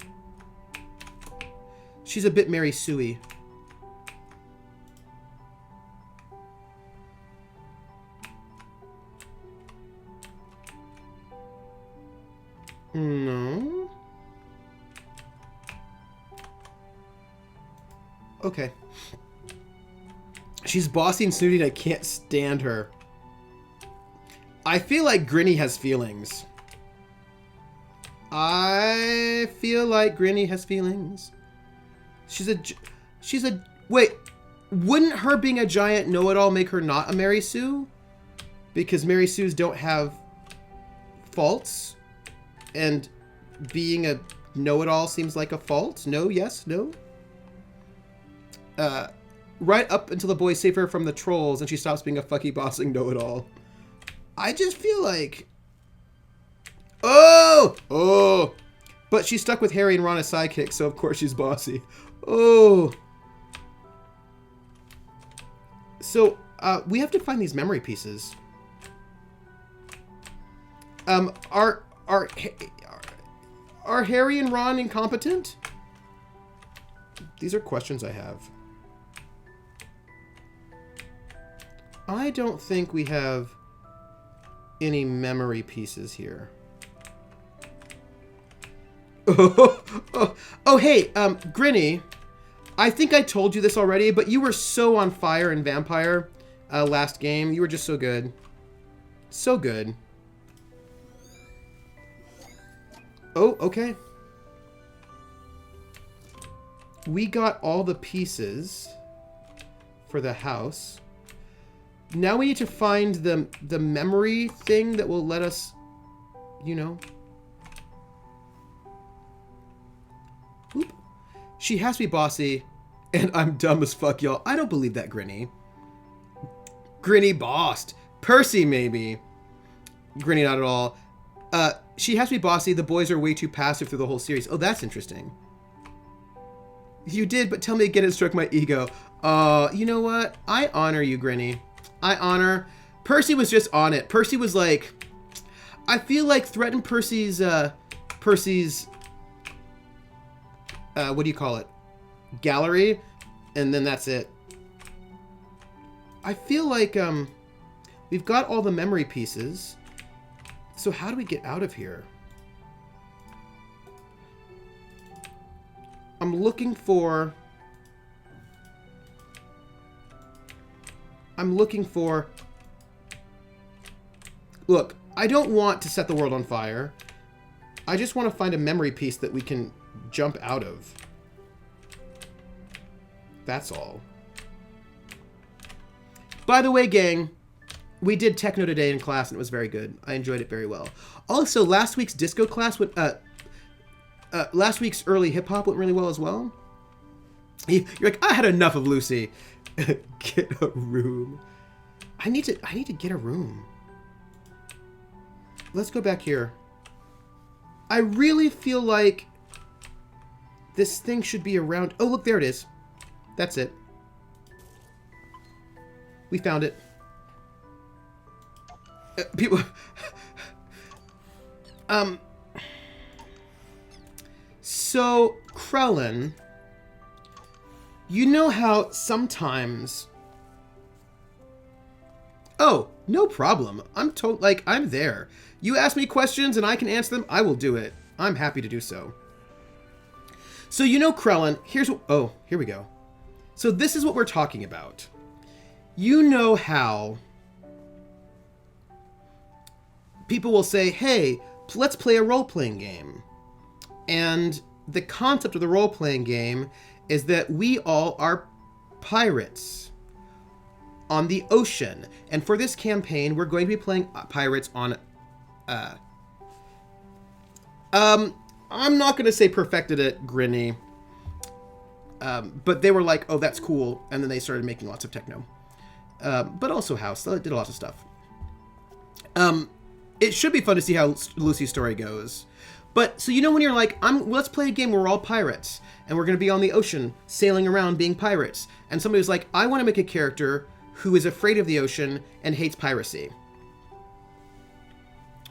She's a bit Mary Sue-y. No. Okay. She's bossy and snooty and I can't stand her. I feel like Grinny has feelings. I feel like Grinny has feelings. She's a... Wait. Wouldn't her being a giant know-it-all make her not a Mary Sue? Because Mary Sues don't have faults? And being a know-it-all seems like a fault? No? Yes? No? Right up until the boys save her from the trolls and she stops being a fucky bossing know-it-all. I just feel like... Oh! Oh! But she's stuck with Harry and Ron as sidekicks, so of course she's bossy. Oh! So, we have to find these memory pieces. Are Harry and Ron incompetent? These are questions I have. I don't think we have any memory pieces here. Oh, hey, Grinny. I think I told you this already, but you were so on fire in Vampire last game. You were just so good. So good. Oh, okay. We got all the pieces for the house. Now we need to find the memory thing that will let us, you know. Oop. She has to be bossy, and I'm dumb as fuck, y'all. I don't believe that, Grinny. Grinny bossed. Percy, maybe. Grinny, not at all. She has to be bossy. The boys are way too passive through the whole series. Oh, that's interesting. You did, but tell me again and stroke my ego. You know what? I honor you, Grinny. I honor. Percy was just on it. Percy was like... I feel like threaten Percy's... what do you call it? Gallery. And then that's it. I feel like, we've got all the memory pieces. So how do we get out of here? I'm looking for... Look, I don't want to set the world on fire. I just want to find a memory piece that we can jump out of. That's all. By the way, gang, we did techno today in class, and it was very good. I enjoyed it very well. Also, last week's disco class went, last week's early hip hop went really well as well. You're like, I had enough of Lucy. Get a room. I need to get a room. Let's go back here. I really feel like this thing should be around. Oh, look, there it is. That's it. We found it. People. So, Krellin, you know how sometimes... Oh, no problem. I'm there. You ask me questions and I can answer them, I will do it. I'm happy to do so. So, you know, Krellin, here's what... Oh, here we go. So this is what we're talking about. You know how people will say, hey, let's play a role-playing game. And the concept of the role-playing game is that we all are pirates on the ocean. And for this campaign, we're going to be playing pirates on... I'm not going to say perfected it, Grinny. But they were like, oh, that's cool. And then they started making lots of techno. But also house. They did lots of stuff. It should be fun to see how Lucy's story goes. But, so you know when you're like, let's play a game where we're all pirates. And we're going to be on the ocean, sailing around, being pirates. And somebody was like, I want to make a character who is afraid of the ocean and hates piracy.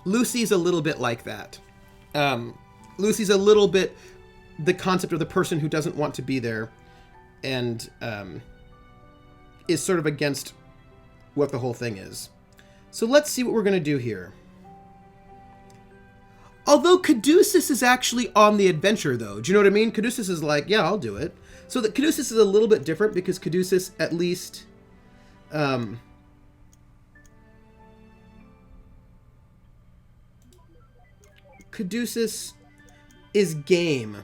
Lucy's a little bit like that. Lucy's a little bit the concept of the person who doesn't want to be there and is sort of against what the whole thing is. So let's see what we're going to do here. Although Caduceus is actually on the adventure, though. Do you know what I mean? Caduceus is like, yeah, I'll do it. So the Caduceus is a little bit different because Caduceus at least... Caduceus is game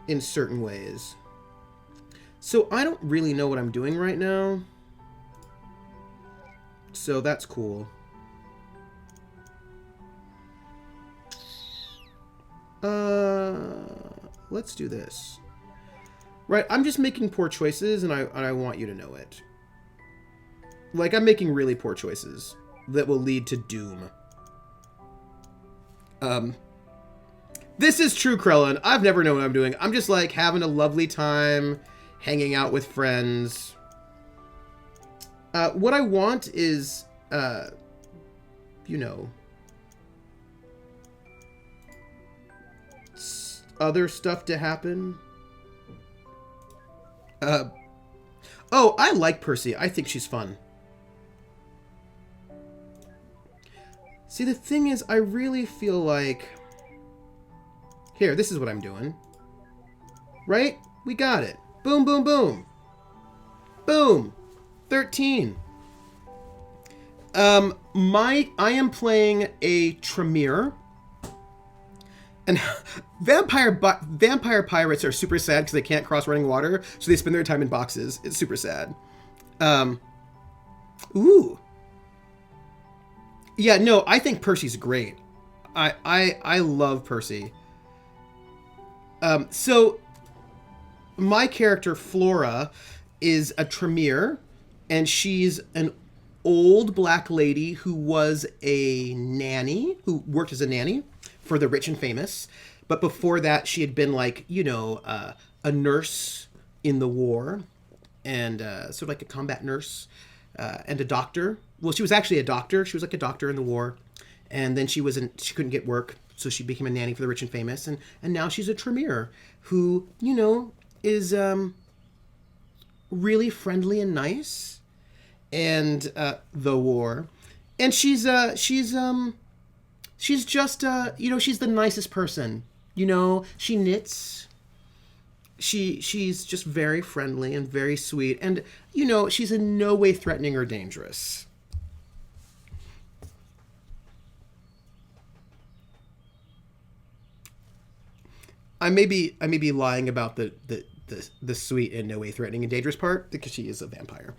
in certain ways. So I don't really know what I'm doing right now. So that's cool. Let's do this. Right, I'm just making poor choices and I want you to know it. Like, I'm making really poor choices that will lead to doom. This is true, Krellin. I've never known what I'm doing. I'm just, like, having a lovely time, hanging out with friends. What I want is, you know, other stuff to happen. Oh, I like Percy. I think she's fun. See, the thing is, I really feel like... Here, this is what I'm doing. Right? We got it. Boom, boom, boom. Boom. 13. I am playing a Tremere. And vampire pirates are super sad because they can't cross running water, so they spend their time in boxes. It's super sad. Ooh. Yeah, no, I think Percy's great. I love Percy. So my character Flora is a Tremere, and she's an old black lady who was a nanny, who worked as a nanny for the rich and famous. But before that, she had been like, you know, a nurse in the war, and sort of like a combat nurse, and a doctor. Well, she was actually a doctor. She was like a doctor in the war, and then she couldn't get work, so she became a nanny for the rich and famous, and now she's a Tremere who, you know, is really friendly and nice, and the war, and she's just you know, she's the nicest person. You know, she knits. She's just very friendly and very sweet, and you know, she's in no way threatening or dangerous. I may be lying about the sweet and no way threatening and dangerous part because she is a vampire.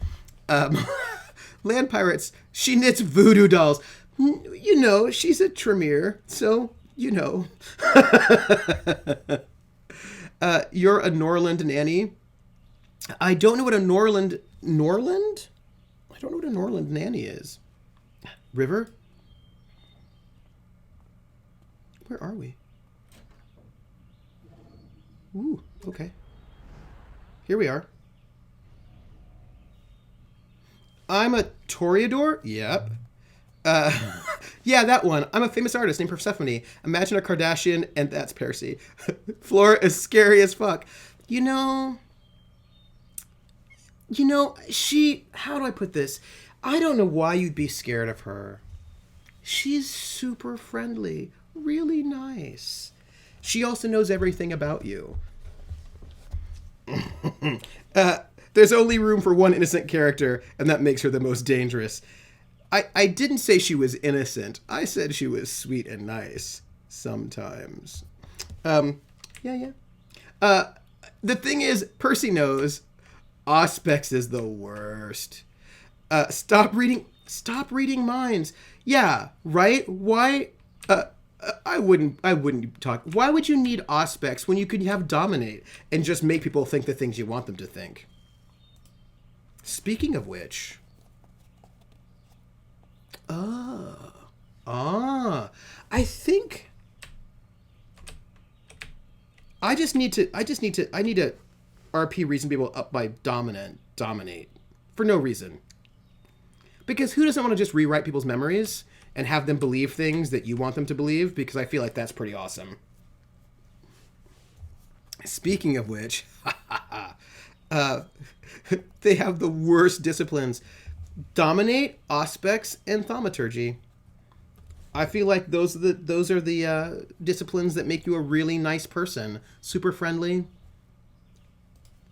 Land pirates. She knits voodoo dolls. You know, she's a Tremere, so you know. You're a Norland nanny. I don't know what a Norland I don't know what a Norland nanny is. River? Where are we? Ooh, okay. Here we are. I'm a Toreador? Yep. Yeah, that one. I'm a famous artist named Persephone. Imagine a Kardashian, and that's Percy. Flora is scary as fuck. You know, how do I put this? I don't know why you'd be scared of her. She's super friendly, really nice. She also knows everything about you. There's only room for one innocent character, and that makes her the most dangerous. I didn't say she was innocent. I said she was sweet and nice. Sometimes. Yeah. The thing is, Percy knows Auspex is the worst. Stop reading minds. Yeah, right? Why? I wouldn't talk. Why would you need Auspex when you could have Dominate and just make people think the things you want them to think? Speaking of which, I think I need to RP reason people up by dominate for no reason. Because who doesn't want to just rewrite people's memories and have them believe things that you want them to believe? Because I feel like that's pretty awesome. Speaking of which, they have the worst disciplines. Dominate, Auspex, and Thaumaturgy. I feel like those are the disciplines that make you a really nice person. Super friendly.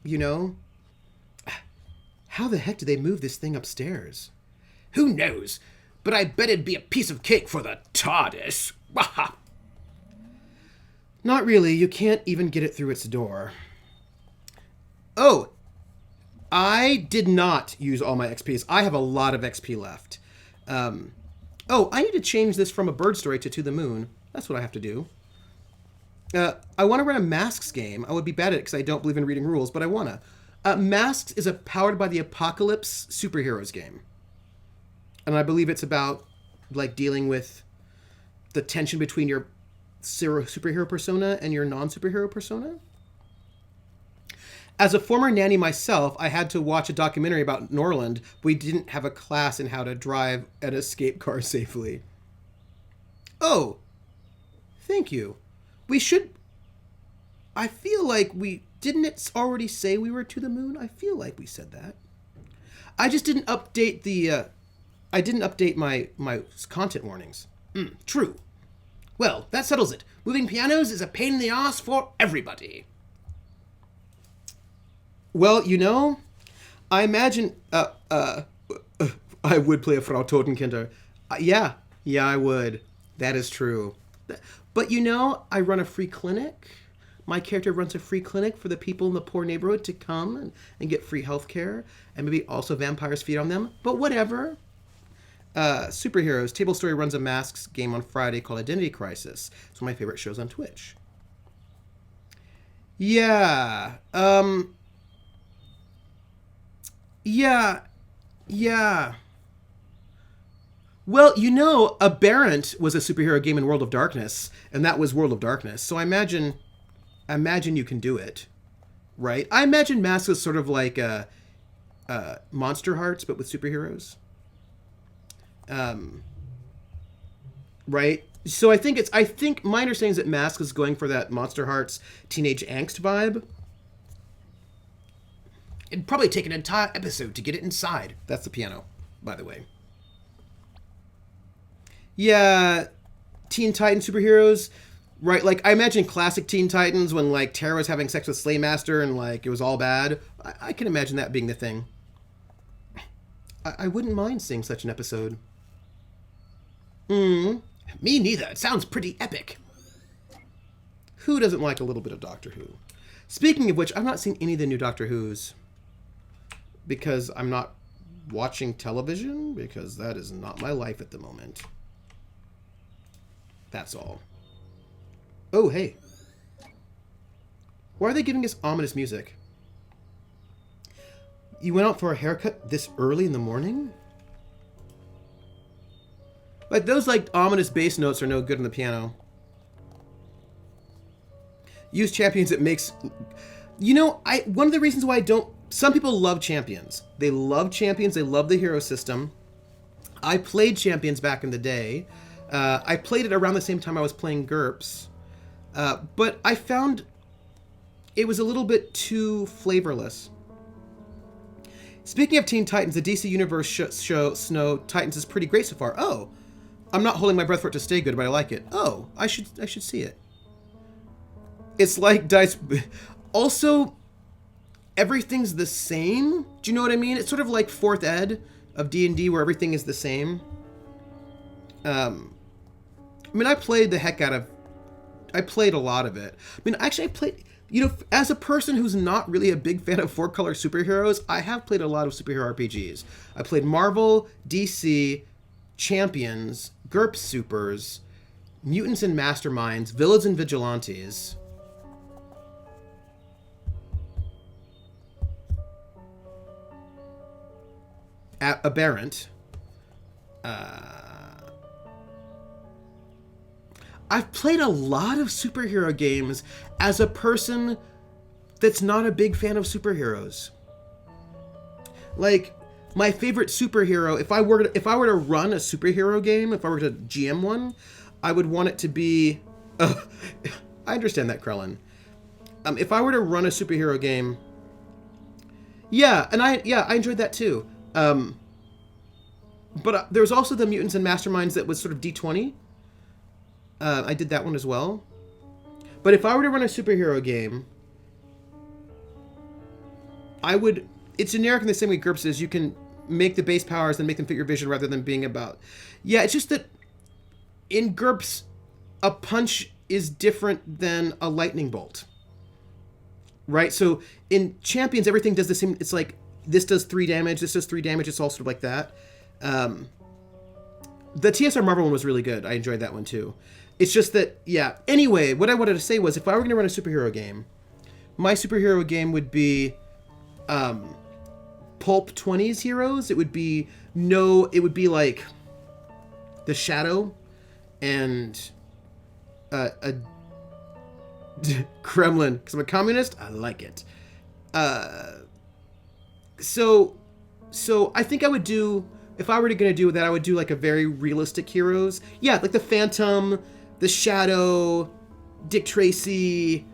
You know? How the heck do they move this thing upstairs? Who knows? But I bet it'd be a piece of cake for the TARDIS. Not really. You can't even get it through its door. Oh, I did not use all my XPs. I have a lot of XP left. I need to change this from a bird story to the Moon. That's what I have to do. I want to run a Masks game. I would be bad at it because I don't believe in reading rules, but I want to. Masks is a Powered by the Apocalypse superheroes game. And I believe it's about, like, dealing with the tension between your superhero persona and your non-superhero persona. As a former nanny myself, I had to watch a documentary about Norland. We didn't have a class in how to drive an escape car safely. Oh, thank you. We should... I feel like we... Didn't it already say we were to the moon? I feel like we said that. I just didn't update the... I didn't update my content warnings. True. Well, that settles it. Moving pianos is a pain in the ass for everybody. Well, you know, I imagine, I would play a Frau Totenkinder. Yeah, I would. That is true. But you know, I run a free clinic. My character runs a free clinic for the people in the poor neighborhood to come and get free healthcare. And maybe also vampires feed on them. But whatever. Superheroes. Table Story runs a Masks game on Friday called Identity Crisis. It's one of my favorite shows on Twitch. Yeah. Yeah. Well, you know, Aberrant was a superhero game in World of Darkness, and that was World of Darkness. So I imagine you can do it, right? I imagine Masks is sort of like Monster Hearts, but with superheroes. Right? So I think my understanding is that Masks is going for that Monster Hearts teenage angst vibe. It'd probably take an entire episode to get it inside. That's the piano, by the way. Yeah, Teen Titan superheroes, right? Like, I imagine classic Teen Titans when, like, Terra was having sex with Slaymaster and, like, it was all bad. I can imagine that being the thing. I wouldn't mind seeing such an episode. Me neither. It sounds pretty epic. Who doesn't like a little bit of Doctor Who? Speaking of which, I've not seen any of the new Doctor Who's because I'm not watching television, because that is not my life at the moment. That's all. Oh, hey. Why are they giving us ominous music? You went out for a haircut this early in the morning? Like, those, like, ominous bass notes are no good on the piano. Use champions that makes... You know, one of the reasons why I don't... Some people love champions. They love champions. They love the hero system. I played champions back in the day. I played it around the same time I was playing GURPS. But I found it was a little bit too flavorless. Speaking of Teen Titans, the DC Universe show Snow Titans is pretty great so far. Oh, I'm not holding my breath for it to stay good, but I like it. Oh, I should see it. It's like Dice. Also, everything's the same. Do you know what I mean? It's sort of like 4th ed of D&D, where everything is the same. I mean, I played the heck out of... I played a lot of it. I mean, actually, I played... You know, as a person who's not really a big fan of 4-color superheroes, I have played a lot of superhero RPGs. I played Marvel, DC, Champions, GURPS Supers, Mutants and Masterminds, Villains and Vigilantes. Aberrant. I've played a lot of superhero games as a person that's not a big fan of superheroes. Like, my favorite superhero, if I were to run a superhero game, if I were to GM one, I would want it to be... I understand that, Krellin. If I were to run a superhero game... Yeah, and I enjoyed that too. But there's also the Mutants and Masterminds that was sort of D20. I did that one as well. But if I were to run a superhero game, I would... It's generic in the same way GURPS is. You can make the base powers and make them fit your vision rather than being about... Yeah, it's just that in GURPS, a punch is different than a lightning bolt. Right? So in Champions, everything does the same... It's like, this does 3 damage, this does 3 damage. It's all sort of like that. The TSR Marvel one was really good. I enjoyed that one too. It's just that, yeah. Anyway, what I wanted to say was, if I were going to run a superhero game, my superhero game would be Pulp 20s heroes. It would be like The Shadow and a Kremlin. Because I'm a communist, I like it. So I think I would do... If I were going to do that, I would do like a very realistic heroes. Yeah, like the Phantom, the Shadow, Dick Tracy,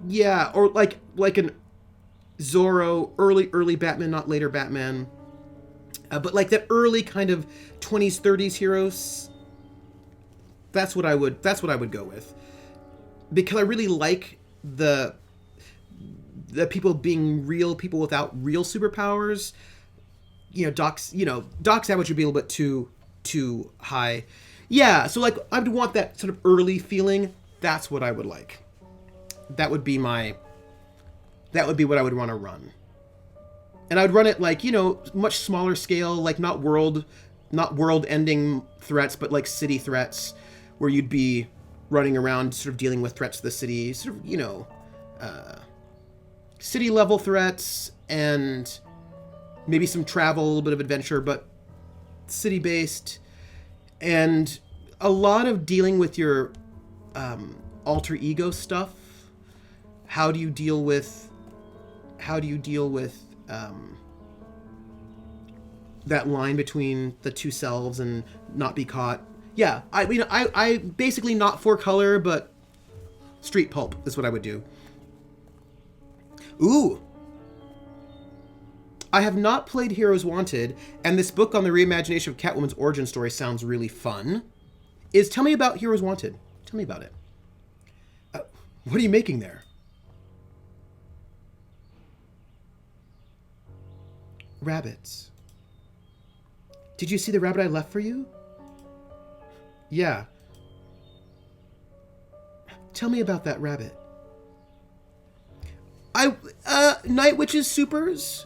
yeah, or like an Zorro, early Batman, not later Batman. But like that early kind of 20s, 30s heroes. That's what I would go with. Because I really like the people being real people without real superpowers. Doc Savage would be a little bit too high. Yeah, so like I would want that sort of early feeling. That's what I would like. That would be what I would want to run. And I would run it like, much smaller scale, like not world ending threats, but like city threats, where you'd be running around sort of dealing with threats to the city, sort of, city level threats, and maybe some travel, a little bit of adventure, but city based, and a lot of dealing with your alter ego stuff. How do you deal with that line between the two selves and not be caught? Yeah, I basically not 4-color, but street pulp is what I would do. Ooh. I have not played Heroes Wanted, and this book on the reimagination of Catwoman's origin story sounds really fun. Tell me about Heroes Wanted. Tell me about it. What are you making there? Rabbits. Did you see the rabbit I left for you? Yeah. Tell me about that rabbit. Night Witch's supers?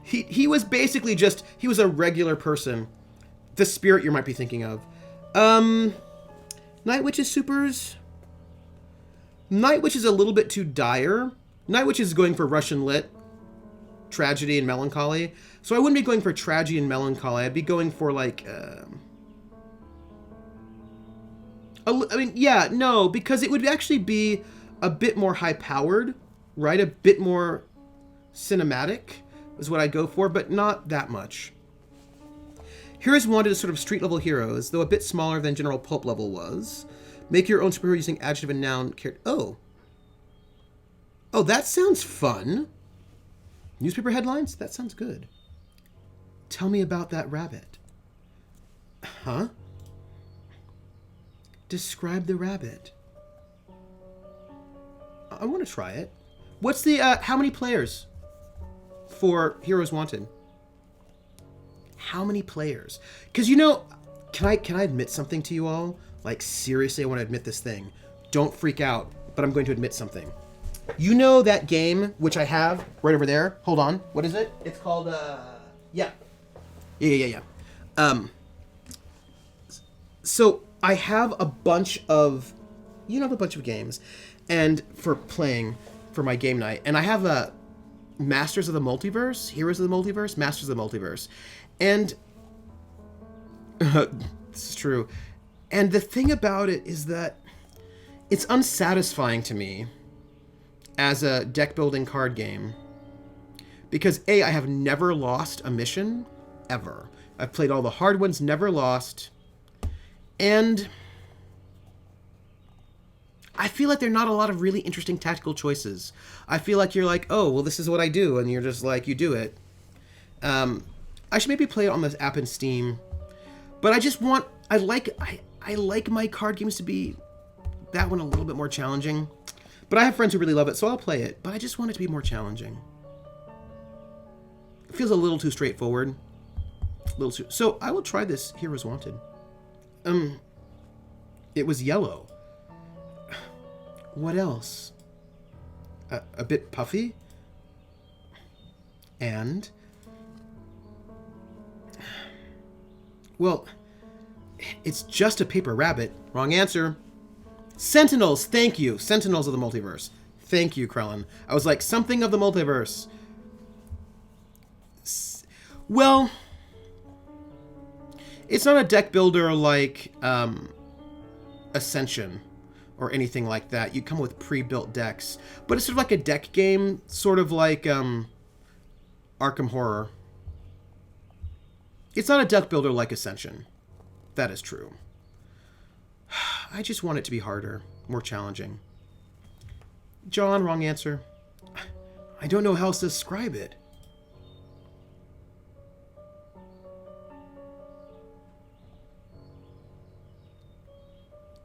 He was basically just, he was a regular person. The spirit you might be thinking of. Night Witch's supers? Night Witch is a little bit too dire. Night Witch is going for Russian lit, tragedy and melancholy. So I wouldn't be going for tragedy and melancholy. I'd be going for like, because it would actually be a bit more high-powered, right? A bit more cinematic is what I'd go for, but not that much. Heroes wanted a sort of street-level heroes, though a bit smaller than General Pulp level was. Make your own superhero using adjective and noun. Oh, that sounds fun. Newspaper headlines? That sounds good. Tell me about that rabbit. Huh? Describe the rabbit. I want to try it. What's the, how many players for Heroes Wanted? How many players? Because, you know, can I admit something to you all? Like, seriously, I want to admit this thing. Don't freak out, but I'm going to admit something. You know that game, which I have right over there? Hold on. What is it? It's called, yeah. So, I have a bunch of, a bunch of games, and for playing for my game night, and I have a Masters of the Multiverse, Heroes of the Multiverse, Masters of the Multiverse, and this is true. And the thing about it is that it's unsatisfying to me as a deck building card game because I have never lost a mission ever. I've played all the hard ones, never lost. And I feel like there are not a lot of really interesting tactical choices. I feel like you're like, oh, well, this is what I do. And you're just like, you do it. I should maybe play it on this app in Steam. But I like my card games to be that one a little bit more challenging. But I have friends who really love it, so I'll play it. But I just want it to be more challenging. It feels a little too straightforward. So I will try this Heroes Wanted. It was yellow. What else? A bit puffy? And? Well, it's just a paper rabbit. Wrong answer. Sentinels, thank you. Sentinels of the Multiverse. Thank you, Krellin. I was like, something of the multiverse. Well, it's not a deck builder like Ascension or anything like that. You come with pre-built decks. But it's sort of like a deck game, sort of like Arkham Horror. It's not a deck builder like Ascension. That is true. I just want it to be harder, more challenging. John, wrong answer. I don't know how else to describe it.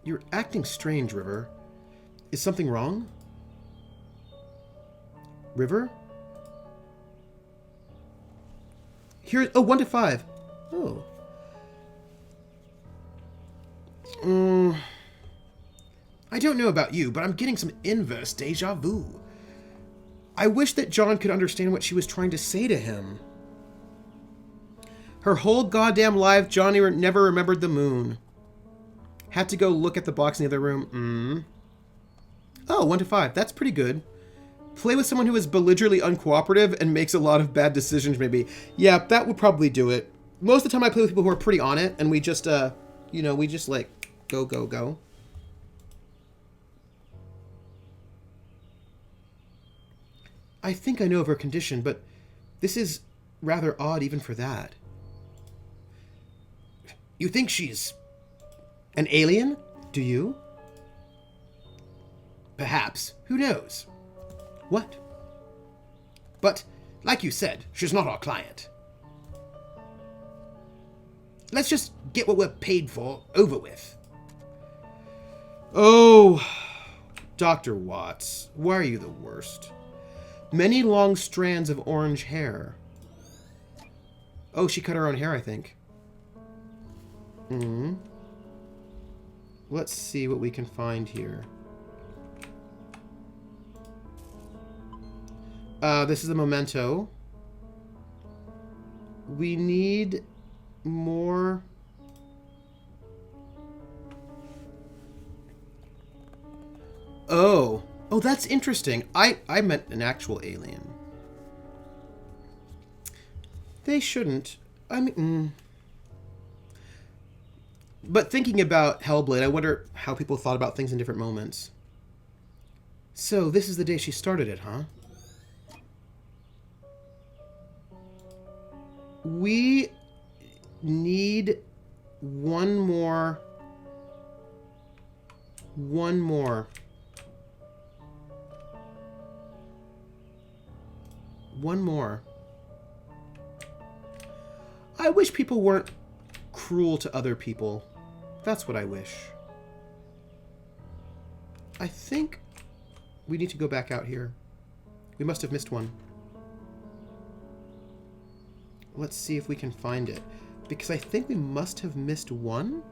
You're acting strange, River. Is something wrong? River? Here, 1 to 5. Oh. I don't know about you, but I'm getting some inverse deja vu. I wish that John could understand what she was trying to say to him. Her whole goddamn life, Johnny never remembered the moon. Had to go look at the box in the other room. Oh, 1 to 5. That's pretty good. Play with someone who is belligerently uncooperative and makes a lot of bad decisions, maybe. Yeah, that would probably do it. Most of the time I play with people who are pretty on it, and we just, we just, like, go, go, go. I think I know of her condition, but this is rather odd even for that. You think she's an alien? Do you? Perhaps. Who knows? What? But, like you said, she's not our client. Let's just get what we're paid for over with. Oh, Dr. Watts, why are you the worst? Many long strands of orange hair. Oh, she cut her own hair, I think. Let's see what we can find here. This is a memento. We need more... Oh. Oh, that's interesting. I meant an actual alien. They shouldn't. I mean... But thinking about Hellblade, I wonder how people thought about things in different moments. So, this is the day she started it, huh? We need one more. One more. One more. I wish people weren't cruel to other people. That's what I wish. I think we need to go back out here. We must have missed one. Let's see if we can find it. Because I think we must have missed one.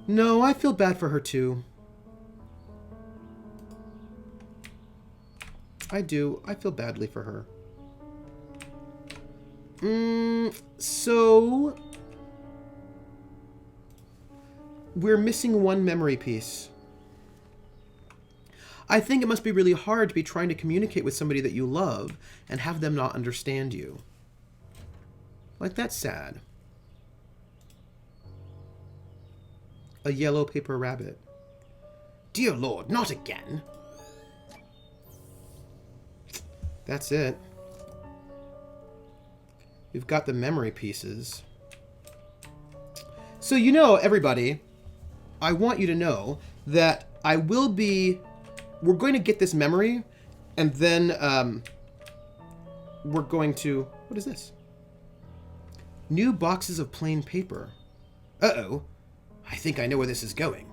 No, I feel bad for her too. I do. I feel badly for her. So... we're missing one memory piece. I think it must be really hard to be trying to communicate with somebody that you love and have them not understand you. Like, that's sad. A yellow paper rabbit. Dear Lord, not again. That's it. We've got the memory pieces. So, you know, everybody, I want you to know that I will be... We're going to get this memory, and then we're going to... What is this? New boxes of plain paper. Uh-oh. I think I know where this is going.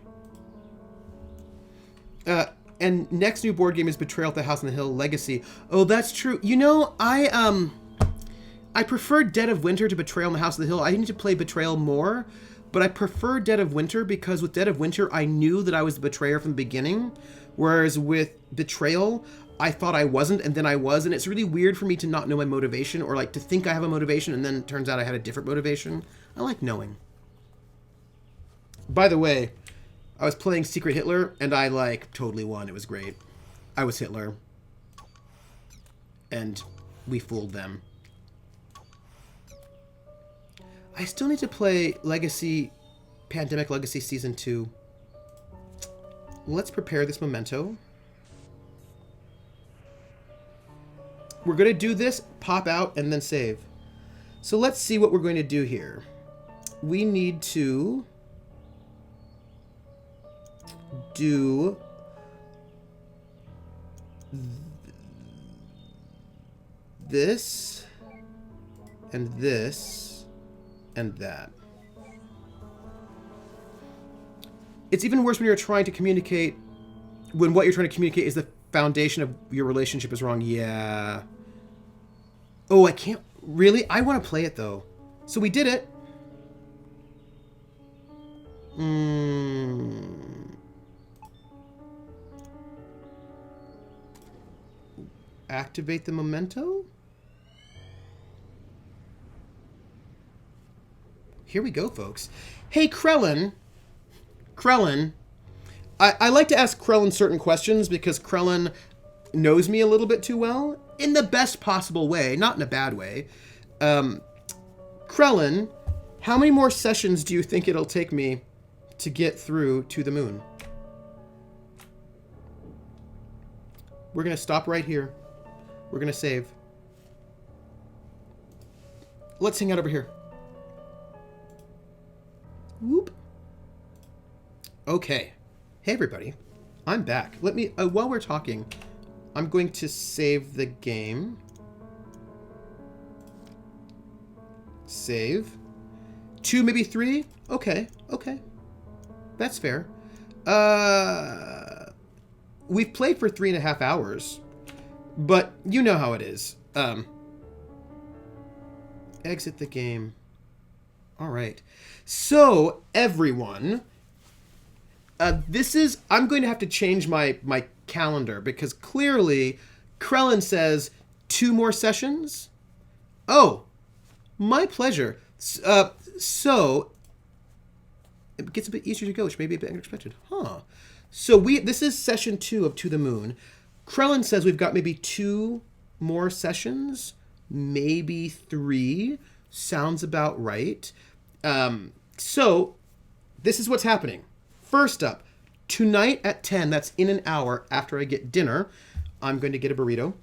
And next new board game is Betrayal at the House on the Hill Legacy. Oh, that's true. You know, I prefer Dead of Winter to Betrayal on the House on the Hill. I need to play Betrayal more, but I prefer Dead of Winter because with Dead of Winter, I knew that I was the betrayer from the beginning, whereas with Betrayal, I thought I wasn't, and then I was, and it's really weird for me to not know my motivation, or like to think I have a motivation, and then it turns out I had a different motivation. I like knowing. By the way, I was playing Secret Hitler, and I, like, totally won. It was great. I was Hitler. And we fooled them. I still need to play Legacy, Pandemic Legacy Season 2. Let's prepare this memento. We're going to do this, pop out, and then save. So let's see what we're going to do here. We need to do this and this and that. It's even worse when you're trying to communicate, when what you're trying to communicate is the foundation of your relationship is wrong. Yeah. Oh, I can't. Really? I want to play it, though. So we did it. Activate the memento? Here we go, folks. Hey, Krellin. Krellin. I like to ask Krellin certain questions because Krellin knows me a little bit too well. In the best possible way, not in a bad way. Krellin, how many more sessions do you think it'll take me to get through to the moon? We're going to stop right here. We're going to save. Let's hang out over here. Whoop. Okay. Hey, everybody. I'm back. Let me, while we're talking, I'm going to save the game. Save. 2, maybe 3? Okay. Okay. That's fair. We've played for 3.5 hours, but you know how it is. Exit the game. All right. So, everyone, I'm going to have to change my calendar because clearly Krellin says 2 more sessions. Oh, my pleasure. So it gets a bit easier to go, which may be a bit unexpected. Huh. So this is session 2 of To the Moon. Krellin says we've got maybe 2 more sessions, maybe 3. Sounds about right. So this is what's happening. First up, tonight at 10, that's in an hour after I get dinner, I'm going to get a burrito.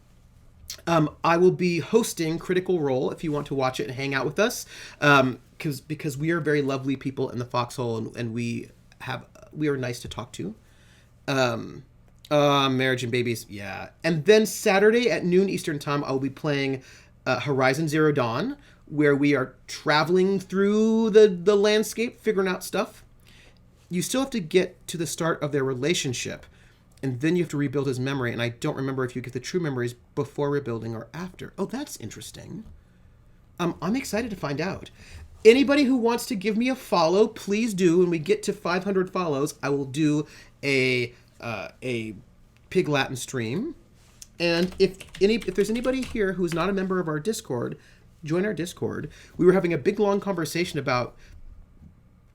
I will be hosting Critical Role if you want to watch it and hang out with us, because we are very lovely people in the Foxhole, and we are nice to talk to. Marriage and Babies, yeah. And then Saturday at noon Eastern Time, I will be playing Horizon Zero Dawn, where we are traveling through the landscape, figuring out stuff. You still have to get to the start of their relationship, and then you have to rebuild his memory, and I don't remember if you get the true memories before rebuilding or after. Oh, that's interesting. I'm excited to find out. Anybody who wants to give me a follow, please do. When we get to 500 follows, I will do a Pig Latin stream. And if there's anybody here who's not a member of our Discord, join our Discord. We were having a big, long conversation about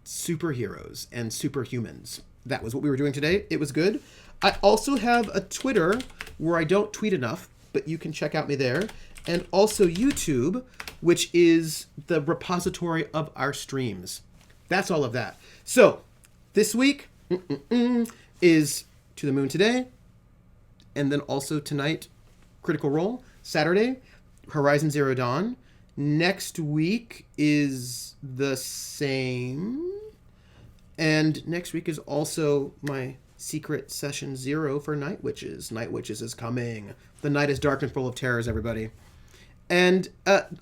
superheroes and superhumans. That was what we were doing today. It was good. I also have a Twitter where I don't tweet enough, but you can check out me there. And also YouTube, which is the repository of our streams. That's all of that. So this week is To the Moon today. And then also tonight, Critical Role. Saturday, Horizon Zero Dawn. Next week is the same. And next week is also my secret session 0 for Night Witches. Night Witches is coming. The night is dark and full of terrors, everybody. And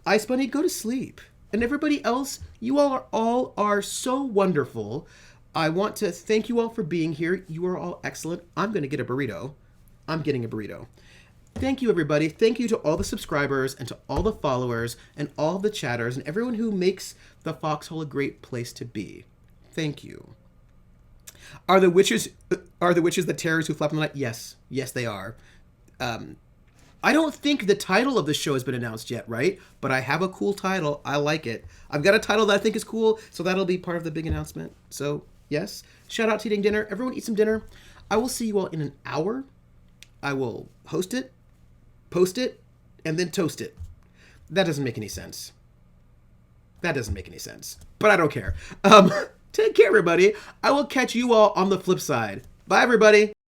Ice Bunny, go to sleep. And everybody else, you all are so wonderful. I want to thank you all for being here. You are all excellent. I'm going to get a burrito. I'm getting a burrito. Thank you, everybody. Thank you to all the subscribers and to all the followers and all the chatters and everyone who makes the Foxhole a great place to be. Thank you. Are the witches the terrors who flap in the night? Yes. Yes, they are. I don't think the title of the show has been announced yet, right? But I have a cool title. I like it. I've got a title that I think is cool, so that'll be part of the big announcement. So, yes. Shout out to eating dinner. Everyone eat some dinner. I will see you all in an hour. I will host it, post it, and then toast it. That doesn't make any sense. But I don't care. Take care, everybody. I will catch you all on the flip side. Bye, everybody.